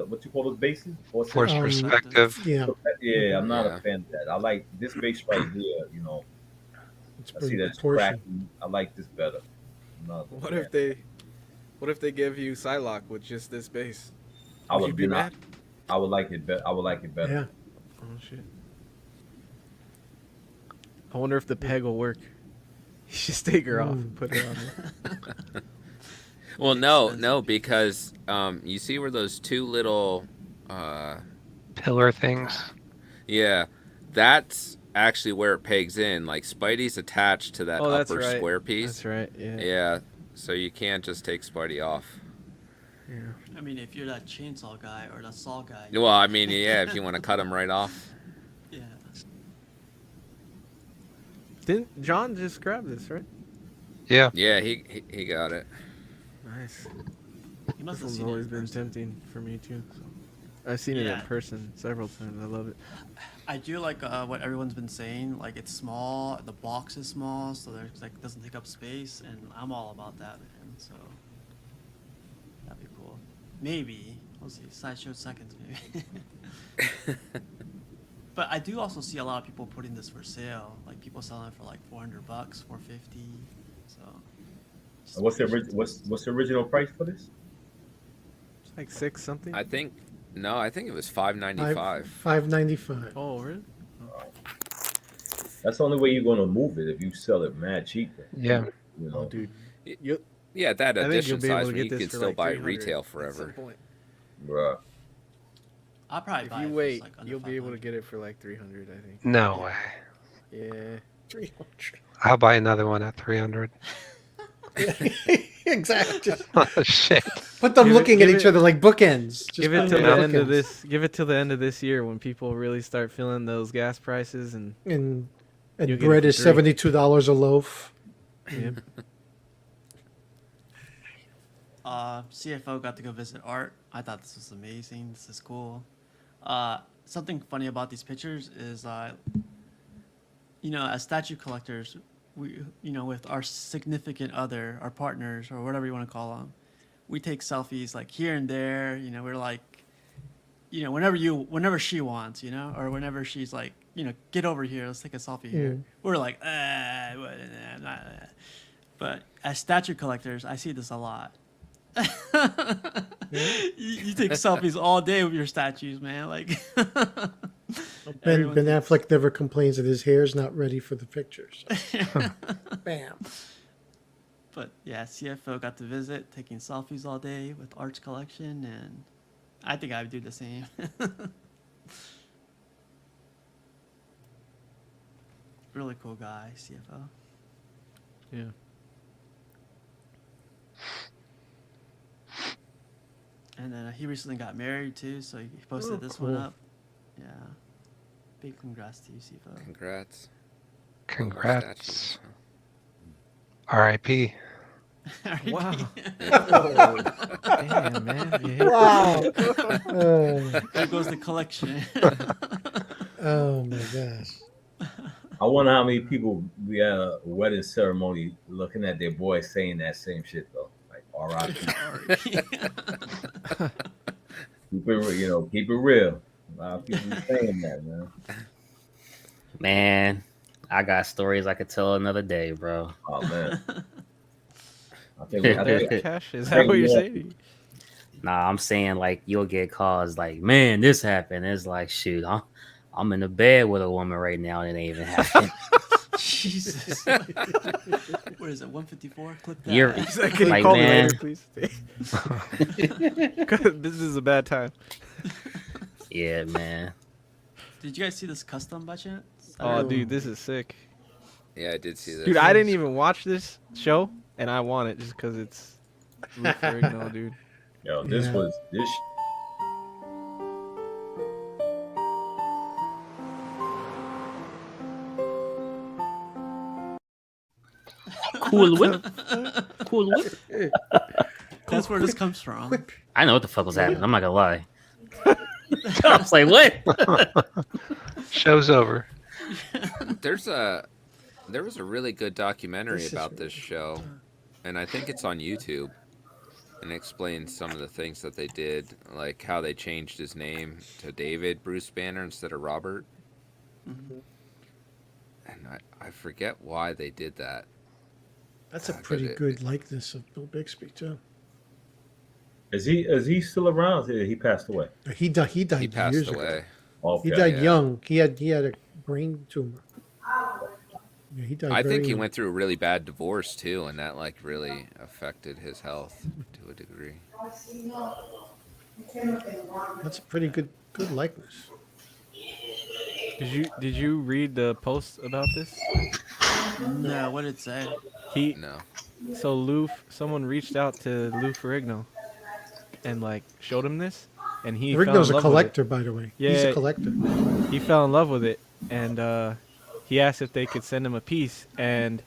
what you call those bases? Force Um, perspective. Yeah, Yeah, I'm not Yeah. a fan of that. I like this base right here. You know, it's I see pretty that's proportioned. cracking. I like this better. I'm not a What fan. if they give you Psylocke with just this base? I Would would you be mad? I would like it better. I would like it better. Yeah. Oh shit. I wonder if the peg will work. You just take her off and put her on there. Well, no, because you see where those two little, Pillar things. yeah, that's actually where it pegs in. Like Spidey's attached to that Oh, that's upper right. square piece. That's right. Yeah. Yeah, so you can't just take Spidey off. I mean, if you're that chainsaw guy or that saw guy. Well, I mean, yeah, if you want to cut them right off. Yeah. Didn't John just grab this, right? Yeah. Yeah, he got it. Nice. You must This have one's seen it always in been person. tempting for me too. So. I've seen it in person several times. I love it. I do like what everyone's been saying. Like it's small, the box is small, so there's like doesn't take up space, and I'm all about that, man. So that'd be cool. Maybe we'll see. Sideshow seconds, maybe. But I do also see a lot of people putting this for sale. Like people selling it for like $400, $450. So. And what's the original price for this? It's like 6 something. I think it was $5.95. $5.95. Oh, really? That's the only way you're gonna move it if you sell it mad cheap. Yeah. You know. Oh, dude. Yeah, that I think edition you'll be able size to where get you this can for still like buy 300 retail at some forever. point. Bruh. I'll probably If buy you it wait, like under you'll be able to 500. get it for like 300, I think. No way. Yeah. 300. I'll buy another one at 300. Exactly. Just Oh shit. put them Give it- looking at give each it- other like bookends. Just Give put it them till the like end of bookends. this. Give it till the end of this year when people really start feeling those gas prices and And You'll get it bread for is $3. $72 a loaf. Yep. CFO got to go visit art. I thought this was amazing. This is cool. Something funny about these pictures is, as statue collectors, we, with our significant other, our partners, or whatever you want to call them, we take selfies like here and there. We're like, whenever she wants, or whenever she's like, get over here, let's take a selfie here. We're like, but as statue collectors, I see this a lot. You take selfies all day with your statues, man. Like Ben Affleck never complains that his hair's not ready for the pictures. Bam. But yeah, CFO got to visit, taking selfies all day with Art's collection, and I think I would do the same. Really cool guy, CFO. Yeah. And then he recently got married too, so he posted this one cool. up. Yeah. Big congrats to you, CFO. Congrats. Congrats. R.I.P. Wow. Oh. Damn, man. You hit Wow. There goes the collection. Oh my gosh. I wonder how many people we had a wedding ceremony looking at their boy saying that same shit though. Like R.I.P. Keep it real. A lot of people saying that, man. Man, I got stories I could tell another day, bro. Oh man. I Cash, is that what you're saying? Nah, I'm saying like you'll get calls like, man, this happened. It's like, shoot, I'm in the bed with a woman right now and it ain't even happened. Jesus. What is it, 154? Click that. You're He's like, can you like, call man, me later, please? This is a bad time. yeah, man. Did you guys see this custom by chance? Oh, dude, this is sick. Yeah, I did see this. Dude, I didn't even watch this show, and I want it just because it's Lou Ferrigno, dude. Yo, this Yeah. was this. Cool whip. Cool whip. That's where this comes from. I know what the fuck was happening. I'm not gonna lie. I was like, what? Show's over. There was a really good documentary about this show, and I think it's on YouTube, and it explains some of the things that they did, like how they changed his name to David Bruce Banner instead of Robert. Mm-hmm. And I forget why they did that. That's a pretty good likeness of Bill Bixby too. Is he still around? He passed away. He died He passed years away. ago. Okay. He died yeah. young. He had a brain tumor. Yeah, he died. I very think he young. went through a really bad divorce too, and that like really affected his health to a degree. That's a pretty good likeness. Did you read the post about this? No, what did it say? He No. So someone reached out to Lou Ferrigno, and like showed him this, and he fell Rigno's in a love with collector, it. by the way. Yeah, He's a collector. he fell in love with it, and he asked if they could send him a piece, and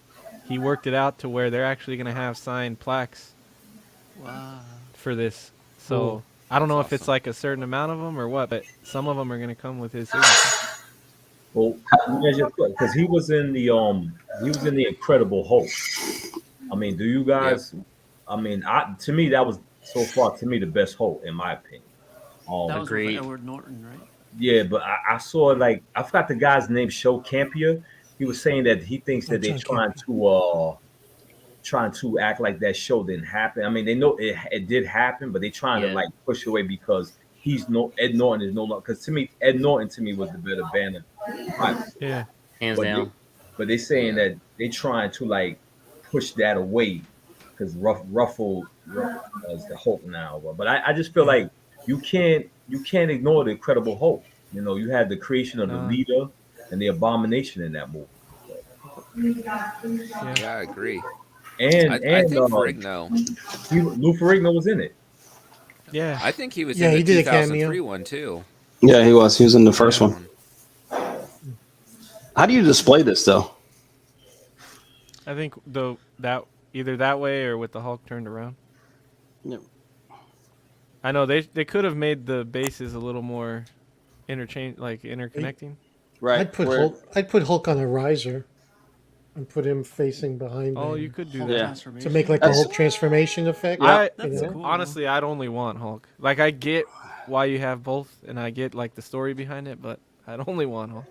he worked it out to where they're actually gonna have signed plaques Wow. for this. So Cool. I don't know That's if it's awesome. like a certain amount of them or what, but some of them are gonna come with his signature. Well, because he was in the Incredible Hulk. I mean, do you Yep. guys? I mean, to me that was so far to me the best Hulk in my opinion. That was with Agreed. Edward Norton, right? Yeah, but I saw like I forgot the guy's name, Show Campia. He was saying that he thinks Oh, that they're John trying to act like that show didn't happen. I mean, they know it did happen, but they trying to Yeah. like push it away because Ed Norton is no longer. Because to me, Ed Norton to me was the better Banner. Right. Yeah. Hands But down. they saying Yeah. that they trying to like push that away because Ruffle is the Hulk now. But I just feel like you can't ignore the Incredible Hulk. You know, you had the creation of the Nah. leader and the abomination in that movie. Yeah, I agree. And I think Ferrigno. Lou Ferrigno was in it. Yeah. I think he was Yeah, in he the did a 2003 cameo. one too. Yeah, he was. He was in the first Yeah. one. How do you display this though? I think that either that way or with the Hulk turned around. Yeah. I know they could have made the bases a little more interconnecting. Right. I'd put Hulk on a riser and put him facing behind. Oh, him you could do Hulk that. transformation. to make like a That's- Hulk transformation effect. That's you know? cool. Honestly, I'd only want Hulk. Like I get why you have both, and I get like the story behind it, but I'd only want Hulk.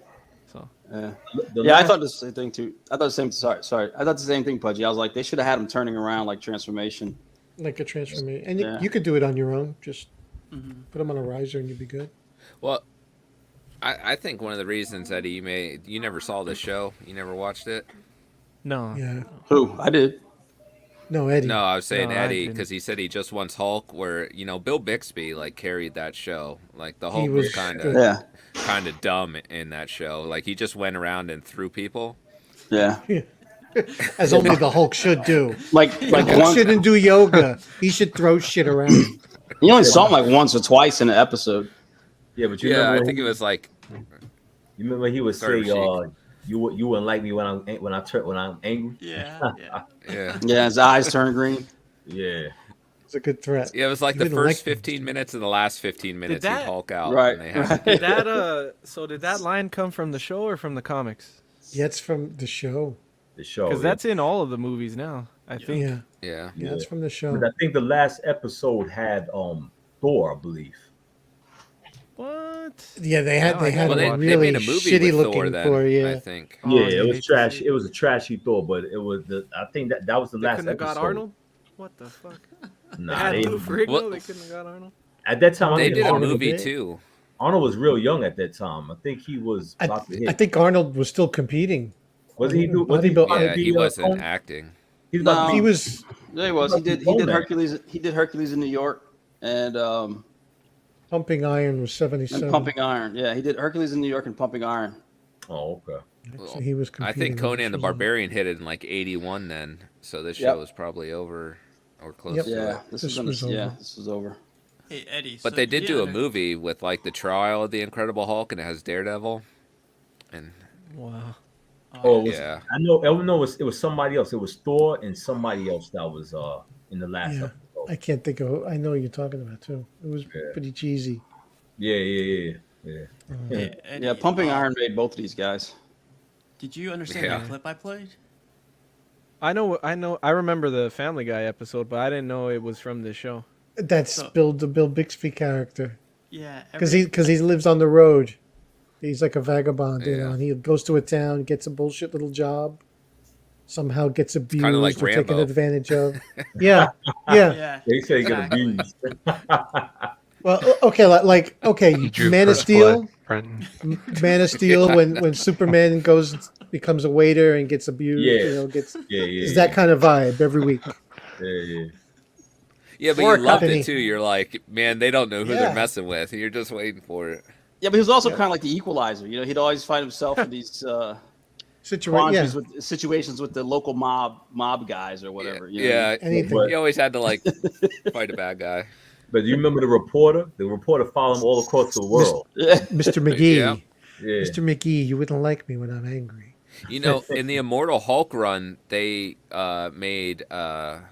So Yeah. The Yeah, I last- thought the same thing too. I thought the same. Sorry. I thought the same thing, Pudgy. I was like, they should have had him turning around like transformation. Like a transformation, and Yeah. you could do it on your own. Just Mm-hmm. put him on a riser, and you'd be good. Well, I think one of the reasons, Eddie, you never saw this show, you never watched it. no, Yeah. Who? I did. No, Eddie. No, I was saying No, I Eddie didn't. because he said he just wants Hulk. Where Bill Bixby like carried that show. Like the He Hulk was was kind good. of Yeah. dumb in that show. Like he just went around and threw people. Yeah. As only the Hulk should do. Like Hulk one. shouldn't do yoga. He should throw shit around. You only saw him like once or twice in an episode. Yeah, but you Yeah, remember I when think it was like you remember he would Starter say, Sheik. you wouldn't like me when I'm angry. Yeah. yeah. Yeah, his eyes turn green. Yeah. It's a good threat. Yeah, it was like You the didn't first like- 15 minutes and the last 15 minutes that- he'd Hulk out. Right. And they had Right. Did that so did that line come from the show or from the comics? Yeah, it's from the show. The show. Because that's in all of the movies now. I think. Yeah, Yeah. yeah, it's from the show. But I think the last episode had Thor, I believe. What? Yeah, they had No, I Well, a they really made a movie shitty with looking Thor then, Thor. I Yeah, think. Oh, Yeah, I it hate was to trash. see It was a trashy Thor, but it was I think that was the They last couldn't have episode. got Arnold. What the fuck? They Nah, had they, Lou Ferrigno. Well- They couldn't have got Arnold. at that time I They think did a Arnold movie did. too. Arnold was real young at that time. I think he was about to hit. I think Arnold was still competing. was he do? Was he Bodybuilding. about Yeah, to be, he wasn't Conan? acting. He's about to No. be- He was. Yeah, he was. He did Bone Man. Hercules. He did Hercules in New York and Pumping Iron was 77. Pumping Iron. Yeah, he did Hercules in New York and Pumping Iron. Oh, okay. So he was I competing. think with Conan the Shazam. Barbarian hit it in like 81 then. So this Yep. show was probably over or close Yep. to Yeah, it. this This was was yeah, over. this was over. Hey Eddie. But so they did you do a had movie with like the trial of the Incredible Hulk and it has Daredevil. And Wow. Oh, it was, yeah. I know. It was somebody else. It was Thor and somebody else that was in the last Yeah. episode. I can't think of. I know what you're talking about too. It was pretty cheesy. Yeah. Hey, Eddie, Yeah, Pumping Iron made both of these guys. Did you understand Yeah. that clip I played? I know. I remember the Family Guy episode, but I didn't know it was from this show. That's So- the Bill Bixby character Yeah. because he lives on the road. He's like a vagabond, you know, Yeah. and he goes to a town, gets a bullshit little job, somehow gets abused kinda like or taken Rambo. advantage of. Yeah, yeah. Yeah. They say he got exactly. abused. Well, okay, okay, He drew Man of first Steel. blood, Brenton. Man of Steel when Superman becomes a waiter and gets abused, Yeah. you know, gets Yeah. it's that kind of vibe every week. Yeah. Yeah, but Or you a loved company. it too. You're like, man, they don't know who Yeah. they're messing with. You're just waiting for it. Yeah, but he was also kind of like the equalizer. You know, he'd always find himself in these quandaries with situations with the local mob guys or whatever. You know? Yeah, Anything. he always had to like fight a bad guy. But you remember the reporter? The reporter followed him all across the world. Mr. McGee. Yeah. Yeah. Mr. McGee, you wouldn't like me when I'm angry. You know, in the Immortal Hulk run, they made a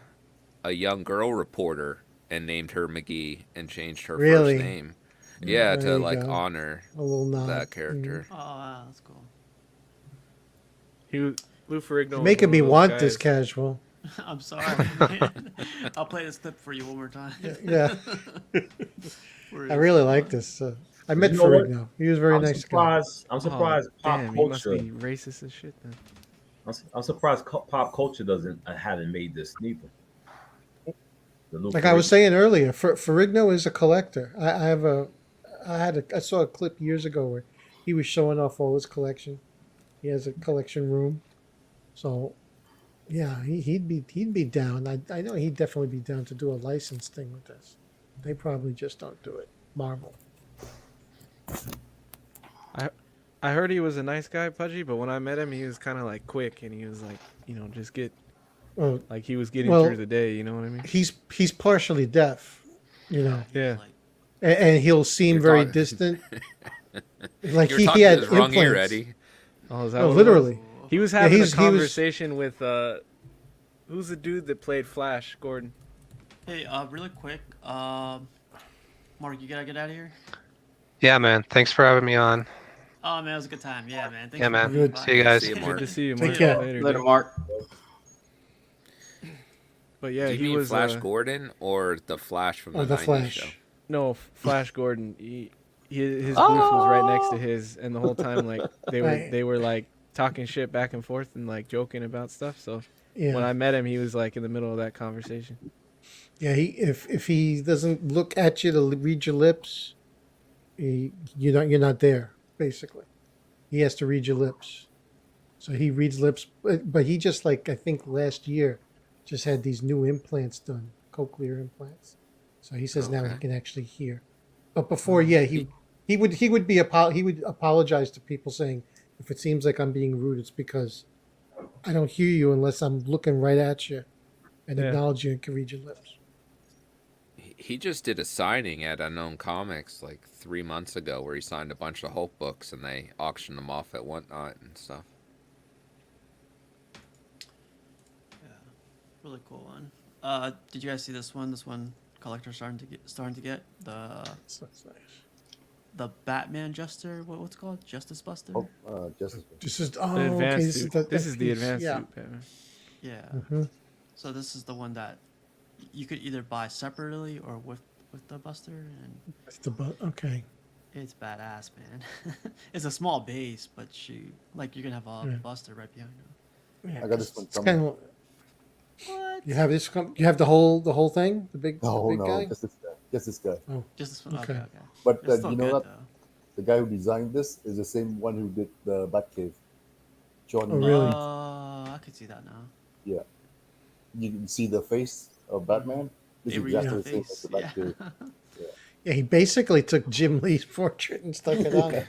young girl reporter and named her McGee and changed her Really? first name. Yeah, There to you like go. honor A little nod. that character. Oh wow, that's cool. Lou Ferrigno. You're was making one me of those want guys. this casual. I'm sorry, man. I'll play this clip for you one more time. Yeah. Where I it's really fun. like this. I met You know what? Ferrigno. He was a very I'm nice guy. surprised. I'm surprised pop Damn, you must culture. be racist as shit then. I'm surprised pop culture haven't made this neither. Like I was saying earlier, Ferrigno is a collector. I saw a clip years ago where he was showing off all his collection. He has a collection room, so yeah, he'd be down. I know he'd definitely be down to do a license thing with this. They probably just don't do it. Marvel. I heard he was a nice guy, Pudgy, but when I met him, he was kind of like quick, and he was like, just get like he was getting through the day. You know what I mean? He's partially deaf, Yeah. and he'll seem You're very talking- distant. Like You're he talking had to the wrong ear, implants. Eddie. Oh, is that Oh, what it literally. was? He was having he was- a conversation with who's the dude that played Flash, Gordon? Hey, really quick, Mark, you gotta get out of here. Yeah, man. Thanks for having me on. Oh man, it was a good time. Yeah, man. Thanks Yeah, for man. coming by. See you guys. See you, Good Mark. to see you, Take Mark. care. Later, Later, dude. Mark. But yeah, Do you he mean was Flash Gordon or the Flash from Or the the 90s Flash. show? No, Flash Gordon. His booth was right next to his, and the whole time like Right. they were like talking shit back and forth and like joking about stuff. So Yeah. when I met him, he was like in the middle of that conversation. Yeah, if he doesn't look at you to read your lips, you're not there. Basically, he has to read your lips. So he reads lips, but he just like I think last year, just had these new implants done, cochlear implants. So he says now he Okay. can actually hear. But before, yeah, he would apologize to people saying, if it seems like I'm being rude, it's because I don't hear you unless I'm looking right at you and Yeah. acknowledge you and can read your lips. He just did a signing at Unknown Comics like 3 months ago where he signed a bunch of Hulk books and they auctioned them off at Whatnot and stuff. Really cool one. Did you guys see this one? This one collector starting to get That's nice. the Batman Jester. What's it called? Justice Buster. Justice. This is The okay. advanced This is suit. the, This that is the piece, advanced yeah. suit, Batman. Yeah. Mm-hmm. So this is the one that you could either buy separately or with the Buster, and That's the okay. it's badass, man. It's a small base, but you're gonna have a Yeah. Buster right behind you. Yeah, I got this one it's coming. kind of. What? You have this. You have the whole thing. The big No, guy. just this guy. Just this guy. Oh, Just this one. Okay. Okay. Okay. But It's still you know good what? though. The guy who designed this is the same one who did the Batcave. John. Oh, really? I could see that now. Yeah. You can see the face of Batman. It's They reused exactly the the same as face. the Yeah. Batcave. yeah. He basically took Jim Lee's portrait and stuck it on it.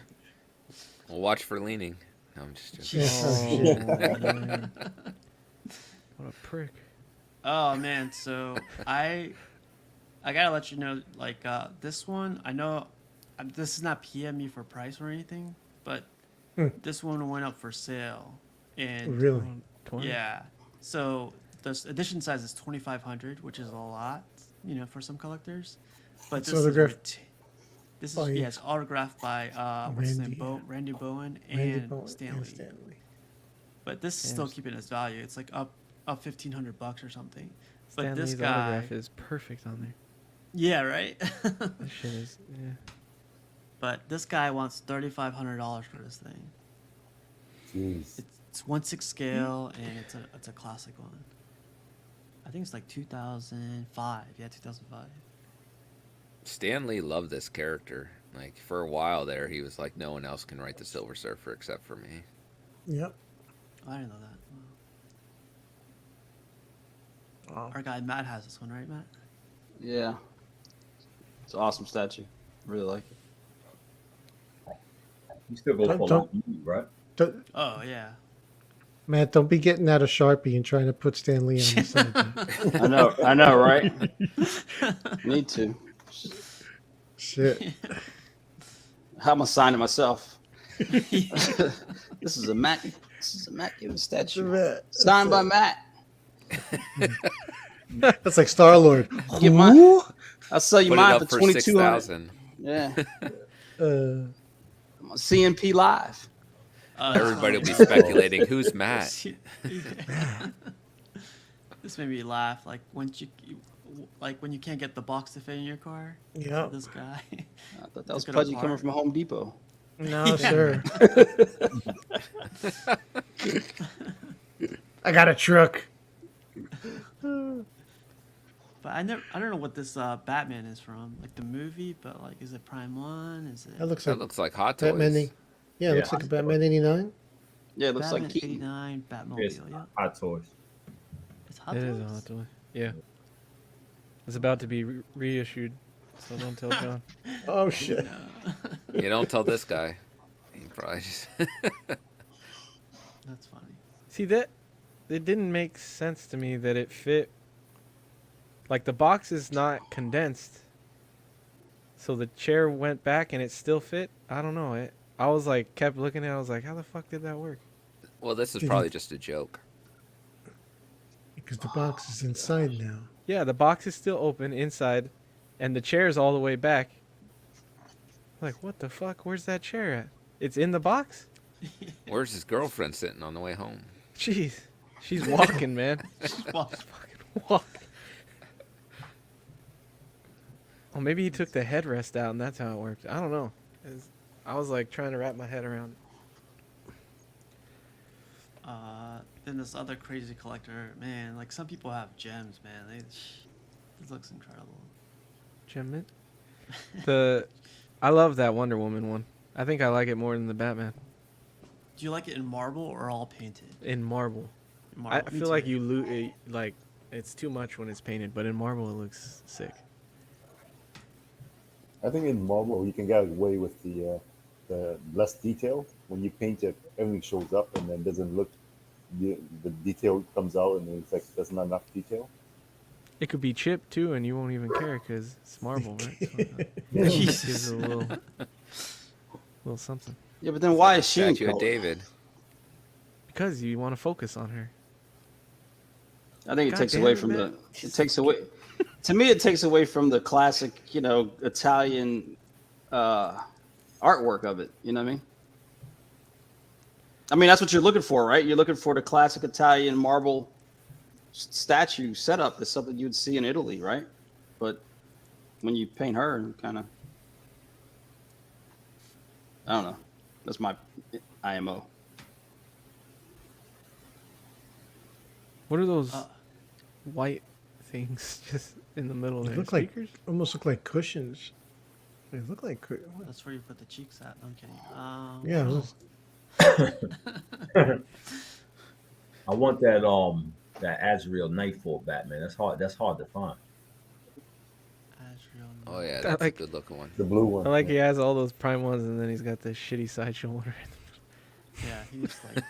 Well, watch for leaning. No, I'm just joking. Yeah. Oh, man. What a prick. Oh man, so I gotta let you know, like this one, I know this is not PM me for price or anything, but this one went up for sale, and Really? 20? yeah, so the edition size is 2,500, which is a lot, for some collectors, but It's this autographed is this is by- yeah, it's autographed by what's his name, Randy- Randy Bowen Randy and Bowen Stanley. but this is still keeping its value. It's like up $1,500 or something. But Stan this Lee's guy, autograph is perfect on there. yeah, right. This shit is, yeah. But this guy wants $3,500 for this thing. Jeez. It's 1/6 scale and it's a classic one. I think it's like 2005. Yeah, 2005. Stan Lee loved this character. Like for a while there, he was like, no one else can write the Silver Surfer except for me. Yep. I didn't know that. Wow. Wow. Our guy Matt has this one, right, Matt? Yeah. It's an awesome statue. Really like it. You still go for Don't- like, right? Oh yeah. Matt, don't be getting out a Sharpie and trying to put Stan Lee on the side. I know, right? Need to. Shit. How am I signing myself? This is a Matt. This is a Matt giving statue. Signed by Matt. That's like Star Lord. Get mine. I'll sell you Put it mine up for for 2,200. 6,000. Yeah. I'm on CNP Live. Everybody will be speculating who's Matt. This made me laugh. Like when you can't get the box to fit in your car. Yeah. This guy. I thought that was Took it Pudgy coming apart. from Home Depot. No, sir. I got a truck. But I don't know what this Batman is from, like the movie. But like, is it Prime One? Is it? That looks like Hot Toys. Batman. Yeah, it looks like a Batman 89. Yeah, it looks Batman like Keaton. 89 Batmobile. It's yeah. Hot Toys. It's Hot It Toys? is a Hot Toy. Yeah. It's about to be reissued, so don't tell John. Oh shit. You don't tell this guy. He probably just... That's funny. See that it didn't make sense to me that it fit. Like the box is not condensed, so the chair went back and it still fit. I don't know. I was like kept looking at it. I was like, how the fuck did that work? Well, this is probably just a joke. Because the box is inside now. Yeah, the box is still open inside, and the chair is all the way back. Like, what the fuck? Where's that chair at? It's in the box? Where's his girlfriend sitting on the way home? Jeez. She's walking, man. She's walking. Fucking walk. Oh, maybe he took the headrest out and that's how it worked. I don't know. I was like trying to wrap my head around it. Then this other crazy collector, man. Like some people have gems, man. This looks incredible. Gem Mint? I love that Wonder Woman one. I think I like it more than the Batman. Do you like it in marble or all painted? In marble. Marble. I Me feel too. like like it's too much when it's painted, but in marble it looks sick. I think in marble you can get away with the less detail. When you paint it, everything shows up and then doesn't look. The detail comes out and it's like there's not enough detail. It could be chipped too, and you won't even care because it's marble, right? So, Jesus. gives it a little something. Yeah, but then why is she in Statue of color? David. Because you want to focus on her. I think it God takes damn away it, from man. it takes away. To me, it takes away from the classic, Italian artwork of it. You know what I mean? I mean, that's what you're looking for, right? You're looking for the classic Italian marble statue setup. That's something you'd see in Italy, right? But when you paint her, kind of, I don't know. That's my IMO. What are those white things just in the middle They there? look like Speakers? almost look like cushions. They look like That's where you put the cheeks at. I'm kidding. yeah. it was- I want that Azrael Nightfall Batman. That's hard to find. Oh yeah, that's like- a good looking one. The blue one. I like he has all those prime ones, and then he's got the shitty sideshow one. Yeah, he just like.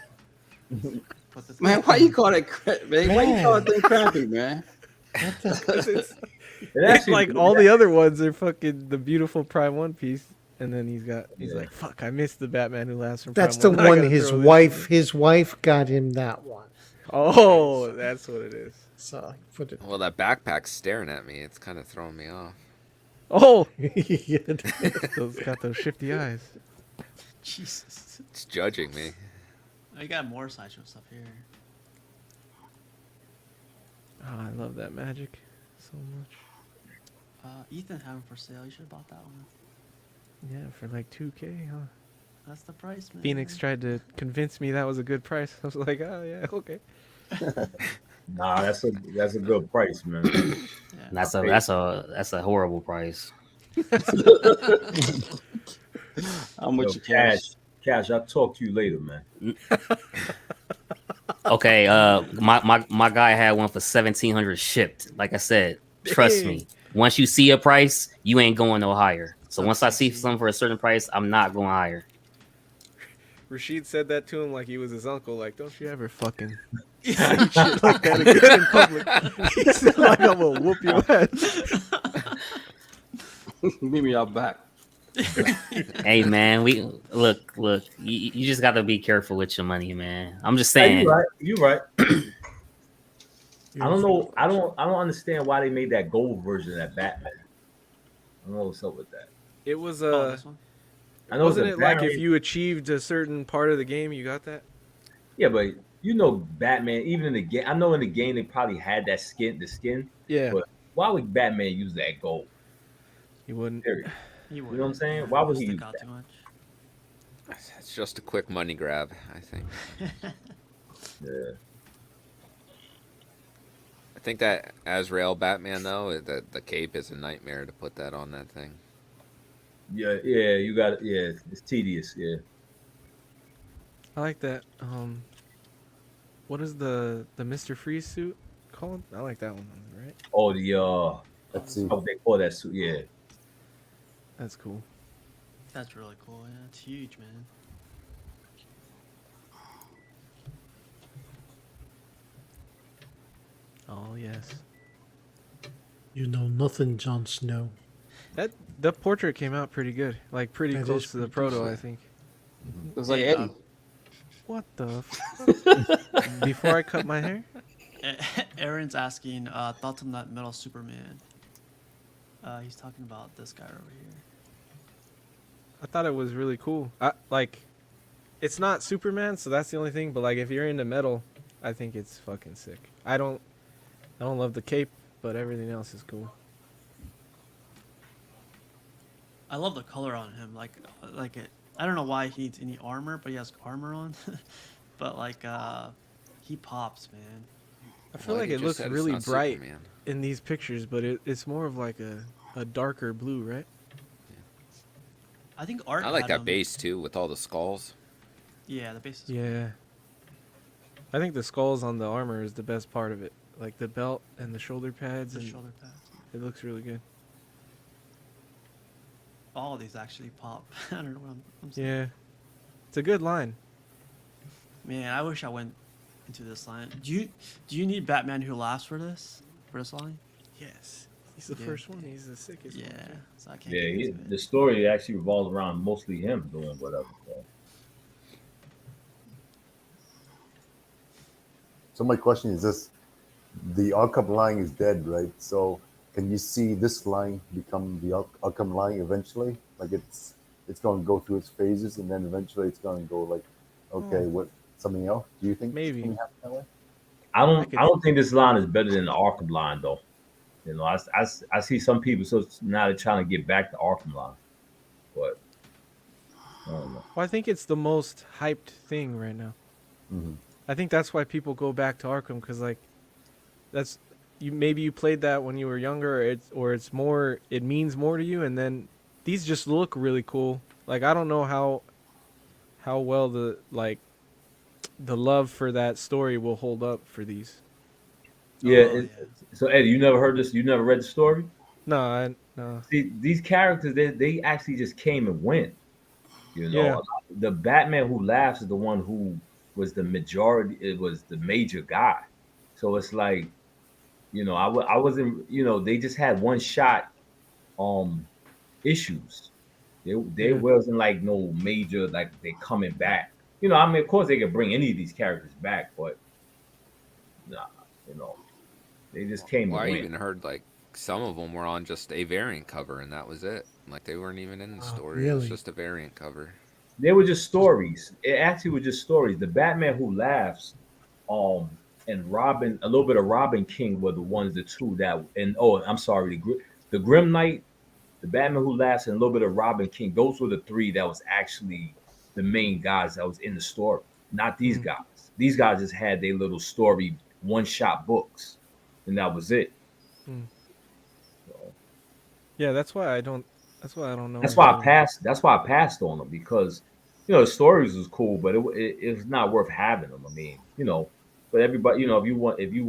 Put this Man, why you call it man? Why you call it thing crappy, man? It's actually- like all the other ones are fucking the beautiful prime one piece, and then he's like, fuck, I missed the Batman who laughs from. That's Prime the I one gotta his throw this wife. in. His wife got him that one. Oh, that's what it is. So put it. Well, that backpack's staring at me. It's kind of throwing me off. Oh, Yeah. those got those shifty eyes. Jesus. It's judging me. Oh, you got more sideshow stuff here. Oh, I love that magic so much. Ethan had them for sale. You should have bought that one. Yeah, for like 2K, huh? That's the price, man. Phoenix tried to convince me that was a good price. I was like, oh yeah, okay. Nah, that's a good price, man. That's a horrible price. I'm with you, Cash. I'll talk to you later, man. Okay, my guy had one for 1,700 shipped. Like I said, trust me. Once you see a price, you ain't going no higher. So once I see something for a certain price, I'm not going higher. Rashid said that to him like he was his uncle. Like, don't you ever fucking say shit like that again in public. He said, like, I'm gonna whoop your ass. Meet me out back. Hey man, we look. You just got to be careful with your money, man. I'm just Yeah, saying. you're right. You're right. I don't know. I don't understand why they made that gold version of that Batman. I don't know what's up with that. It was this one. I know it's a wasn't it like if variant. you achieved a certain part of the game, you got that? Yeah, but you know, Batman. Even in the game, I know in the game they probably had that the skin. Yeah. But why would Batman use that gold? He wouldn't. Period. You You know what I'm saying? Yeah, Why would it he use stick out that? too much? It's just a quick money grab, I think. Yeah. I think that Azrael Batman though, the cape is a nightmare to put that on that thing. Yeah, you got it. Yeah, it's tedious. Yeah. I like that. What is the Mr. Freeze suit called? I like that one, right? Oh, the Let's see. how they call that suit? Yeah. That's cool. That's really cool. Yeah, it's huge, man. Oh yes. You know nothing, Jon Snow. The portrait came out pretty good. Like pretty That close is to the pretty proto, decent. I think. It was like Eddie. What the fuck? Before I cut my hair? Aaron's asking thoughts on that metal Superman. He's talking about this guy over here. I thought it was really cool. It's not Superman, so that's the only thing. But like, if you're into metal, I think it's fucking sick. I don't love the cape, but everything else is cool. I love the color on him. Like it. I don't know why he needs any armor, but he has armor on. But like, he pops, man. I feel Like like you it just looks said, it's really not bright Superman. in these pictures, but it's more of like a darker blue, right? I think Art. I like had that him- base too with all the skulls. Yeah, the base is Yeah. I think the skulls on the armor is the best part of it. Like the belt and the shoulder pads. the And shoulder pads. It looks really good. All of these actually pop. I don't know what I'm saying. Yeah. It's a good line. Man, I wish I went into this line. Do you need Batman Who Laughs for this line? Yes. He's the Yeah. first one. He's the sickest one. Yeah, so I can't Yeah, get into it. the story actually revolves around mostly him doing whatever. So my question is this: the Arkham line is dead, right? So can you see this line become the Arkham line eventually? Like it's going to go through its phases, and then eventually it's going to go like, okay, what something else? Do you think Maybe. it's going to happen that way? I don't think this line is better than the Arkham line though. You know, I see some people so now they're trying to get back to Arkham line, but I don't know. Well, I think it's the most hyped thing right now. Mm-hmm. I think that's why people go back to Arkham, because like that's maybe you played that when you were younger, or it means more to you, and then these just look really cool. Like I don't know how well the love for that story will hold up for these. Yeah. So Eddie, you never heard this? You never read the story? No. See, these characters they actually just came and went. You know, Yeah. the Batman Who Laughs is the one who was the majority. It was the major guy. So it's like, you know, I wasn't. You know, they just had one shot issues. They wasn't like no major like they coming back. You know, I mean, of course they could bring any of these characters back, but nah, you know, they just came Well, and I went. even heard like some of them were on just a variant cover, and that was it. Like they weren't even in the story. It was really? just a variant cover. They were just stories. It actually was just stories. The Batman Who Laughs, and Robin, a little bit of Robin King were the two that, and I'm sorry, the Grim Knight, the Batman Who Laughs, and a little bit of Robin King. Those were the three that was actually the main guys that was in the story. Not these guys. These guys just had their little story one shot books, and that was it. So, Yeah, that's why I don't know. that's why I passed. That's why I passed on them because, you know, the stories was cool, but it's not worth having them. I mean, you know, but everybody, you know, if you want you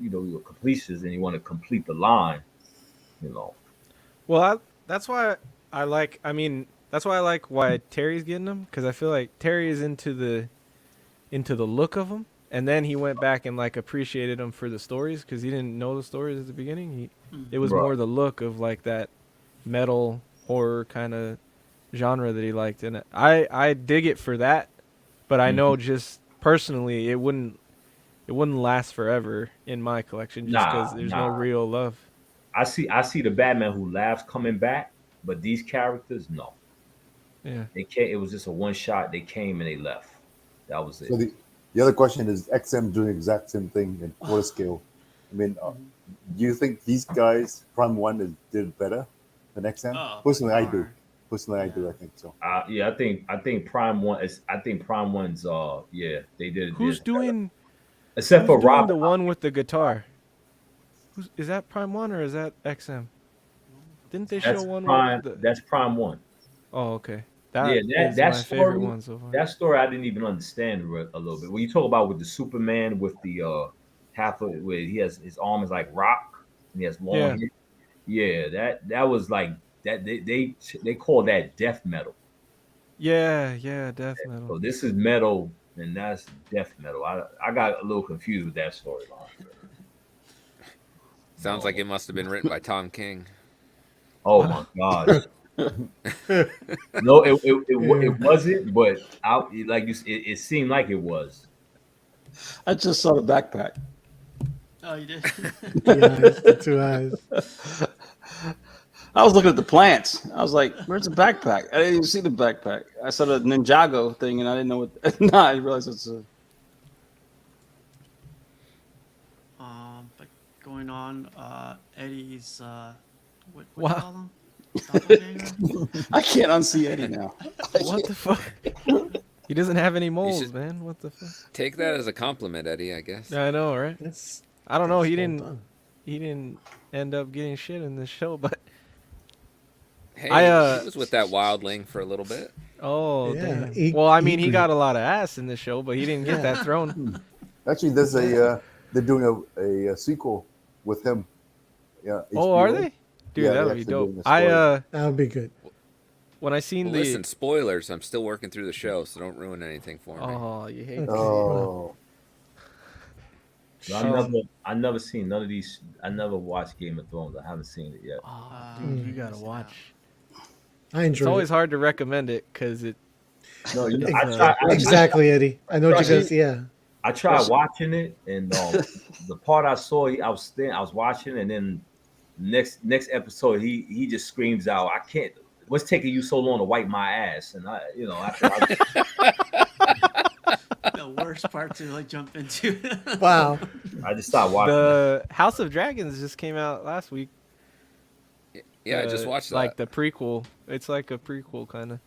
know, you're a completionist and you want to complete the line, you know. Well, that's why I like. I mean, that's why I like why Terry's getting them, because I feel like Terry is into the look of them, and then he went back and like appreciated them for the stories, because he didn't know the stories at the beginning. It was Right. more the look of like that metal horror kind of genre that he liked, and I dig it for that. But I know just personally, it wouldn't last forever in my collection just because there's no real love. I see the Batman Who Laughs coming back, but these characters, no. Yeah. They can't. It was just a one shot. They came and they left. That was it. So the other question is XM doing the exact same thing in quarter scale. I mean, do you think these guys Prime One did better than XM? Personally, I do. I think so. Yeah, I think Prime One is. I think Prime One's. Yeah, they did. Who's doing? Except for Rob, the one with the guitar. Is that Prime One or is that XM? Didn't they show one? That's Prime One. Oh, okay. That's my story, favorite one so far. That story I didn't even understand a little bit. When you talk about with the Superman with the half of where he has his arm is like rock and he has long hair. Yeah, that was like that. They call that death metal. Yeah, death metal. So this is metal and that's death metal. I got a little confused with that storyline. Sounds like it must have been written by Tom King. Oh my gosh. No, it wasn't, but it seemed like it was. I just saw the backpack. Oh, you did? The 2 eyes. I was looking at the plants. I was like, "Where's the backpack?" I didn't even see the backpack. I saw the Ninjago thing, and I didn't know what. No, I realized it's a. But going on, Eddie's what Wow. do you call him? Doppelganger? I can't unsee Eddie now. What the fuck? He doesn't have any moles, man. What the fuck? Take that as a compliment, Eddie. I guess. I know, right? That's I don't know. He well didn't. done. He didn't end up getting shit in this show, but Hey, I he was with that wildling for a little bit. oh Yeah, damn. Well, I mean, he got a lot of ass in this show, but he didn't get that thrown. Actually, there's they're doing a sequel with him. Yeah. Oh, are HBO. they? Dude, Yeah, that they're would be actually dope. doing a story. That would be good. When I seen Well, the listen, spoilers. I'm still working through the show, so don't ruin anything for me. oh, you hate that. Oh, I never seen none of these. I never watched Game of Thrones. I haven't seen it yet. Oh, dude, you gotta Miss it watch. out. I It's enjoyed always it. hard to recommend it because it. No, you know, Exactly, Eddie. I know what you're gonna. Yeah. I tried watching it, and the part I saw, I was watching, and then next episode, he just screams out, "I can't! What's taking you so long to wipe my ass?" And The worst part to like jump into. Wow. I just stopped watching. The House of Dragons just came out last week. Yeah, I just watched that. Like the prequel. It's like a prequel kind of.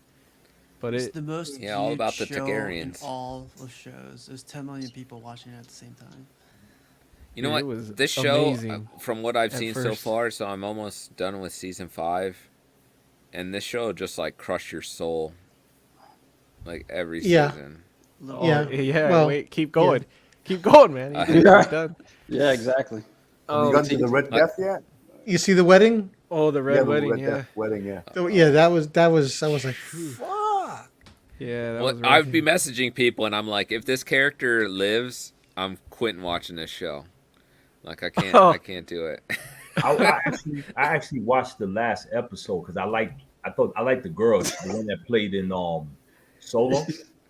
But It's it the most Yeah, all viewed about the show Targaryens. in all of shows. There's 10 million people watching it at the same time. You know Dude, it what? was This show, amazing from what I've at seen so first. far, so I'm almost done with season 5, and this show just like crushed your soul, like every Yeah. season. Little Yeah. yeah. Well, wait, keep going, keep going, man. He's done. Yeah, exactly. have you gone to the Red Death yet? You see the wedding? Oh, the red the wedding, Red yeah, Death wedding, yeah. So, yeah, that was. I was like, fuck. yeah. That Well, was I would rough. be messaging people, and I'm like, if this character lives, I'm quitting watching this show. Like I can't, Oh. I can't do it. I actually watched the last episode because I liked the girl, the one that played in Solo.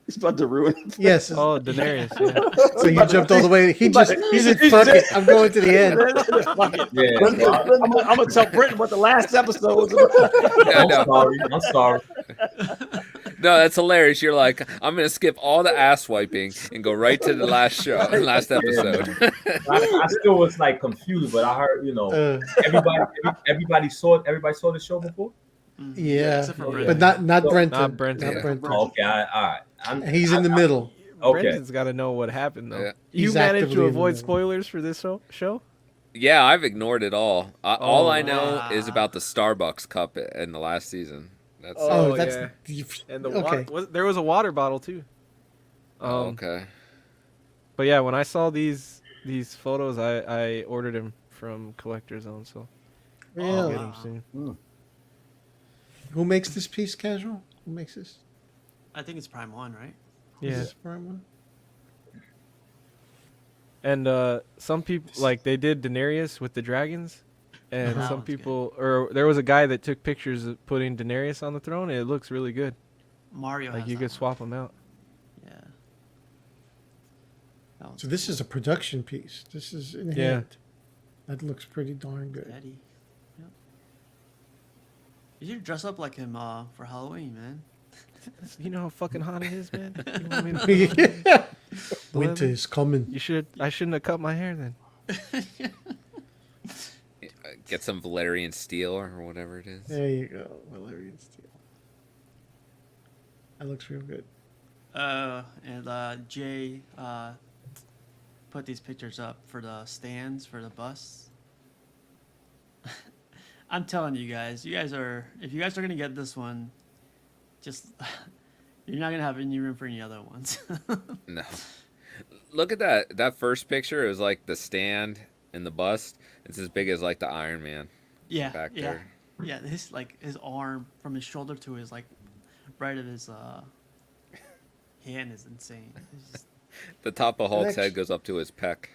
He's about to ruin it. Yes. Oh, Daenerys. Yeah. So you jumped all the way. He said, "Fuck it, I'm going to the end." Fuck it. Yeah, I'm gonna tell Britton what the last episode was about. No, I'm sorry. no, that's hilarious. You're like, I'm gonna skip all the ass wiping and go right to the last last episode. I still was like confused, but I heard everybody saw the show before. Yeah, Except for but Brenton. not Brenton. Not Brenton. Not Brenton. Oh, okay, all right. He's in the middle. Okay. Brenton's got to know what happened though. Yeah. You He's managed actively to in the avoid middle. spoilers for this show? Yeah, I've ignored it all. All I know wow. is about the Starbucks cup in the last season. That's Oh, Oh, that's And the okay. there was a water bottle too. okay. But yeah, when I saw these photos, I ordered them from Collector Zone, so I'll Really? get them soon. Who makes this piece, Casual? Who makes this? I think it's Prime 1, right? Is Yeah, this Prime One? and some people like they did Daenerys with the dragons, And That some one's good. people, or there was a guy that took pictures of putting Daenerys on the throne. And it looks really good. Mario Like has you that could one. swap them out. Yeah. That one's So this is a production piece. This is in Yeah. hand. That looks pretty darn good. Eddie. Yep. You should dress up like him for Halloween, man. You know how fucking hot it is, man. You want me to Yeah. The Winter lemon? is coming. You should. I shouldn't have cut my hair then. Get some Valerian steel or whatever it is. There you go, Valerian steel. That looks real good. And Jay put these pictures up for the stands for the bus. I'm telling you guys are, if you guys are gonna get this one, just you're not gonna have any room for any other ones. No. Look at that first picture. It was like the stand and the bust. It's as big as like the Iron Man. Yeah, Back yeah, there. yeah. His his arm from his shoulder to his right of his hand is insane. It's just, The top of Hulk's actually- head goes up to his pec.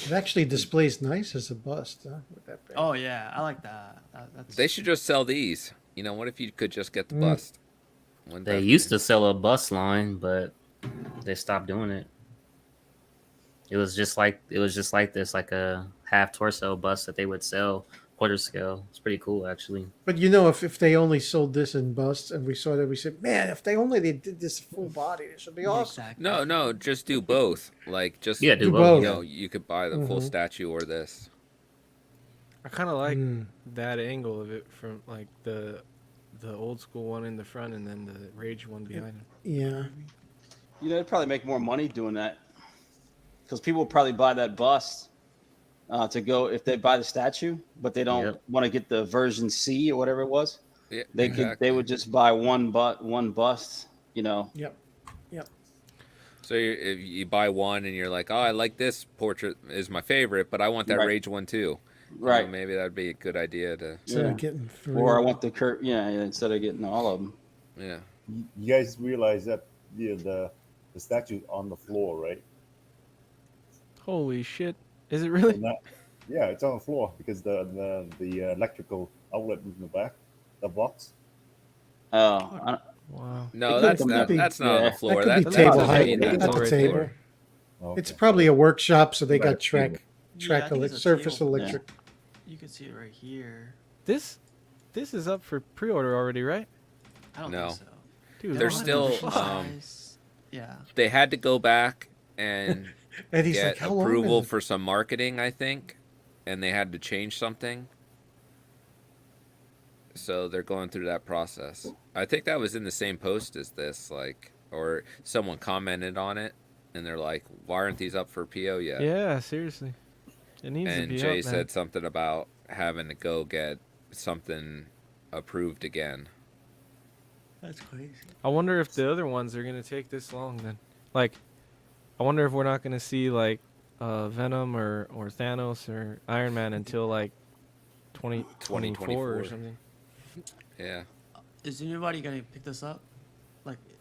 It actually displays nice as a bust, huh? With that bag. oh yeah, I like that. That's They should just sell these. You know, what if you could just get the Mm. bust? Wouldn't They that used be- to sell a bus line, but they stopped doing it. It was just like this, like a half torso bust that they would sell quarter scale. It's pretty cool, actually. But you know, if they only sold this in busts and we saw that, we said, man, if they did this full body, it should be awesome. exactly. No, just do both. Like, just Yeah, do Do both. both. You know, you could buy the full Mhm. statue or this. I kind of like Mm. that angle of it from like the old school one in the front and then the Rage one behind him. Yeah. You know, they'd probably make more money doing that because people would probably buy that bust to go if they buy the statue, but they don't Yep. want to get the version C or whatever it was. Yeah, They would just buy one bust. You know, Yep. Yep. So if you buy one and you're like, oh, I like this portrait is my favorite, but I want that Right. Rage one too. You right? know, maybe that'd be a good idea to. Instead Yeah. of getting three. Or I want the yeah, instead of getting all of them. Yeah. You guys realize that the statue's on the floor, right? Holy shit! Is it really? And that, yeah, it's on the floor because the electrical outlet is in the back, the box. Oh, Wow. No, It that's could not. be- That's not on yeah. the floor. That could That's be table that's height. a- That's that's a right table. there. Okay. It's probably a workshop, so they Right, got track table. Yeah, I think it's a surface table. electric. You can see it right here. This is up for pre-order already, right? I don't No. think so. Dude, They They're don't have still, the um, size. Yeah. They had to go back and And he's get like, how long approval is it? for some marketing, I think, and they had to change something. So they're going through that process. I think that was in the same post as this, like, or someone commented on it, and they're like, "Why aren't these up for PO yet?" Yeah, seriously. It needs to And be Jay out, man. said something about having to go get something approved again. That's crazy. I wonder if the other ones are gonna take this long then. Like, I wonder if we're not gonna see like Venom or Thanos or Iron Man until like 2024 or 2024. something. Yeah. Is anybody gonna pick this up?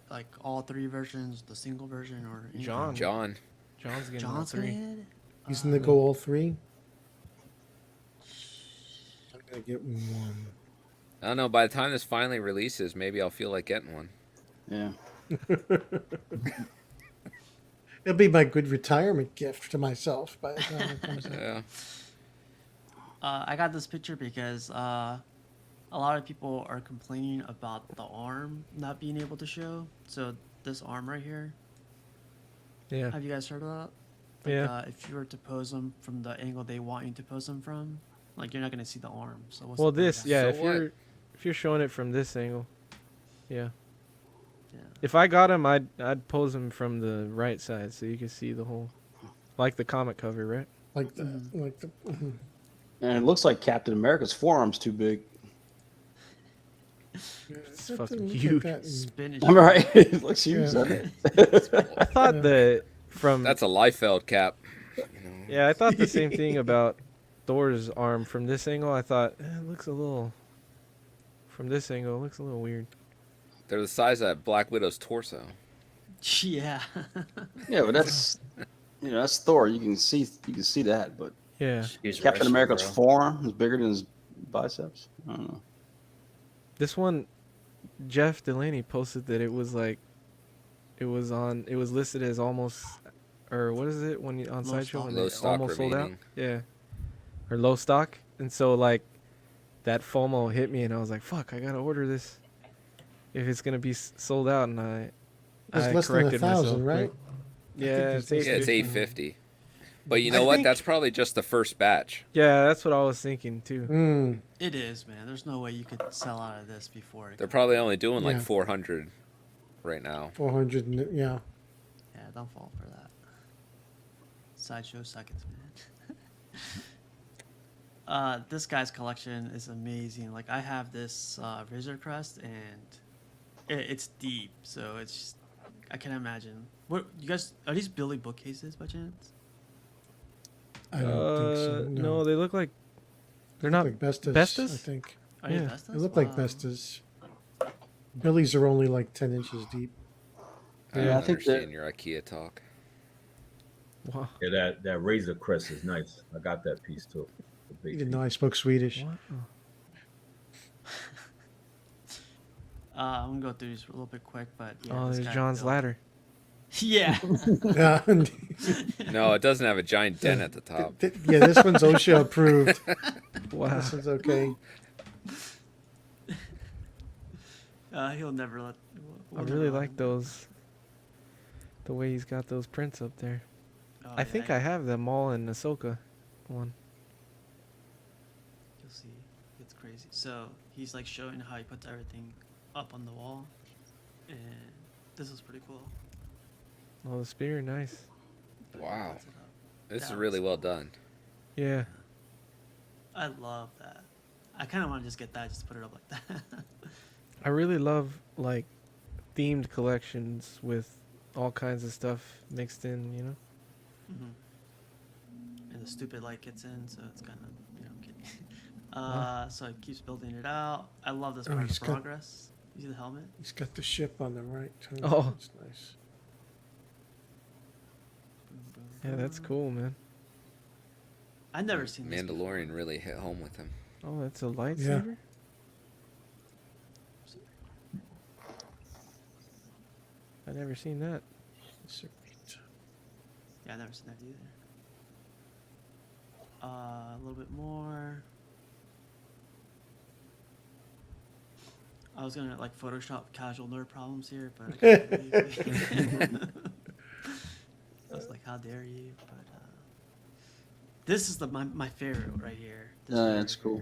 Like all three versions, the single version, or anything? John. John. John's getting all John's gonna three. get it? He's gonna go all three. I'm gonna get one. I don't know. By the time this finally releases, maybe I'll feel like getting one. yeah. It'll be my good retirement gift to myself by the time it comes out. Yeah. I got this picture because a lot of people are complaining about the arm not being able to show. So this arm right here. Yeah. Have you guys heard of that? Like, Yeah. if you were to pose them from the angle they want you to pose them from, like you're not gonna see the arm. So what's Well, the point of this, that? yeah. So if what? you're showing it from this angle, yeah. Yeah. If I got him, I'd pose him from the right side so you can see the whole, like the comic cover, right? Like the And it looks like Captain America's forearm's too big. It's Have to fucking look at huge. that and- Spinach. I'm right. It looks huge, Yeah. doesn't it? I thought that from That's a Liefeld cap. yeah, I thought the same thing about Thor's arm from this angle. I thought it looks a little. From this angle, it looks a little weird. They're the size of Black Widow's torso. Yeah. Yeah, but that's that's Thor. You can see that, but Yeah. Here's Captain Russian, America's bro. forearm is bigger than his biceps. I don't know. This one, Jeff Delaney posted that it was like, it was listed as almost, or what is it when you on Low Sideshow stock. when Low they stock almost sold out? remaining. Yeah. Or low stock. And so like that FOMO hit me and I was like, fuck, I gotta order this if it's gonna be sold out. And It's I less than corrected 1,000, myself. right? Quick. Yeah, it's it's less Yeah, it's 850. 850. But you I know what? think- That's probably just the first batch. Yeah, that's what I was thinking too. Mm. It is, man. There's no way you could sell out of this before it. They're probably only doing like Yeah. 400 right now. 400, yeah. Yeah, don't fall for that. Sideshow seconds, man. This guy's collection is amazing. Like I have this Razor Crest, and it's deep, so it's just, I can't imagine. What you guys are these building bookcases by chance? I don't think so. No, they look like they're not like Bestas, Bestas? I think. Are they Yeah. Vestas? They look like Wow. Bestas. Billy's are only like 10 inches deep. I Yeah, don't I think that- understand your IKEA talk. Wow. Yeah, that Razor Crest is nice. I got that piece too. The big You didn't piece. know I spoke Swedish. What? I'm gonna go through these a little bit quick, but yeah. Oh, this there's guy John's built- ladder. Yeah. Yeah, No, it doesn't have a giant dent at the top. yeah, this one's OSHA approved. Wow. This one's okay. He'll never let. I really like those. The way he's got those prints up there. Oh, I think I have them all in Ahsoka one. You'll see, it's crazy. So he's like showing how he puts everything up on the wall, and this is pretty cool. Oh, the spear, nice. Wow. This is That really was well cool. done. Yeah. I love that. I kind of want to just get that, just put it up like that. I really love like themed collections with all kinds of stuff mixed in, you know? And the stupid light gets in, so it's kind of, I'm kidding. Wow. So it keeps building it out. I love this Oh, part he's of got- progress. You see the helmet? He's got the ship on the right. Too. Oh. That's nice. Yeah, that's cool, man. I've never seen this before. Mandalorian really hit home with him. Oh, that's a lightsaber? I never seen that. Yeah, I've never seen that either. A little bit more. I was gonna like Photoshop casual nerd problems here, but I can't believe I was like, how dare you? But this is my favorite right here. This Yeah, right that's here. cool.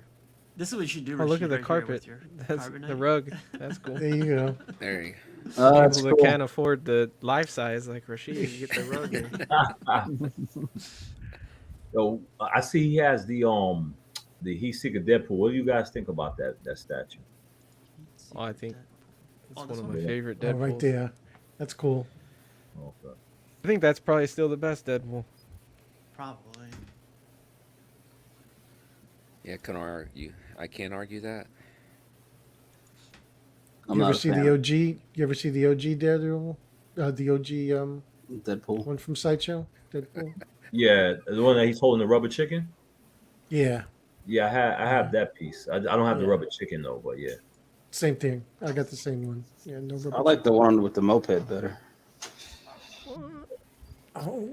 This is what you should do. Oh, look Rashid, at the right here carpet. with your That's the carbonite. rug. That's cool. There you go. There you That's People that cool. can't afford the life size like Rashid, you get the rug. there. So I see he has the Heat Seeker Deadpool. What do you guys think about that statue? Oh, I think it's Oh, one this of one? my favorite Oh, Deadpools. right there. That's cool. Okay. I think that's probably still the best Deadpool. Probably. Yeah, I can't argue that. I'm You not ever a see fan. the OG? You ever see the OG Daredevil? The OG Deadpool one from Sideshow? Deadpool? Yeah, the one that he's holding the rubber chicken. Yeah. Yeah, I have that piece. I don't have the Yeah. rubber chicken though, but yeah. Same thing. I got the same one. Yeah, no rubber. I like the one with the moped better. Oh.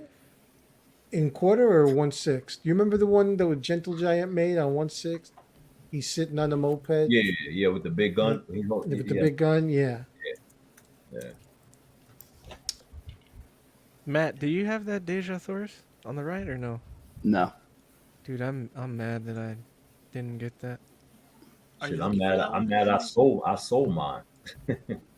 In quarter or 1/6? Do you remember the one that was Gentle Giant made on 1/6? He's sitting on a moped. Yeah, with the big gun. With the yeah. big gun, yeah. Yeah. Matt, do you have that Dejasaurus on the right or no? No. Dude, I'm mad that I didn't get that. Shit, I'm mad. I sold mine.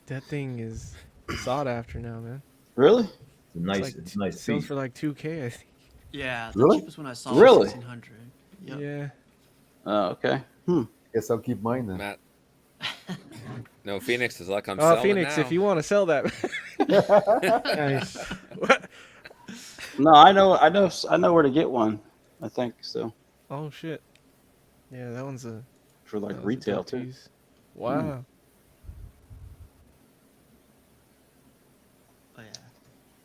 That thing is sought after now, man. Really? It's a nice, It's it's a nice sells piece. for like 2K, I think. Yeah, the Really? cheapest one I saw Really? was 1600. Yep. Yeah. Oh, okay. Guess I'll keep mine then. Matt. No, Phoenix is like I'm Oh, selling Phoenix, now. if you want to sell that. Nice. No, I know where to get one. I think so. Oh shit. Yeah, that one's a For like that was a retail dope too. piece. Wow. But yeah,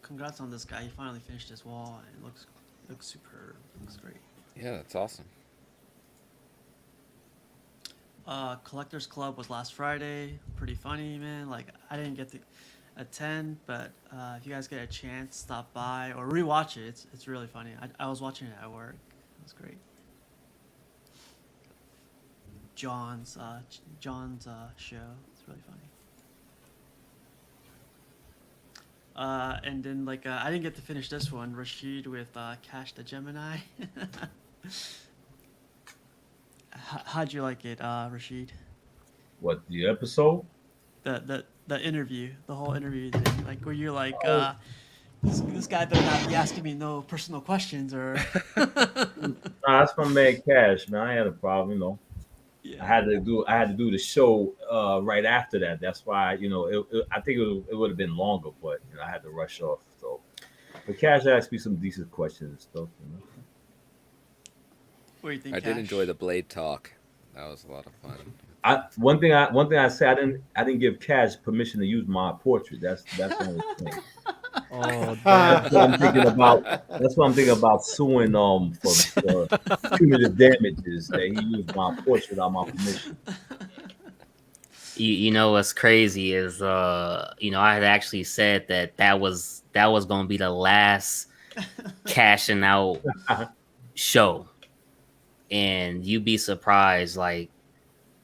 congrats on this guy. He finally finished his wall, and it looks superb. Looks great. Yeah, that's awesome. Collectors Club was last Friday. Pretty funny, man. Like I didn't get to attend, but if you guys get a chance, stop by or rewatch it. It's really funny. I was watching it at work. It was great. John's show. It's really funny. And then like I didn't get to finish this one. Rashid with Cash the Gemini. How'd you like it, Rashid? What, the episode? The interview, the whole interview thing, like where you're like, this guy better not be asking me no personal questions or. Nah, that's my man Cash, man. I had a problem, you know. Yeah. I had to do the show right after that. That's why, you know, I think it would have been longer, but you know, I had to rush off. So, but Cash asked me some decent questions and stuff. You know? What do you think? I Cash? did enjoy the Blade talk. That was a lot of fun. One thing I said, I didn't give Cash permission to use my portrait. That's the only thing. Oh, That's what I'm thinking about. That's what I'm thinking about suing for punitive damages that he used my portrait without my permission. You know what's crazy is you know, I had actually said that was gonna be the last cashing out show, and you'd be surprised like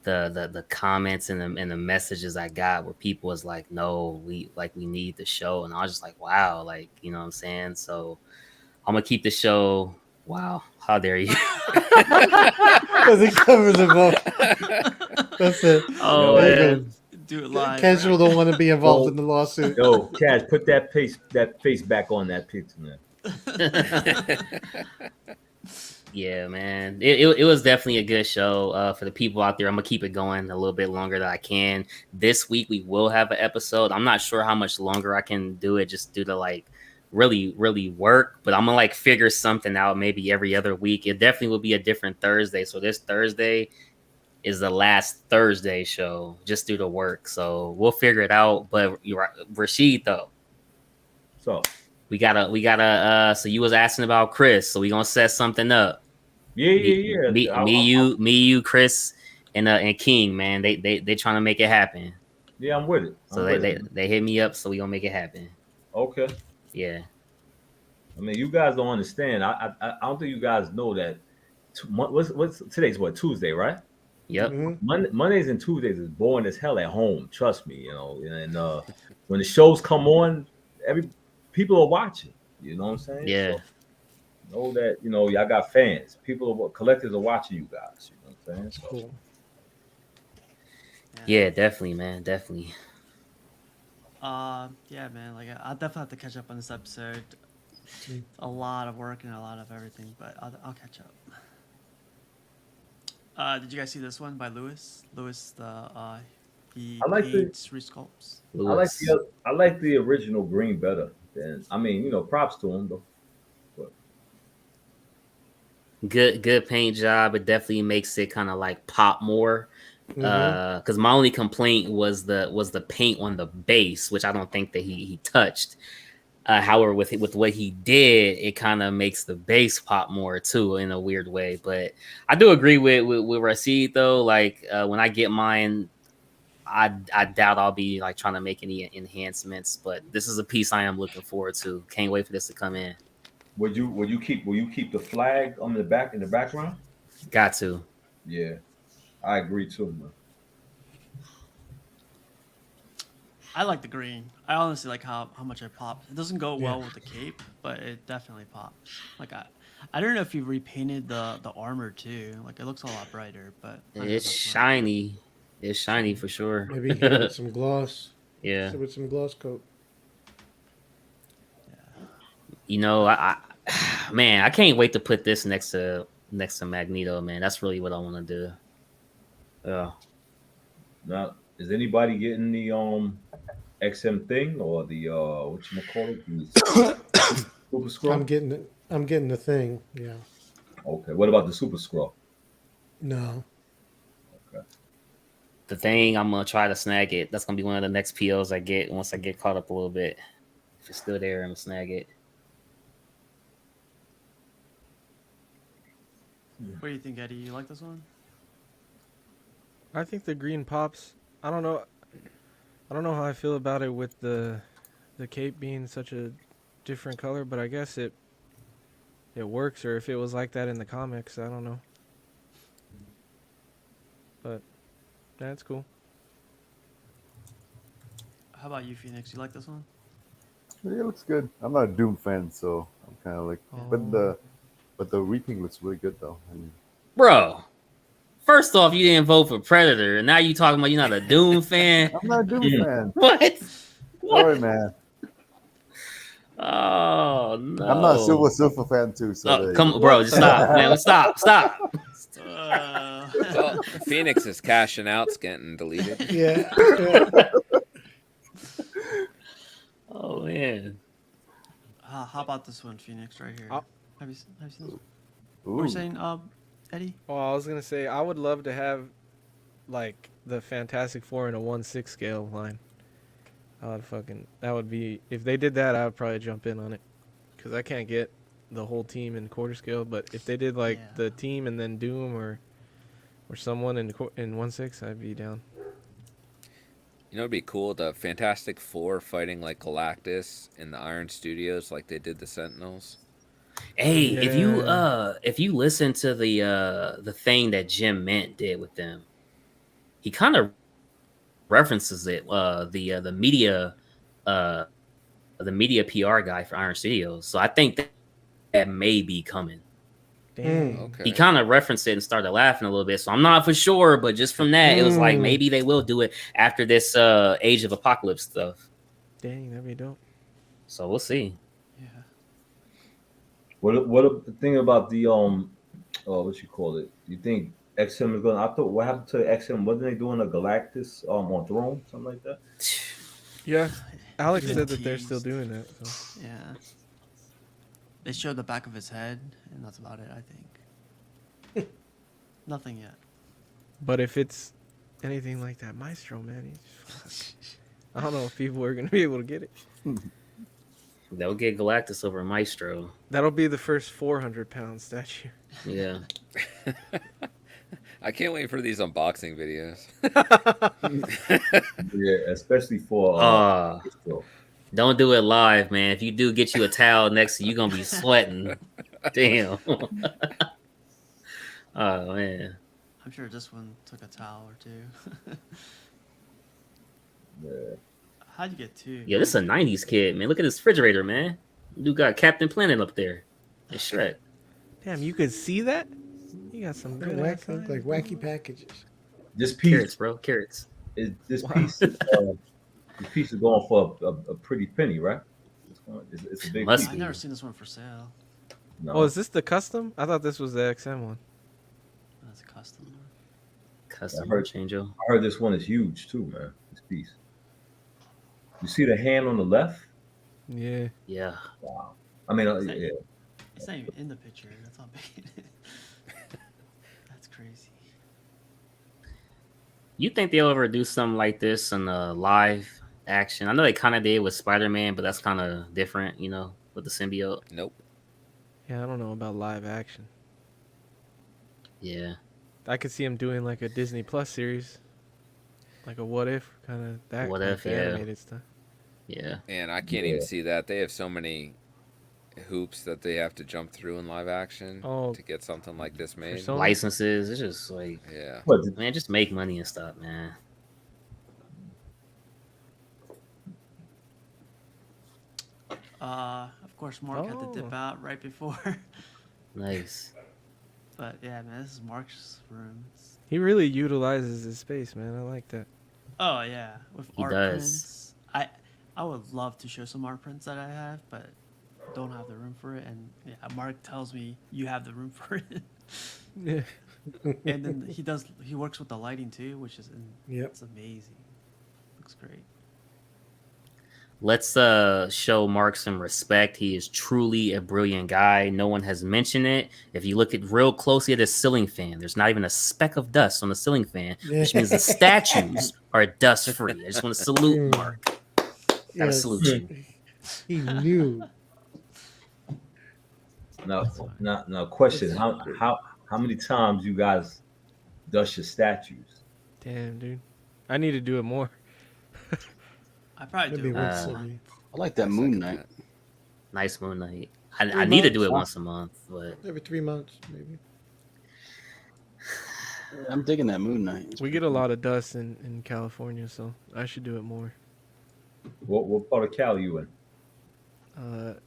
the comments and the messages I got where people was like, no, we need the show, and I was just like, wow, like, you know what I'm saying? So I'm gonna keep the show. Wow, how dare you? Because it covers them up. That's it. Oh, there you go. Do it live. Casual don't want to be involved in the lawsuit. Yo, Cash, put that face back on that picture, man. Yeah, man. It was definitely a good show for the people out there. I'm gonna keep it going a little bit longer that I can. This week we will have an episode. I'm not sure how much longer I can do it just due to like really work, but I'm gonna like figure something out maybe every other week. It definitely will be a different Thursday. So this Thursday is the last Thursday show just due to work. So we'll figure it out. But you're right, Rashid though. So we gotta so you was asking about Chris, so we gonna set something up. Yeah. Me, you, Chris, and King, man. They trying to make it happen. Yeah, I'm with it. So they hit me up, so we gonna make it happen. Okay. Yeah. I mean, you guys don't understand. I don't think you guys know that. What's today's what, Tuesday, right? Yep. Mm-hmm. Mondays and Tuesdays is boring as hell at home. Trust me, you know. And when the shows come on, people are watching. You know what I'm saying? Yeah. So, know that, you know, y'all got fans. Collectors are watching you guys. You know what I'm saying? So, Cool. Yeah, definitely, man. Definitely. Yeah, man. Like I'll definitely have to catch up on this episode. A lot of work and a lot of everything, but I'll catch up. Did you guys see this one by Lewis? Lewis, he paints resculpts. I like the original green better. Than, I mean, you know, props to him though. Good paint job. It definitely makes it kind of like pop more. Because my only complaint was the paint on the base, which I don't think that he touched. However, with what he did, it kind of makes the base pop more too in a weird way. But I do agree with Rashid though. Like when I get mine, I doubt I'll be like trying to make any enhancements. But this is a piece I am looking forward to. Can't wait for this to come in. Will you keep the flag on the back in the background? Got to. Yeah, I agree too, man. I like the green. I honestly like how much it pops. It doesn't go well with the cape, but it definitely pops. Like I don't know if you repainted the armor too. Like it looks a lot brighter, but it's shiny. It's shiny for sure. Maybe hit it with some gloss. Yeah. Hit it with some gloss coat. You know, I man, I can't wait to put this next to Magneto, man. That's really what I want to do. Yeah. Now, is anybody getting the XM thing or the whatchamacallit? Super Scroll? I'm getting the thing, yeah. Okay. What about the Super Scroll? No. Okay. The thing, I'm gonna try to snag it. That's gonna be one of the next POs I get once I get caught up a little bit. If it's still there, I'm gonna snag it. What do you think, Eddie? You like this one? I think the green pops. I don't know. I don't know how I feel about it with the cape being such a different color, but I guess it works. Or if it was like that in the comics, I don't know. But that's cool. How about you, Phoenix? You like this one? Yeah, it looks good. I'm not a Doom fan, so I'm kind of like, but the Reaping looks really good though. I mean, Bro, first off, you didn't vote for Predator, and now you talking about you're not a Doom fan. I'm not a Doom fan. What? Sorry, man. Oh no! I'm not a Silver fan too. So come, bro, just stop, man. Stop. Well, Phoenix is cashing out, it's getting deleted. Yeah. Oh man. How about this one, Phoenix, right here? Have you seen this one? Ooh. What were you saying, Eddie? Well, I was gonna say I would love to have like the Fantastic Four in a 1/6 scale line. That would be, if they did that, I would probably jump in on it, because I can't get the whole team in quarter scale. But if they did like the team and then Doom or someone in 1/6, I'd be down. You know, it'd be cool, the Fantastic Four fighting like Galactus in the Iron Studios, like they did the Sentinels. Hey, if you listen to the thing that Jim Mint did with them, he kind of references it. The media PR guy for Iron Studios. So I think that may be coming. Damn. Okay. He kind of referenced it and started laughing a little bit. So I'm not for sure, but just from that, it was like maybe they will do it after this Age of Apocalypse stuff. Dang, that'd be dope. So we'll see. Yeah. What the thing about the what you call it? You think XM is gonna? I thought what happened to XM? Wasn't they doing a Galactus on Throne, something like that? Yeah, Alex Been said that they're teased. still doing that. So. Yeah. They showed the back of his head, and that's about it, I think. Nothing yet. But if it's anything like that Maestro, man, I don't know if people are gonna be able to get it. They'll get Galactus over Maestro. That'll be the first 400-pound statue. Yeah. I can't wait for these unboxing videos. Yeah, especially for don't do it live, man. If you do, get you a towel next to you, gonna be sweating. Damn. Oh man. I'm sure this one took a towel or two. Yeah. How'd you get two? Yeah, this is a 90s kid, man. Look at this refrigerator, man. You got Captain Planet up there. And Shrek. Damn, you could see that? You got some good wacky packages. This piece, Carrots, bro. Carrots. This piece is going for a pretty penny, right? It's a big piece. I've never seen this one for sale. No. Oh, is this the custom? I thought this was the XM one. That's a custom. Custom I heard this one is huge too, man. This piece. You see the hand on the left? Yeah. Yeah. Wow. I mean, yeah. It's not even in the picture. That's how big it is. That's crazy. You think they'll ever do something like this in live action? I know they kind of did with Spider-Man, but that's kind of different, you know, with the symbiote. Nope. Yeah, I don't know about live action. Yeah. I could see him doing like a Disney Plus series, like a What If kind of that. What like If, the yeah. animated stuff. Yeah. And I can't even see that. They have so many hoops that they have to jump through in live action to get something like this made. Licenses. It's just like, yeah. Man, just make money and stop, man. Of course, Mark had to dip out right before. Nice. But yeah, man, this is Mark's room. He really utilizes his space, man. I like that. Oh yeah, with He art does. prints. I would love to show some art prints that I have, but don't have the room for it. And yeah, Mark tells me you have the room for it. Yeah. And then he works with the lighting too, which is it's amazing. Looks great. Let's show Mark some respect. He is truly a brilliant guy. No one has mentioned it. If you look at real closely at his ceiling fan, there's not even a speck of dust on the ceiling fan, which means the statues are dust free. I just want to salute Mark. Gotta salute you. He knew. Now, question: How how many times you guys dust your statues? Damn, dude. I need to do it more. I probably do Maybe it once once a a month. week. I like that I moon second night. that. Nice moon night. 3 I need to do months. it once a month, but Every 3 months, maybe. I'm digging that moon night. It's We pretty get a cool. lot of dust in California, so I should do it more. What part of Cal you in?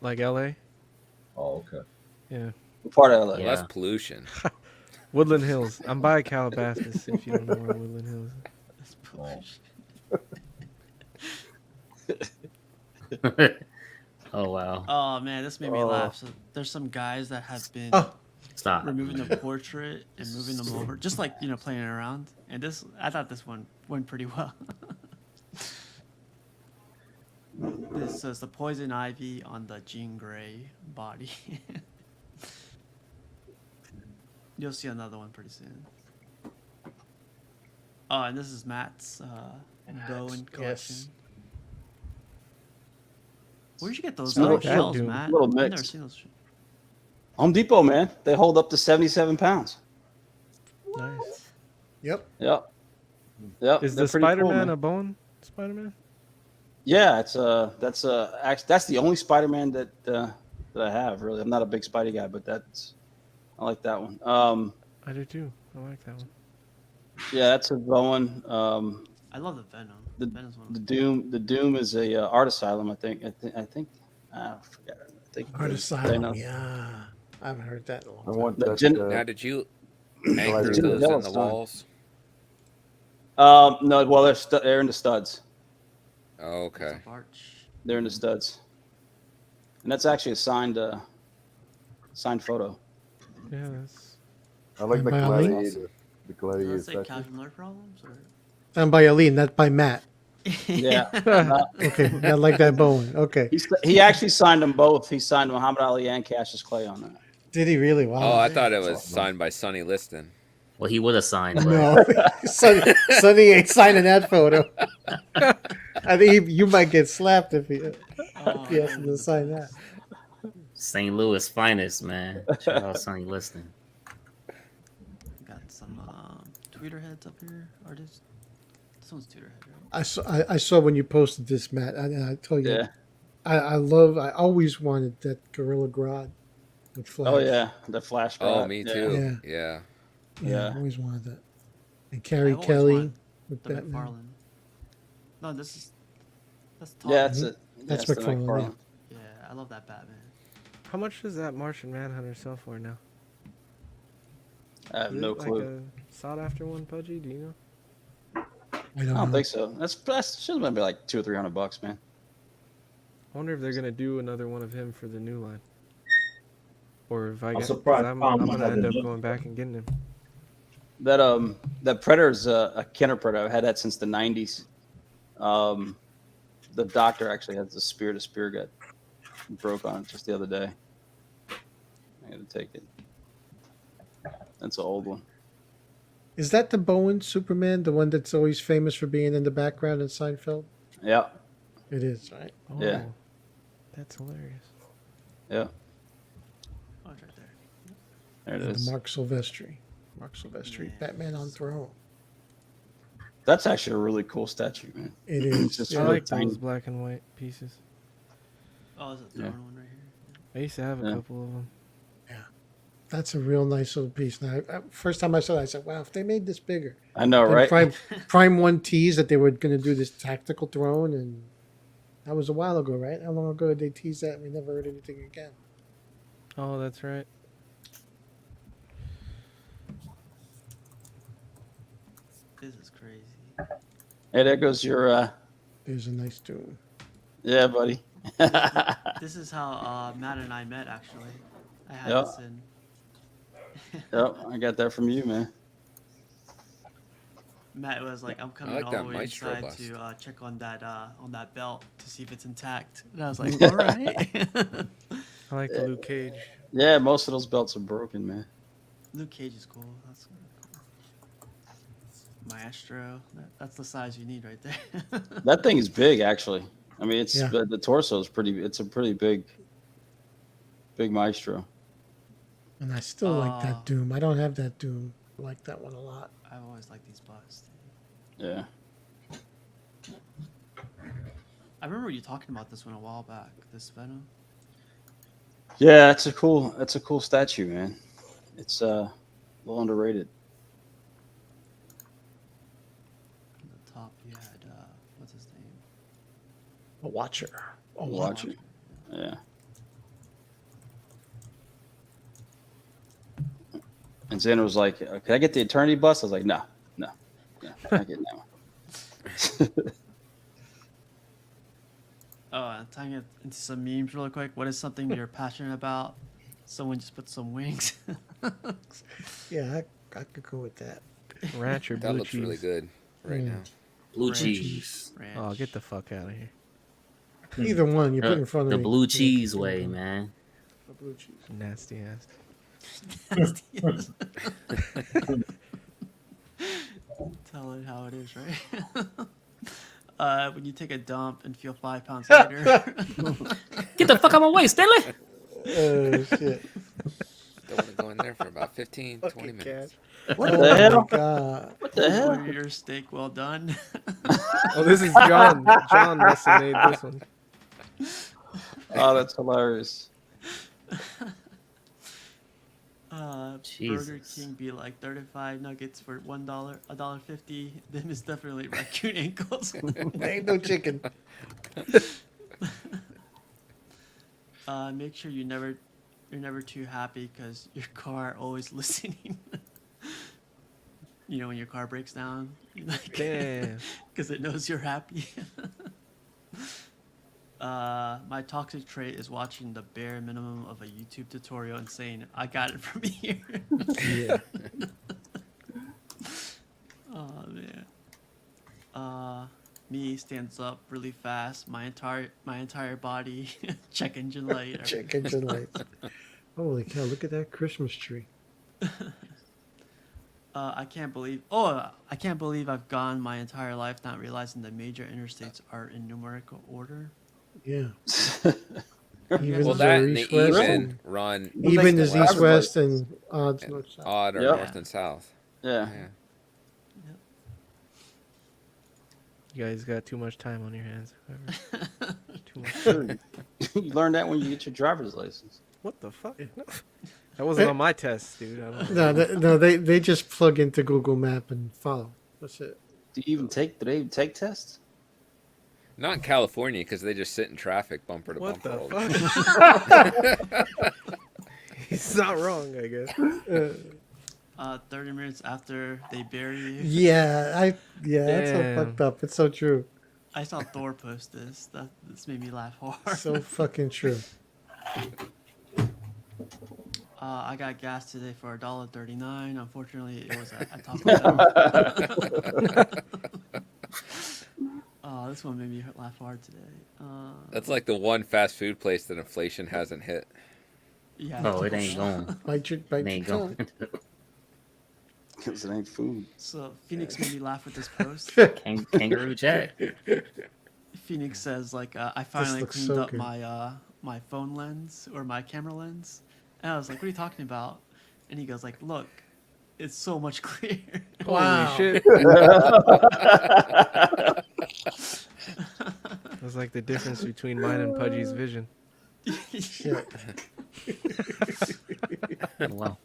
Like LA. Oh, okay. Yeah. What part of LA? Well, that's pollution. Woodland Hills. I'm by Calabasas. If you don't know where Woodland Hills is. That's pollution. oh wow. Oh man, this made me laugh. So there's some guys that have been Stop. removing the portrait and moving them over, just like playing around. And I thought this one went pretty well. This says the poison ivy on the Jean Grey body. You'll see another one pretty soon. Oh, and this is Matt's Bowen collection. Yes. Where'd you get those Little- shells, dude. Matt? little I've never mix. seen those. Home Depot, man. They hold up to 77 pounds. Nice. Yep. Yep. Yep. Is they're the pretty cool, Spider-Man man. a bone Spider-Man? Yeah, that's the only Spider-Man that I have. Really, I'm not a big Spidey guy, but I like that one. I do too. I like that one. Yeah, that's a Bowen. I love the Venom. The- Venom's one of The my Doom is a art asylum. I think. I forget. I think Art they Asylum. know. Yeah. I haven't heard that in a long I time. want The that. Jin- Now, did you Like anchor Jim those in Yellowstone. the walls? No, well they're in the studs. Oh, okay. Arch. They're in the studs, and that's actually a signed photo. Yeah, that's I like the By Ali? gladiator. The gladiator Does that say statue. Calvin Miller problems? Or? Done by Aline, not by Matt. Yeah. Okay, not like that Bowen. Okay. He actually signed them both. He signed Muhammad Ali and Cassius Clay on that. Did he really? Wow. Oh, I thought it was signed by Sonny Liston. Well, he would have signed. But No, Sonny ain't signing that photo. I think you might get slapped if he asks him to sign that. St. Louis finest, man. Shout out Sonny Liston. Got some tweeter heads up here. Artist. This one's tweeter head, right? I saw when you posted this, Matt. I told you, Yeah. I always wanted that Gorilla Grodd with Flash. Oh yeah, the Flash. Oh, Grab. me Yeah. too. Yeah. Yeah. Yeah, Yeah. I always wanted that. And Carrie I've always Kelly wanted with The Batman. McFarlane. No, that's Tom. Yeah, that's Mhm. it. That's the McFarlane, McFarlane. Yeah, I love that Batman. how much does that Martian Manhunter sell for now? I have Is no it clue. like a sought after one, Pudgy? Do you know? I I don't don't know. think so. That's should be like $200 or $300, man. I wonder if they're gonna do another one of him for the new line, or if I I'm get. 'Cause surprised I'm Palmer gonna end hasn't up done going back and getting him. That Predator's a Kenner Predator. I've had that since the '90s. The Doctor actually has the spear to spear gut. Broke on it just the other day. I got to take it. That's an old one. Is that the Bowen Superman, the one that's always famous for being in the background in Seinfeld? Yeah, It is, right? Oh, Yeah. That's hilarious. yeah. Oh, it's right there. There it And is. Mark Silvestri. Mark Silvestri, Yeah. Batman on Throne. That's actually a really cool statue, man. It It's is. just I yeah. really like tiny. those black and white pieces. Oh, is it the Yeah. throne one right here? I used to have a Yeah. couple of them. That's a real nice little piece. Now, first time I saw it, I said, "Wow, if they made this bigger." I know, And right? Prime One teased that they were going to do this tactical throne, and that was a while ago, right? How long ago did they tease that? We never heard anything again. Oh, that's right. This is crazy. Hey, there goes your. There's a nice tune. Yeah, buddy. This is how Matt and I met, actually. I had Yeah. this in. Yep, I got that from you, man. Matt was like, "I'm coming like all that the way maestro inside bust. to check on that belt to see if it's intact." And I was like, "All right." I like the Luke Cage. Yeah, most of those belts are broken, man. Luke Cage is cool. That's cool. Maestro. That's the size you need right there. That thing is big, actually. I mean, it's Yeah. the torso is pretty. It's a pretty big maestro. And I still like that Doom. I don't have that Doom. I like that one a lot. I've always liked these busts. Yeah. I remember you talking about this one a while back. This Venom. Yeah, that's a cool statue, man. It's a little underrated. On the top, you had what's his name? A Watcher. A Watcher. Yeah. And Xander was like, "Can I get the Eternity bust?" I was like, "No, I'm not getting that one." Tying it into some memes real quick. What is something you're passionate about? Someone just put some wings. Yeah, I could go with that. Ranch or That blue looks cheese? really good right now. Blue Ranch. cheese. Ranch. Oh, get the fuck out of here. Either one you put in front of The me. blue cheese way, man. The blue cheese. Nasty ass. Tell it how it is, right? When you take a dump and feel 5 pounds lighter. Get the fuck out of my way, Stanley! Oh shit! Don't want to go in there for about 15, 20 minutes. What the hell? God. What the hell? Order your steak well done. Oh, this is John. John must have made this one. Oh, that's hilarious. Burger Jesus. King be like 35 nuggets for $1, $1.50. Them is definitely raccoon ankles. Ain't no chicken. Make sure you're never too happy because your car always listening. You know when your car breaks down, like, Damn. because it knows you're happy. My toxic trait is watching the bare minimum of a YouTube tutorial and saying, "I got it from here." Yeah. Oh man. Me stands up really fast. My entire body. Check engine light. Check engine lights. Holy cow! Look at that Christmas tree. I can't believe I've gone my entire life not realizing the major interstates are in numerical order. Yeah. Well, that and the east, west, even and- run. Even is east, Driver's west, license. and odds north, south. Odd or Yep. north and south. Yeah. You guys got too much time on your hands. Whoever. Too much. Sure. You learn that when you get your driver's license. What the fuck? That wasn't on my test, dude. I don't No, they just plug into Google Map and follow. That's it. Do they even take tests? Not in California because they just sit in traffic bumper to What bumper. the all the time. fuck? He's not wrong, I guess. 30 minutes after they bury you. Yeah, that's so Damn. fucked up. It's so true. I saw Thor post this. This made me laugh hard. So fucking true. I got gas today for $1.39. Unfortunately, it was at Taco Bell. This one made me laugh hard today. That's like the one fast food place that inflation hasn't hit. Yeah. Oh, it ain't going. Bite It your ain't tongue. going. Because it ain't food. So Phoenix made me laugh with this post. Kangaroo Jack. Phoenix says like I finally looks cleaned so up good. my phone lens or my camera lens, and I was like, "What are you talking about?" And he goes like, "Look, it's so much clearer." Wow. Holy shit. That's like the difference between mine and Pudgy's vision. Shit. Wow.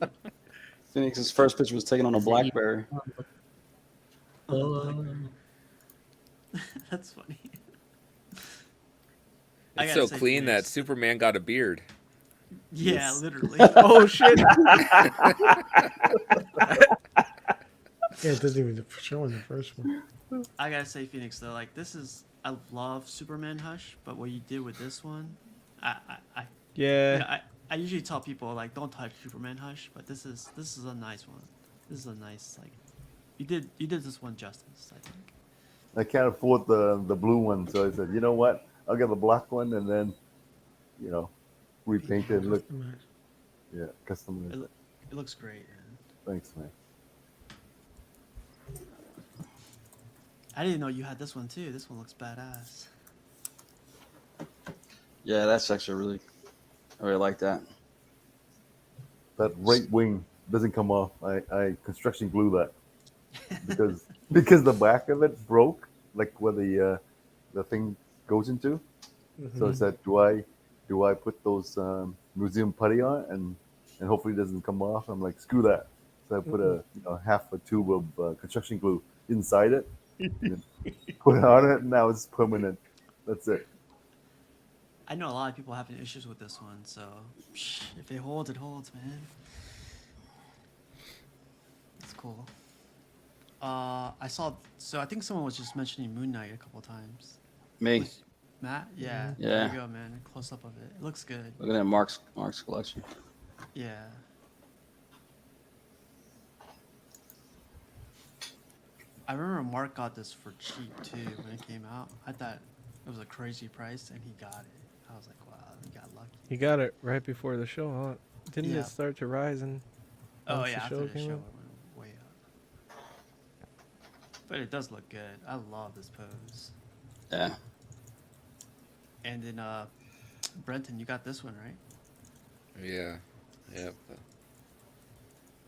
Phoenix's first picture was taken on a BlackBerry. That's funny. I It's gotta so say, clean that Phoenix- Superman got a beard. Yeah, literally. Oh shit. Yeah, it doesn't even show in the first one. I gotta say, Phoenix though, like I love Superman Hush, but what you did with this one, I Yeah. I usually tell people like don't touch Superman Hush, but this is a nice one. This is a nice like you did this one justice, I think. I can't afford the blue one, so I said, you know what? I'll get the black one and then, repaint it. Look, yeah, customize. It looks great, man. Thanks, man. I didn't know you had this one too. This one looks badass. Yeah, that's actually I really like that. that right wing doesn't come off. I construction glue that because the back of it broke, like where the thing goes into. So I said, do I put those museum putty on and hopefully it doesn't come off? I'm like, screw that. So I put half a tube of construction glue inside it, and then put it on it, and now it's permanent. That's it. I know a lot of people having issues with this one, so if it holds, it holds, man. That's cool. I saw. So I think someone was just mentioning Moon Knight a couple times. Me. Matt, yeah. Yeah. There you go, man. Close up of it. It looks good. Look at that Mark's collection. Yeah. I remember Mark got this for cheap too when it came out. I thought it was a crazy price, and he got it. I was like, wow, he got lucky. You got it right before the show, huh? Didn't Yeah. it start to rise and Oh once yeah, the after show the came show, out? it went way up. But it does look good. I love this pose. Yeah. And then Brenton, you got this one, right? Yeah. Yep.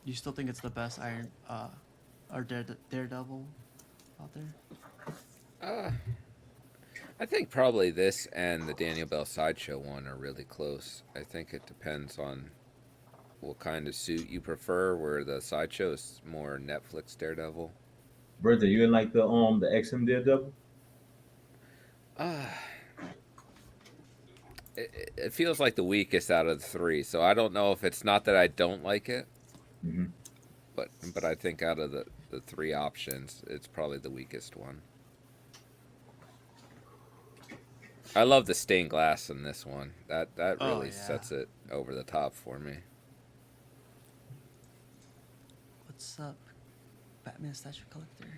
You still think it's the best Iron or Daredevil out there? I think probably this and the Daniel Bell Sideshow one are really close. I think it depends on what kind of suit you prefer, where the Sideshow is more Netflix Daredevil. Brenton, you didn't like the XM Daredevil? It feels like the weakest out of the three, so I don't know if it's not that I don't like it, Mm-hmm. but I think out of the three options, it's probably the weakest one. I love the stained glass in this one. That really sets it over the top for me. What's up, Batman statue collector?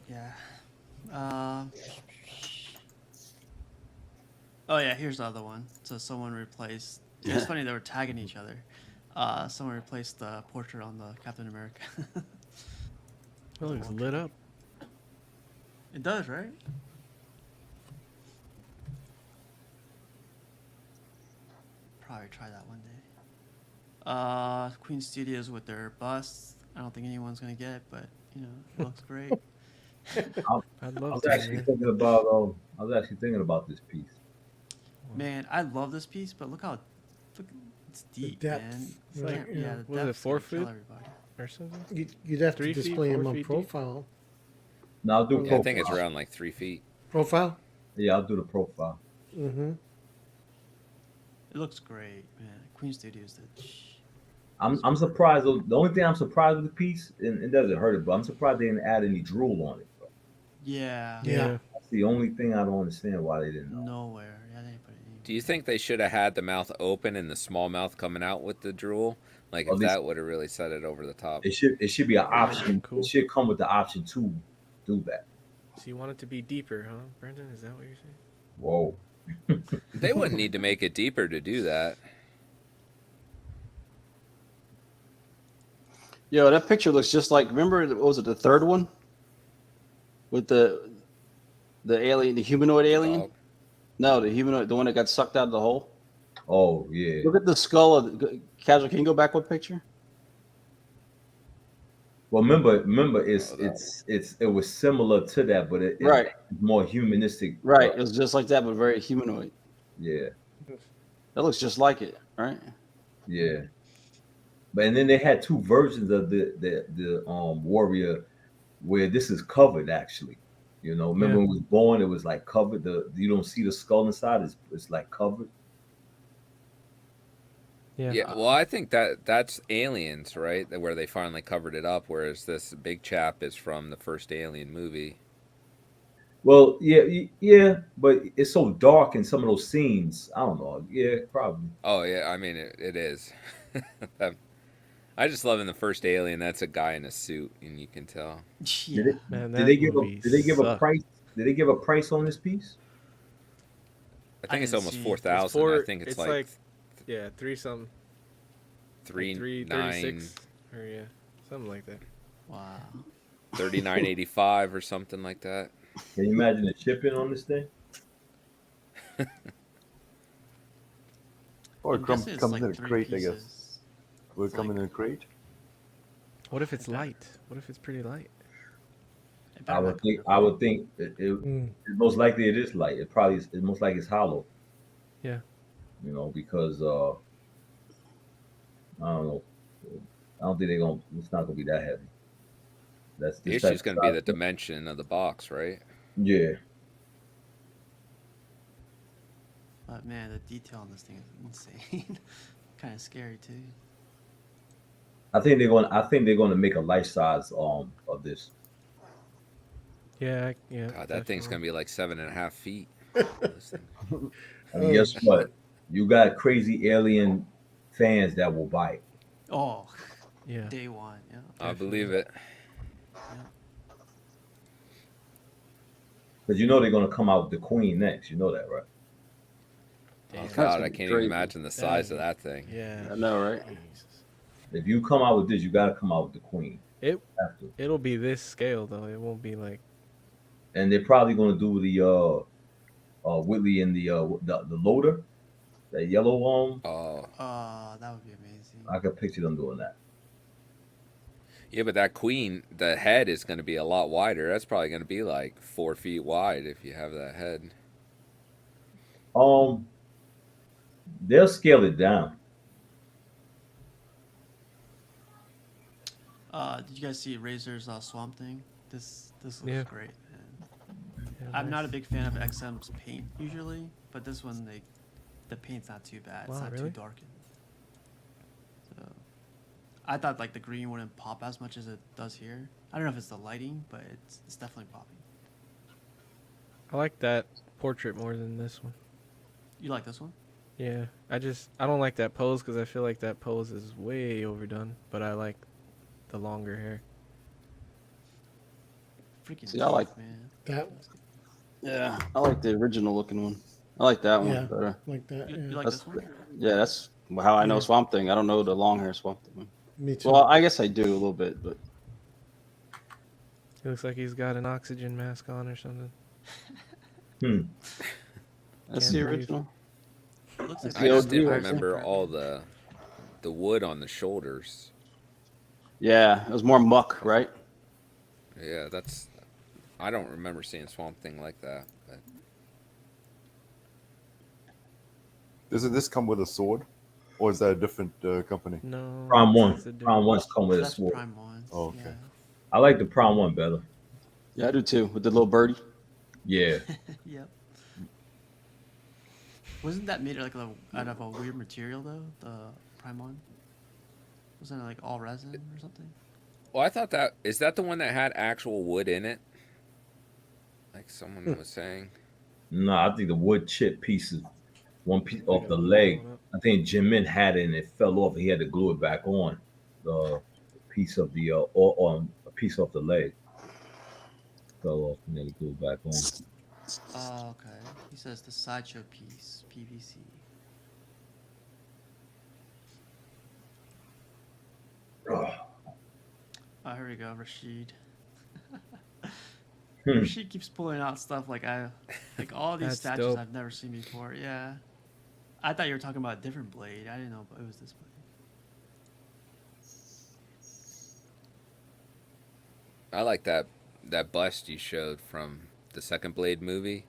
Yeah. Oh yeah, here's the other one. So someone replaced. It's funny they were tagging each other. Someone replaced the portrait on the Captain America. It looks lit up. It does, right? Probably try that one day. Queen Studios with their busts. I don't think anyone's gonna get it, but you know, it looks great. I'd I love was to. actually thinking about this piece. Man, I love this piece, but look it's deep, depth, man. right, You can't- yeah. the Was it depth's 4 gonna kill feet? everybody. Or something? You'd have 3 to feet, display 4 him on feet deep? profile. No, I'll do Yeah, profile. I think it's around like 3 feet. Profile? Yeah, I'll do the profile. Mm-hmm. It looks great, man. Queen Studios did. I'm surprised. Though, the only thing I'm surprised with the piece, and it doesn't hurt it, but I'm surprised they didn't add any drool on it. Bro. Yeah. Yeah. That's the only thing I don't understand why they didn't. Nowhere. Yeah, they didn't put it in. Do you think they should have had the mouth open and the small mouth coming out with the drool? Like, if that would have really set it over the top. It should be an option. Cool. It should come with the option to do that. So you want it to be deeper, huh, Brendan? Is that what you're saying? Whoa. They wouldn't need to make it deeper to do that. Yo, that picture looks just like. Remember, what was it, the third one with the alien, the humanoid alien? Dog. No, the humanoid, the one that got sucked out of the hole. Oh yeah. Look at the skull of Casual. Can you go back one picture? Well, remember, it was similar to that, but it's Right. more humanistic. Right, it was just like that, but very humanoid. Yeah. That looks just like it, right? Yeah. But and then they had two versions of the warrior where this is covered actually. You know, remember when it was born, it was like covered. You don't see the skull inside, it's like covered. Yeah, well, I think that's Aliens, right? Where they finally covered it up, whereas this big chap is from the first Alien movie. Well, yeah, but it's so dark in some of those scenes. I don't know. Yeah, probably. Oh yeah, I mean it is. I just love in the first Alien. That's a guy in a suit, and you can tell. Yeah. Man, Did they give a price? Did they give a price on this piece? I think it's didn't almost see. 4,000. I think it's like yeah, 3-something. 3,900, 36, or yeah, something like that. Wow. 39.85 or something like that. Can you imagine the shipping on this thing? Or I'm guessing it's comes like in a 3 crate, I guess. pieces. Will it It's come like- in a crate? What if it's It better- light? What if it's pretty light? it I better would not come think. in a I crate. would think. Most likely it is light. It probably is. It most likely it's hollow. Yeah. You know, because I don't know. I don't think they're gonna. It's not gonna be that heavy. That's The this issue's type going of to be the size. dimension of the box, right? Yeah. But man, the detail on this thing is insane. Kind of scary too. I think they're gonna make a life size of this. Yeah. Yeah. God, that thing's going to be like 7.5 feet. This thing. I mean, guess what? You got crazy alien fans that will buy it. Oh, Yeah. day one. Yeah. I believe it. Because you know they're gonna come out with the Queen next. You know that, right? Oh That's God, gonna I be can't crazy. even imagine the size of that thing. Yeah. I know, right? If you come out with this, you gotta come out with the Queen. It Have to. it'll be this scale though. It won't be like And they're probably gonna do the Whitley and the loader, that yellow Oh, That would be amazing. I could picture them doing that. yeah, but that queen, the head is going to be a lot wider. That's probably going to be like 4 feet wide if you have that head. They'll scale it down. Did you guys see Razor's Swamp Thing? This looks Yeah. great, man. yeah, I'm not a nice. big fan of XM's paint usually, but this one the paint's not too bad. It's Wow, not really? too darkened. So I thought like the green wouldn't pop as much as it does here. I don't know if it's the lighting, but it's definitely popping. I like that portrait more than this one. You like this one? Yeah. I don't like that pose because I feel like that pose is way overdone. But I like the longer hair. Freaking See, I like- teeth, man. That Yeah, I like the original looking one. I like that one Yeah. better. like that. You Yeah. like That's this one? yeah, that's how I know Yeah. Swamp Thing. I don't know the long hair Swamp Thing. Me too. Well, I guess I do a little bit, but He looks like he's got an oxygen mask on or something. that's Can't the breathe. original. It looks like I just OG didn't right there. remember all the wood on the shoulders. Yeah, it was more muck, right? Yeah, I don't remember seeing Swamp Thing like that. But Doesn't this come with a sword, or is that a different company? No. Prime one. it's a different- Prime one's come with a that's sword. prime one. Oh, okay. I like the Prime one better. Yeah, I do too. With the little birdie. Yeah. Yep. Wasn't that made like out of a weird material though? The prime one. Wasn't it like all resin or something? well, I thought is that the one that had actual wood in it? Like someone was saying. No, I think the wood chip pieces, one piece off the leg. I think Jimin had it and it fell off. He had to glue it back on. The piece of the or a piece off the leg fell off and then glue it back on. Oh, okay. He says the Sideshow piece, PVC. Oh, here we go, Rashid. Rashid keeps pulling out stuff like all these That's statues dope. I've never seen before. Yeah, I thought you were talking about a different blade. I didn't know it was this blade. I like that bust you showed from the Second Blade movie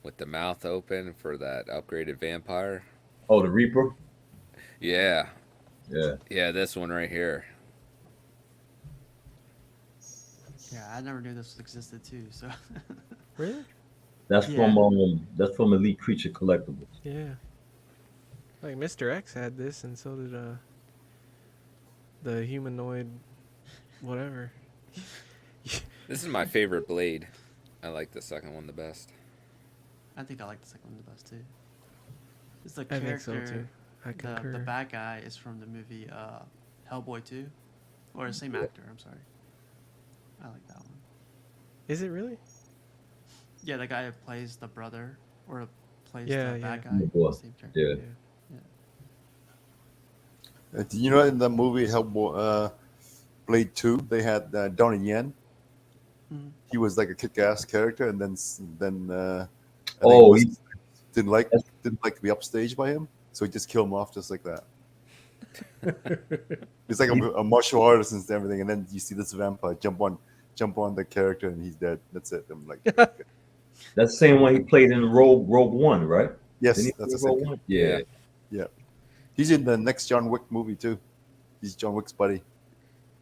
with the mouth open for that upgraded vampire. Oh, the Reaper? Yeah. Yeah. Yeah, this one right here. Yeah, I never knew this existed too. So Really? That's Yeah. from Elite Creature Collectibles. Yeah. Like Mr. X had this, and so did the humanoid, whatever. This is my favorite blade. I like the second one the best. I think I like the second one the best too. It's the I think character. so too. I The concur. bad guy is from the movie Hellboy 2, or the same actor. I'm sorry. I like that one. Is it really? Yeah, the guy who plays the brother or plays Yeah, the bad yeah. guy. The boy. Same character. Yeah. Do you know in the movie Hellboy, Blade 2, they had Donnie Yen. Mhm. He was like a kick-ass character, and then I think Oh, didn't like to be upstaged by him, So he just killed him off just like that. He's like a martial artist and everything, and then you see this vampire jump on the character, and he's dead. That's it. I'm like, okay. That's the same one he played in Rogue One, right? Yes, Didn't he that's the play same. Rogue One? Yeah. Yeah. He's in the next John Wick movie too. He's John Wick's buddy.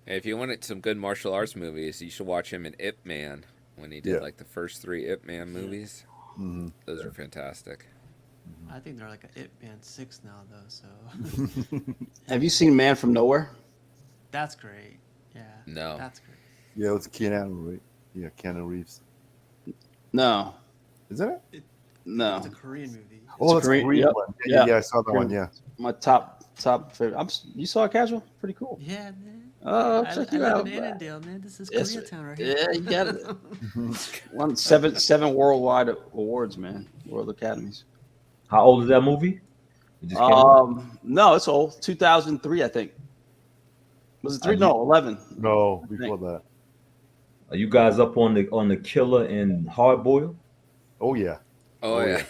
Hey, if you wanted some good martial arts movies, you should watch him in Ip Man when he did like the first 3 Ip Man movies. Mm-hmm. Those are fantastic. I think they're like a It Man 6 now, though. So. Have you seen Man from Nowhere? That's great. Yeah. No. That's great. Yeah, it's Keanu, right? Yeah, Keanu Reeves. No. Is that it? No. It's a Korean movie. Oh, it's a Korean yep. one. Yeah, I saw that one. Yeah. My top favorite. You saw it, Casual? Pretty cool. Yeah, man. Oh, check you out. I live in Annandale, man. This is Yes, Koreatown right here. Yeah, you got it. Won seven worldwide awards, man. World Academies. How old is that movie? It just came out? No, it's old. 2003, I think. Was it 3? No, 11. No, before that. Are you guys up on the Killer and Hard Boiled? Oh yeah. Oh yeah.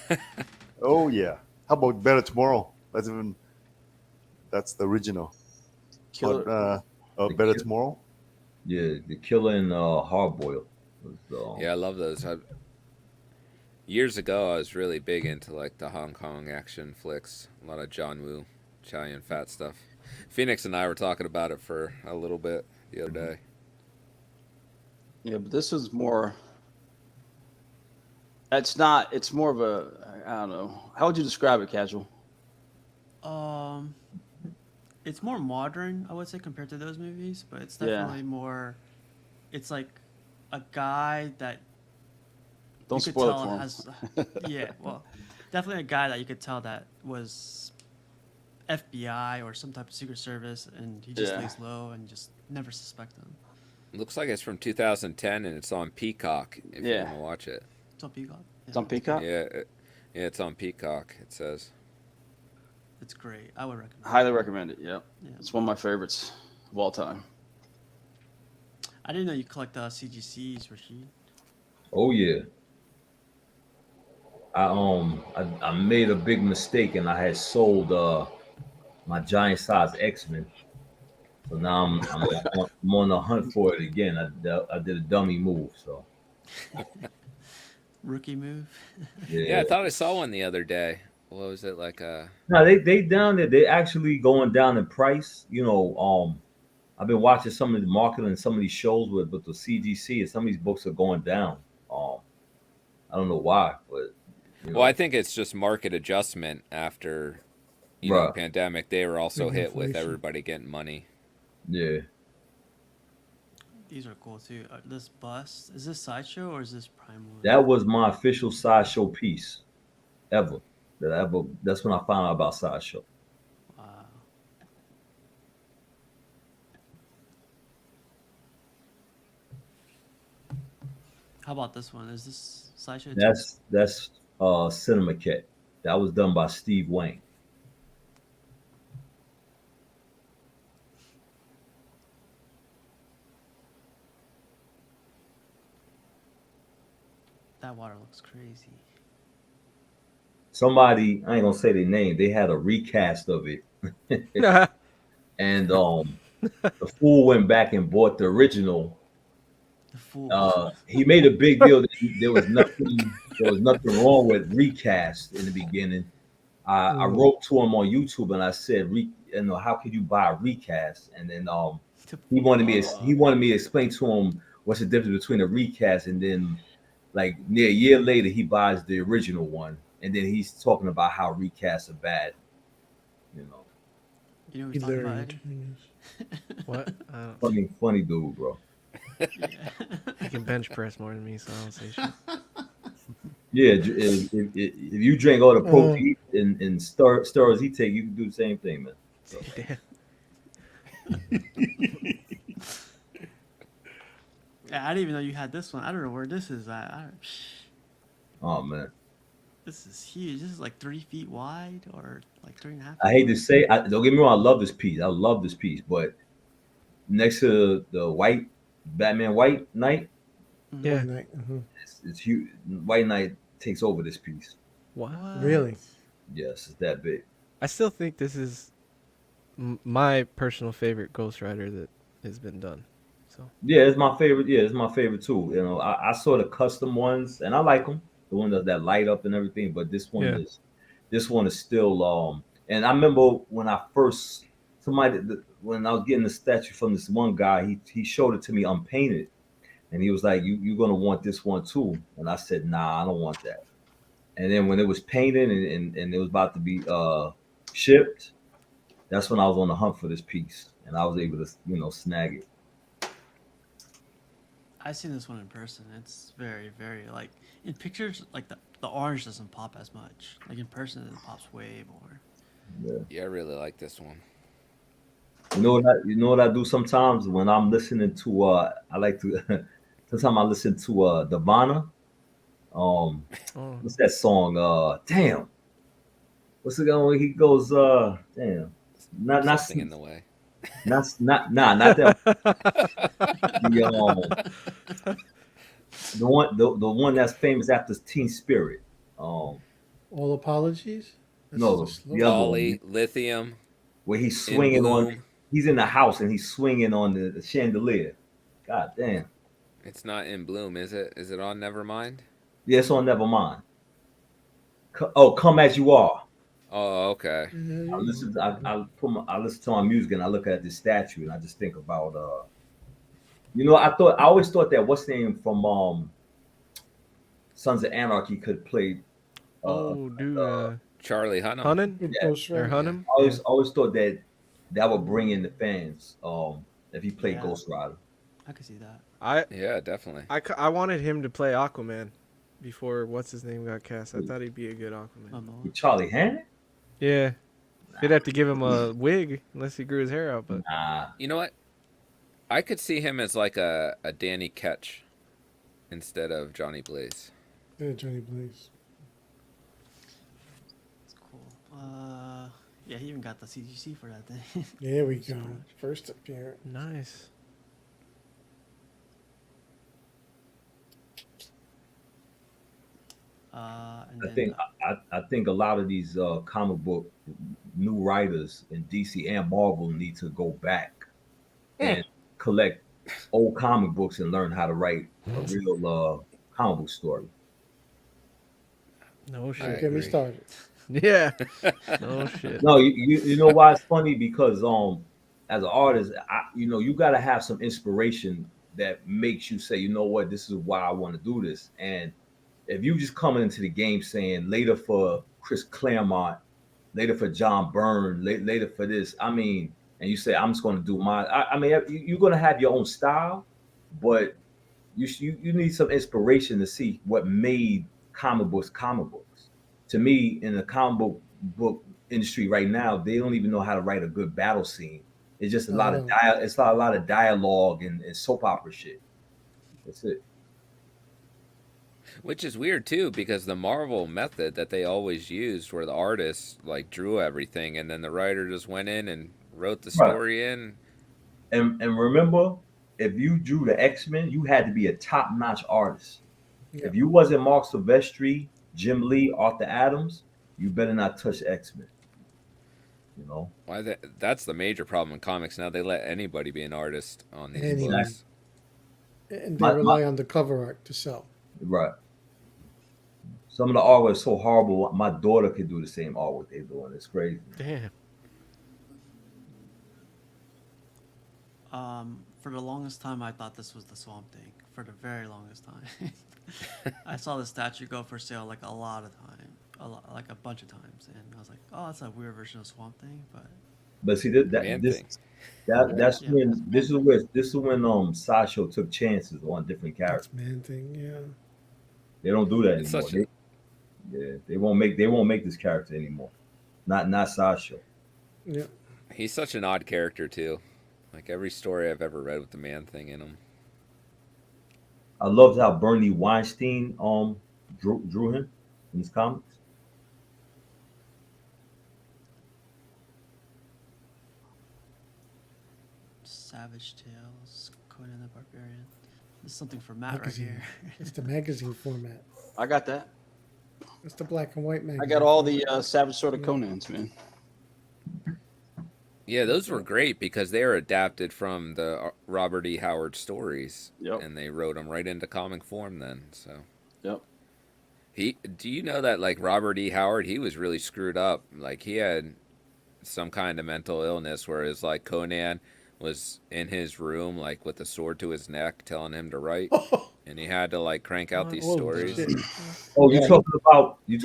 Oh yeah. How about Better Tomorrow? That's the original. Killer. Better Tomorrow. Yeah, the Killer and Hard Boiled. Yeah, I love those. Years ago, I was really big into like the Hong Kong action flicks. A lot of John Woo, Chow Yun Fat stuff. Phoenix and I were talking about it for a little bit the other day. Yeah, but this is more. It's not. It's more of a. I don't know. How would you describe it, Casual? It's more modern, I would say, compared to those movies, but it's definitely more. It's like a guy that. Don't you could spoil tell it for him. Yeah, well, definitely a guy that you could tell that was FBI or some type of Secret Service, and he just lays low and just never suspect them. Looks like it's from 2010 and it's on Peacock. If you want to watch it, it's on Peacock. Yeah. It's on Peacock. Yeah, it's on Peacock. It says. It's great. I would recommend. Highly recommend it. Yep. Yeah. It's one of my favorites of all time. I didn't know you collect CGCs, Rashid. Oh yeah. I made a big mistake and I had sold my giant size X-Men. So now I'm on the hunt for it again. I did a dummy move, so rookie move. Yeah, I thought I saw one the other day. What was it like? No, they down there. They actually going down in price. You know, I've been watching some of the marketing and some of these shows with the CGC, and some of these books are going down. I don't know why, but well, I think it's just market adjustment after you know pandemic. They were also hit with everybody getting money. Yeah. These are cool too. This bust, is this Sideshow or is this Prime One? That was my official Sideshow piece ever. That's when I found out about Sideshow. Wow. How about this one? Is this Sideshow? That's Cinema Kit. That was done by Steve Wayne. That water looks crazy. Somebody, I ain't gonna say their name, they had a recast of it. And the fool went back and bought the original. The fool. He made a big deal that there was nothing wrong with recast in the beginning. I wrote to him on YouTube and I said, how could you buy a recast? And then he wanted me to explain to him what's the difference between a recast, and then like near a year later he buys the original one, and then he's talking about how recasts are bad. You know what he's talking about, Eddie? What? Funny dude, bro. He can bench press more than me, so I don't say shit. Yeah, if you drink all the protein and steroids he take, you can do the same thing, man. So. Yeah, I didn't even know you had this one. I don't know where this is at. Oh man, this is huge. This is like 3 feet wide or like 3.5. I hate to say, don't get me wrong. I love this piece, but next to the white Batman White Knight, yeah, it's huge. White Knight takes over this piece. Wow, really? Yes, it's that big. I still think this is my personal favorite Ghost Rider that has been done. So Yeah, it's my favorite. Yeah, it's my favorite too. You know, I saw the custom ones and I like them, the one that light up and everything. But yeah, this one is still. And I remember when I first when I was getting the statue from this one guy, he showed it to me unpainted, and he was like, you're gonna want this one too." And I said, "Nah, I don't want that." And then when it was painted and it was about to be shipped, that's when I was on the hunt for this piece, and I was able to snag it. I've seen this one in person. It's very, very like in pictures. Like the orange doesn't pop as much. Like in person, it pops way more. Yeah, I really like this one. You know what I do sometimes when I'm listening to I like to sometimes I listen to Divana. oh, What's that song? Damn. What's it going? He goes damn. Not Something in the way. not that the one that's famous after Teen Spirit. Um All apologies. That's the no, slow the other song. one Poly, Lithium, where he's In swinging on Bloom. he's in the house and he's swinging on the chandelier. God damn. It's not In Bloom, is it? Is it on Nevermind? Yeah, it's on Nevermind. Oh, Come As You Are. Oh, okay. I listen to my music and I look at this statue and I just think about I always thought that what's the name from Sons of Anarchy could play oh, dude, Charlie Hunnam. Hunnam Good yeah. Ghost or Rider. Hunnam? Always thought that would bring in the fans if he played Yeah. Ghost Rider. I could see that. Yeah, definitely. I wanted him to play Aquaman before what's his name got cast. I thought he'd be a good Aquaman. Momoa. With Charlie Hannon? Yeah, they'd have to give him a wig unless he grew his hair out. But Nah. You know what? I could see him as like a Danny Ketch instead of Johnny Blaze. Yeah, Johnny Blaze. It's cool. Yeah, he even got the CGC for that thing. There we go. First appearance. nice. And I then, think I think a lot of these comic book new writers in DC and Marvel need to go back and collect old comic books and learn how to write a real comic book story. No I shit. Don't get me agree. started. Yeah. No shit. No, you know why it's funny because as an artist, you got to have some inspiration that makes you say, you know what, this is why I want to do this. And if you just coming into the game saying later for Chris Claremont, later for John Byrne, later for this, I mean, and you say I'm just going to do mine. I mean, you're going to have your own style, but you need some inspiration to see what made comic books comic books. To me, in the comic book industry right now, they don't even know how to write a good battle scene. It's just a lot of it's a lot of dialogue and soap opera shit. That's it. Which is weird too, because the Marvel method that they always used, where the artist like drew everything and then the writer just went in and wrote the story in. And remember, if you drew the X-Men, you had to be a top-notch artist. Yeah. If you wasn't Mark Silvestri, Jim Lee, Arthur Adams, you better not touch X-Men. You know? Why that's the major problem in comics now. They let anybody be an artist on these Anybody. books. And they rely on the cover art to sell. Right. Some of the artwork is so horrible. My daughter could do the same artwork they're doing. It's crazy. Damn. For the longest time, I thought this was the Swamp Thing. For the very longest time, I saw the statue go for sale like a lot of time, like a bunch of times, and I was like, "Oh, that's a weird version of Swamp Thing." But see that's when Sideshow took chances on different characters. That's Man Thing, yeah. They don't do that It's anymore. They won't make this character anymore. Not Sideshow. Yeah. He's such an odd character too. Like every story I've ever read with the Man Thing in him. I loved how Bernie Weinstein drew him in his comics. Savage Tales, Conan the Barbarian. This is something for Matt Magazine. right here. It's the magazine format. I got that. It's the black and white magazine. I got all the Savage Sword of Conans, man. Yeah, those were great because they are adapted from the Robert E. Howard stories, Yep. and they wrote them right into comic form. Then, so Yep. do you know that like Robert E. Howard, he was really screwed up. Like he had some kind of mental illness, whereas like Conan was in his room like with a sword to his neck, telling him to write, and he had to like crank out these Holy stories. shit. Oh, Yeah, you talking about the you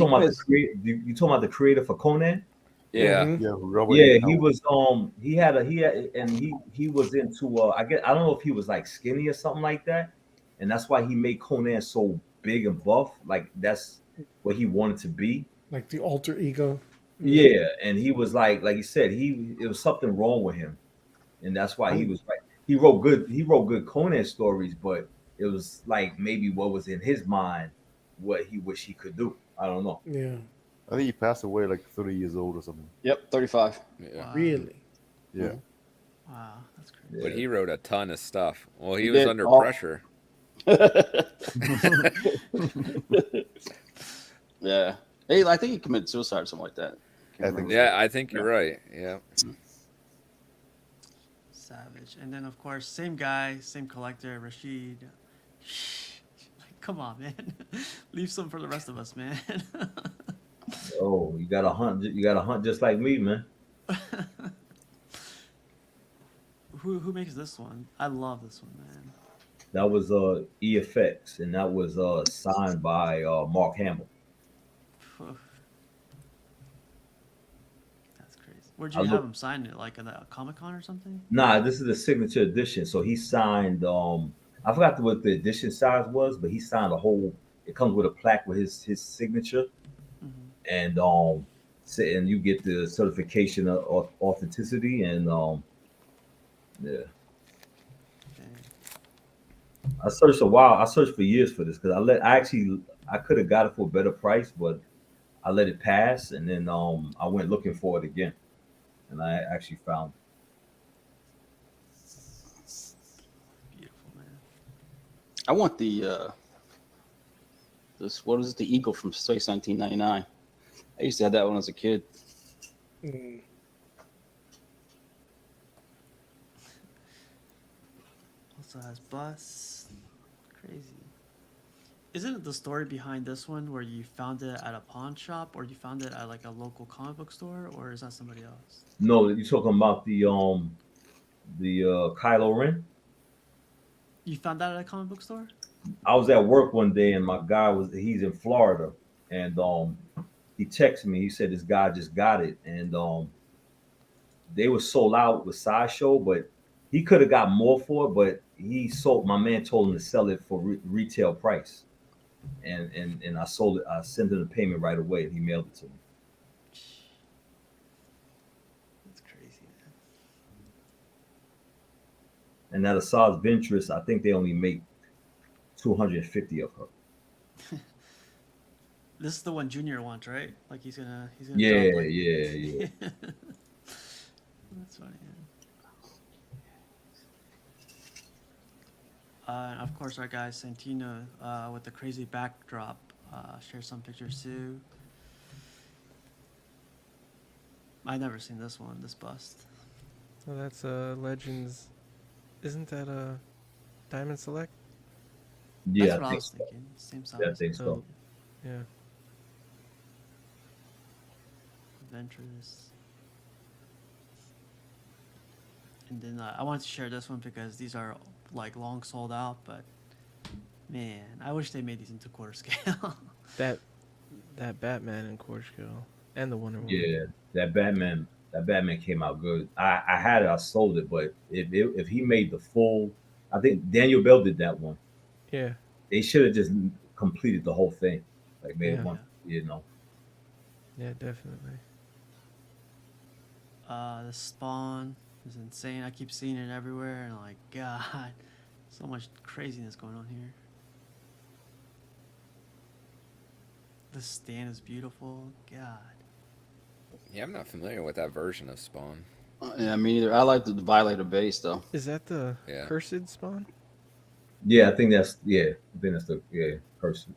talking about the creator for Conan? Yeah. Mhm. Yeah, Robert Yeah, E. he Howard. was he had and he was into I don't know if he was like skinny or something like that, and that's why he made Conan so big and buff. Like that's what he wanted to be. Like the alter ego. Yeah, and he was like you said, it was something wrong with him, and that's why he was like he wrote good Conan stories, but it was like maybe what was in his mind, what he wish he could do. I don't know. Yeah. I think he passed away like 30 years old or something. Yep. 35. Yeah. Wow. Really? Yeah. Wow, that's crazy. But he wrote a ton of stuff. Well, he He was did. under Oh. pressure. Yeah. Hey, I think he committed suicide or something like that. I think so. Yeah, I think you're right. Yeah. Savage. And then, of course, same guy, same collector, Rashid. Come on, man. Leave some for the rest of us, man. Oh, you got to hunt. You got to hunt just like me, man. Who makes this one? I love this one, man. That was EFX, and that was signed by Mark Hamill. Phew. That's crazy. Where'd I you have look- him sign it? Like at a Comic Con or something? Nah, this is a signature edition. So he signed. I forgot what the edition size was, but he signed a whole. It comes with a plaque with his signature, and and you get the certification of authenticity, and yeah. I searched a while. I searched for years for this because I could have got it for a better price, but I let it pass, and then I went looking for it again, and I actually found it. Beautiful, man. I want the this what is it? The Eagle from Space 1999. I used to have that one as a kid. Mm. Also has bus. Crazy. Isn't it the story behind this one where you found it at a pawn shop or you found it at like a local comic book store, or is that somebody else? No, you're talking about the Kylo Ren. You found that at a comic book store? I was at work one day, and my guy he's in Florida, and he texted me. He said this guy just got it, and they were sold out with Sideshow, but he could have got more for it, but my man told him to sell it for retail price, and I sold it. I sent him the payment right away, and he mailed it to me. That's crazy, man. And now the Sars Ventress, I think they only make 250 of her. This is the one Junior wants, right? Like he's gonna Yeah, drop, like... yeah. That's funny. And of course, our guy Santino with the crazy backdrop. Share some pictures too. I've never seen this one, this bust. So that's Legends. Isn't that a Diamond Select? Yeah, That's what I was thinking. Same size. Yeah, I think so. Yeah. Ventress. And then I wanted to share this one because these are like long sold out, but man, I wish they made these into quarter scale. That Batman in quarter scale and the Wonder Woman. Yeah, that Batman came out good. I had it, I sold it, but if he made the full, I think Daniel Bell did that one. Yeah. They should have just completed the whole thing, like made Yeah. one, you know. Yeah, definitely. The Spawn is insane. I keep seeing it everywhere, and like, God, so much craziness going on here. The stand is beautiful. God. Yeah, I'm not familiar with that version of Spawn. Yeah, me neither. I like the Violator base though. Is that the Yeah. Cursed Spawn? Yeah, I think that's the curse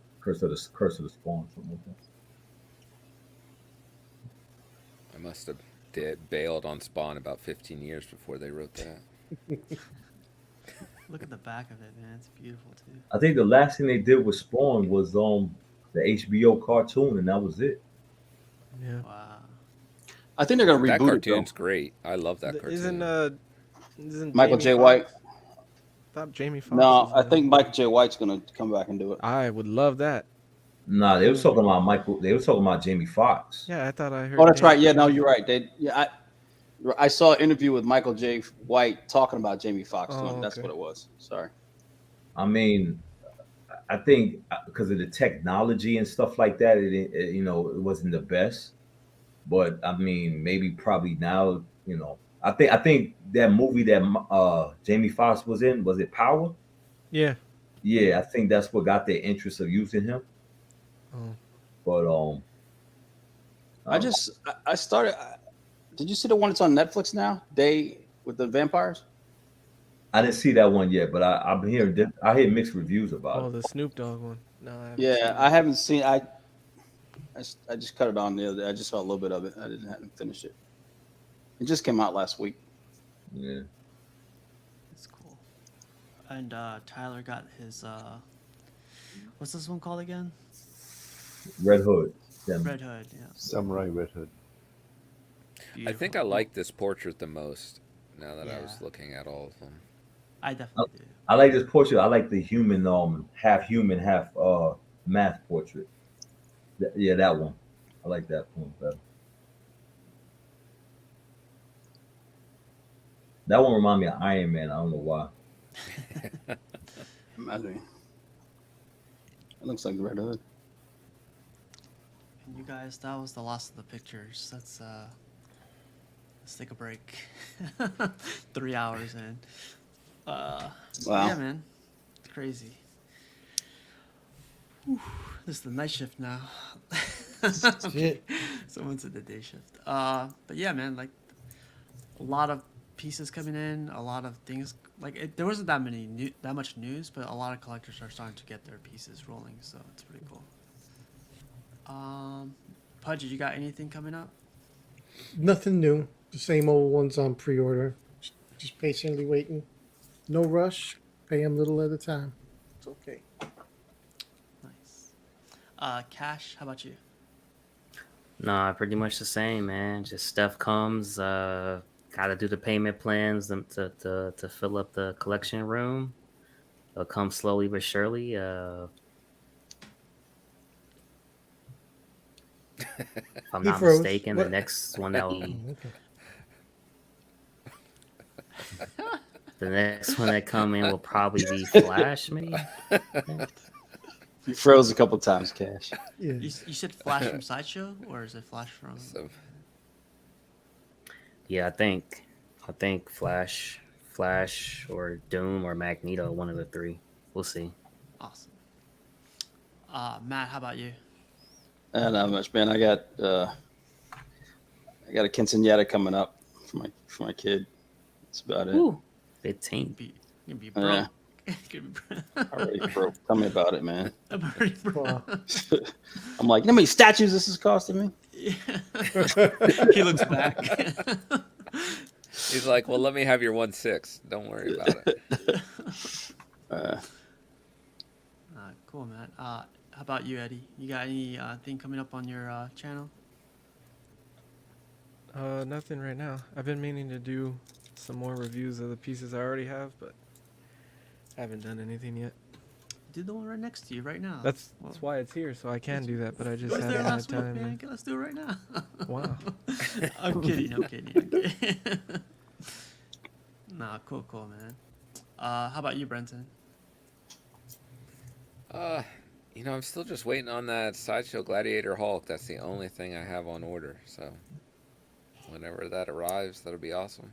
of the Spawn, something like that. I must have bailed on Spawn about 15 years before they wrote that. Look at the back of it, man. It's beautiful too. I think the last thing they did with Spawn was the HBO cartoon, and that was it. Yeah. Wow. I think they're gonna That reboot it though. cartoon's great. I love that cartoon. Isn't Michael Jamie J. Foxx- White. Thought Jamie Foxx. No, was I in think it. Michael J. White's gonna come back and do it. I would love that. Nah, they was talking about Michael. They was talking about Jamie Foxx. Yeah, I thought I heard. Oh, that's Jamie- right. Yeah, no, you're right. I saw an interview with Michael J. White talking about Jamie Foxx. Oh, That's okay. what it was. Sorry. I mean, I think because of the technology and stuff like that, it it wasn't the best. But I mean, maybe probably now, I think that movie that Jamie Foxx was in, was it Power? Yeah. Yeah, I think that's what got their interest of using him. Oh. But I started. Did you see the one that's on Netflix now? Day with the vampires. I didn't see that one yet, but I'm hearing I hear mixed reviews about Oh, it. the Snoop Dogg one. No, I haven't Yeah, seen I it. haven't seen. I just cut it on the other day. I just saw a little bit of it. I haven't finished it. It just came out last week. Yeah. It's cool. And Tyler got his what's this one called again? Red Hood. Red Hood, yeah. Samurai Red Hood. I think I like this portrait the most now that I was Yeah. looking at all of them. I definitely do. I like this portrait. I like the human, half math portrait. Yeah, that one. I like that one better. That one remind me of Iron Man. I don't know why. Imagine. It looks like the Red Hood. And you guys, that was the last of the pictures. Let's take a break. 3 hours in. Wow. Yeah, man. It's crazy. Whew. This is the night shift now. Shit. Someone's at the day shift. But yeah, man, like a lot of pieces coming in, a lot of things. Like there wasn't that much news, but a lot of collectors are starting to get their pieces rolling, so it's pretty cool. Pudge, you got anything coming up? Nothing new. The same old ones on pre-order. Just patiently waiting. No rush. Pay them little at a time. It's okay. Nice. Cash, how about you? Nah, pretty much the same, man. Just stuff comes. Gotta do the payment plans to fill up the collection room. It'll come slowly but surely. If I'm He not froze. mistaken, What? the next one that will, Okay. the next one that come in will probably be Flash, maybe. You froze a couple times, Cash. Yeah. You said Flash from Sideshow, or is it Flash from? Yeah, I think Flash, or Doom, or Magneto, one of the three. We'll see. Awesome. Matt, how about you? Not much, man. I got a quinceañera coming up for my kid. That's about it. Ooh, 15. You're gonna be broke. Yeah. You're gonna be Already broke. Tell me about it, man. I'm already broke. I'm like, you know how many statues this is costing me? He looks back. He's like, well, let me have your 1/6. Don't worry about it. Cool, man. How about you, Eddie? You got any thing coming up on your channel? Nothing right now. I've been meaning to do some more reviews of the pieces I already have, but haven't done anything yet. Do the one right next to you right now. That's why it's here, so I can do that, but I just Was there haven't had last week, time. man? Let's do it right now. Wow. I'm kidding. Nah, cool, man. How about you, Brenton? I'm still just waiting on that Sideshow Gladiator Hulk. That's the only thing I have on order. So whenever that arrives, that'll be awesome.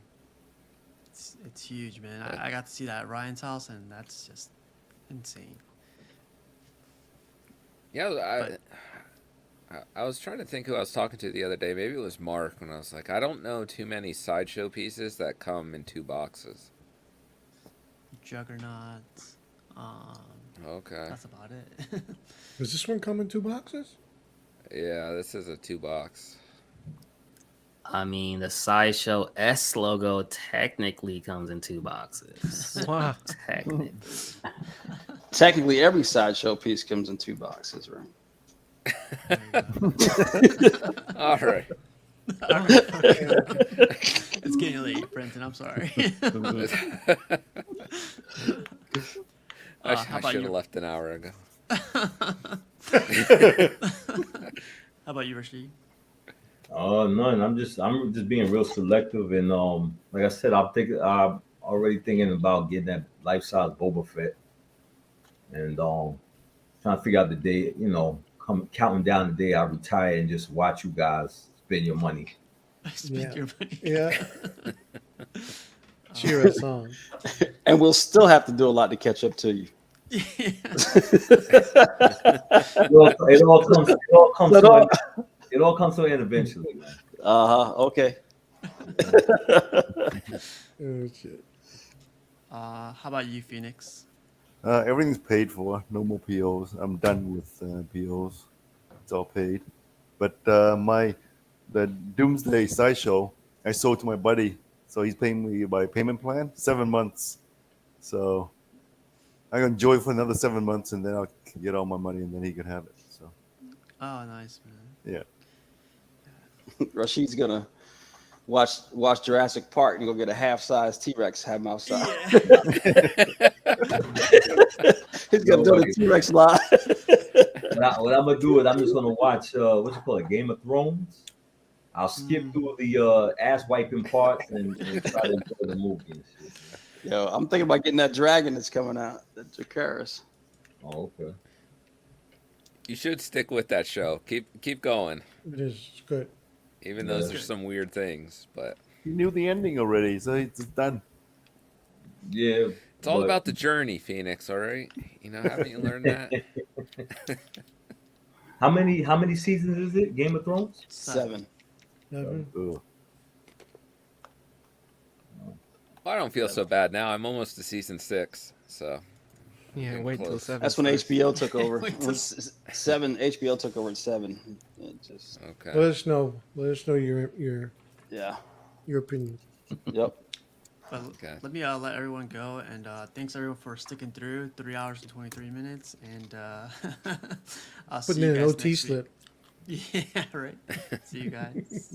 It's huge, man. I got to see that at Ryan's house, and that's just insane. Yeah, I was trying to think who I was talking to the other day. Maybe it was Mark, when I was like, I don't know too many Sideshow pieces that come in 2 boxes. Juggernaut. Okay. That's about it. Does this one come in 2 boxes? Yeah, this is a 2 box. I mean, the Sideshow S logo technically comes in 2 boxes. Wow. Technically. Technically, every Sideshow piece comes in 2 boxes, right? All right. All right, okay. It's getting late, Brenton. I'm sorry. I how about should have you? left an hour ago. How about you, Rashid? None. I'm just being real selective, and like I said, I'm already thinking about getting that life size Boba Fett, and trying to figure out the day, counting down the day I retire and just watch you guys spend your money. Spend your money. Yeah. Cheer us on. And we'll still have to do a lot to catch up to you. It all comes to an end eventually, man. Okay. Oh, shit. How about you, Phoenix? Everything's paid for. No more POs. I'm done with POs. It's all paid. But the Doomsday Sideshow I sold to my buddy, so he's paying me by payment plan, 7 months. So I can enjoy it for another 7 months, and then I'll get all my money, and then he can have it. So Oh, nice, man. yeah. Rashid's gonna watch Jurassic Park and go get a half-size T-Rex, have him outside. He's gonna do the T-Rex live. What I'm gonna do is I'm just gonna watch what you call it, Game of Thrones. I'll skip through the ass wiping parts and try to enjoy the movie and shit. Yo, I'm thinking about getting that dragon that's coming out, the Dracarys. Oh, okay. You should stick with that show. Keep going. It is good. Even though there's some weird things, but He knew the ending already, so it's done. Yeah. it's all about the journey, Phoenix. All right, haven't you learned that? How many seasons is it? Game of Thrones? 7. Ugh. I don't feel so bad now. I'm almost to season 6, so Yeah, getting wait till close. 7. That's when HBO took over. Wait When 7, HBO took over at 7. It just Okay. Let us know your yeah. opinion. Yep. But Okay. let me let everyone go, and thanks everyone for sticking through 3 hours and 23 minutes, and I'll see Putting you in an guys OT next week. slip. Yeah, right. See you guys.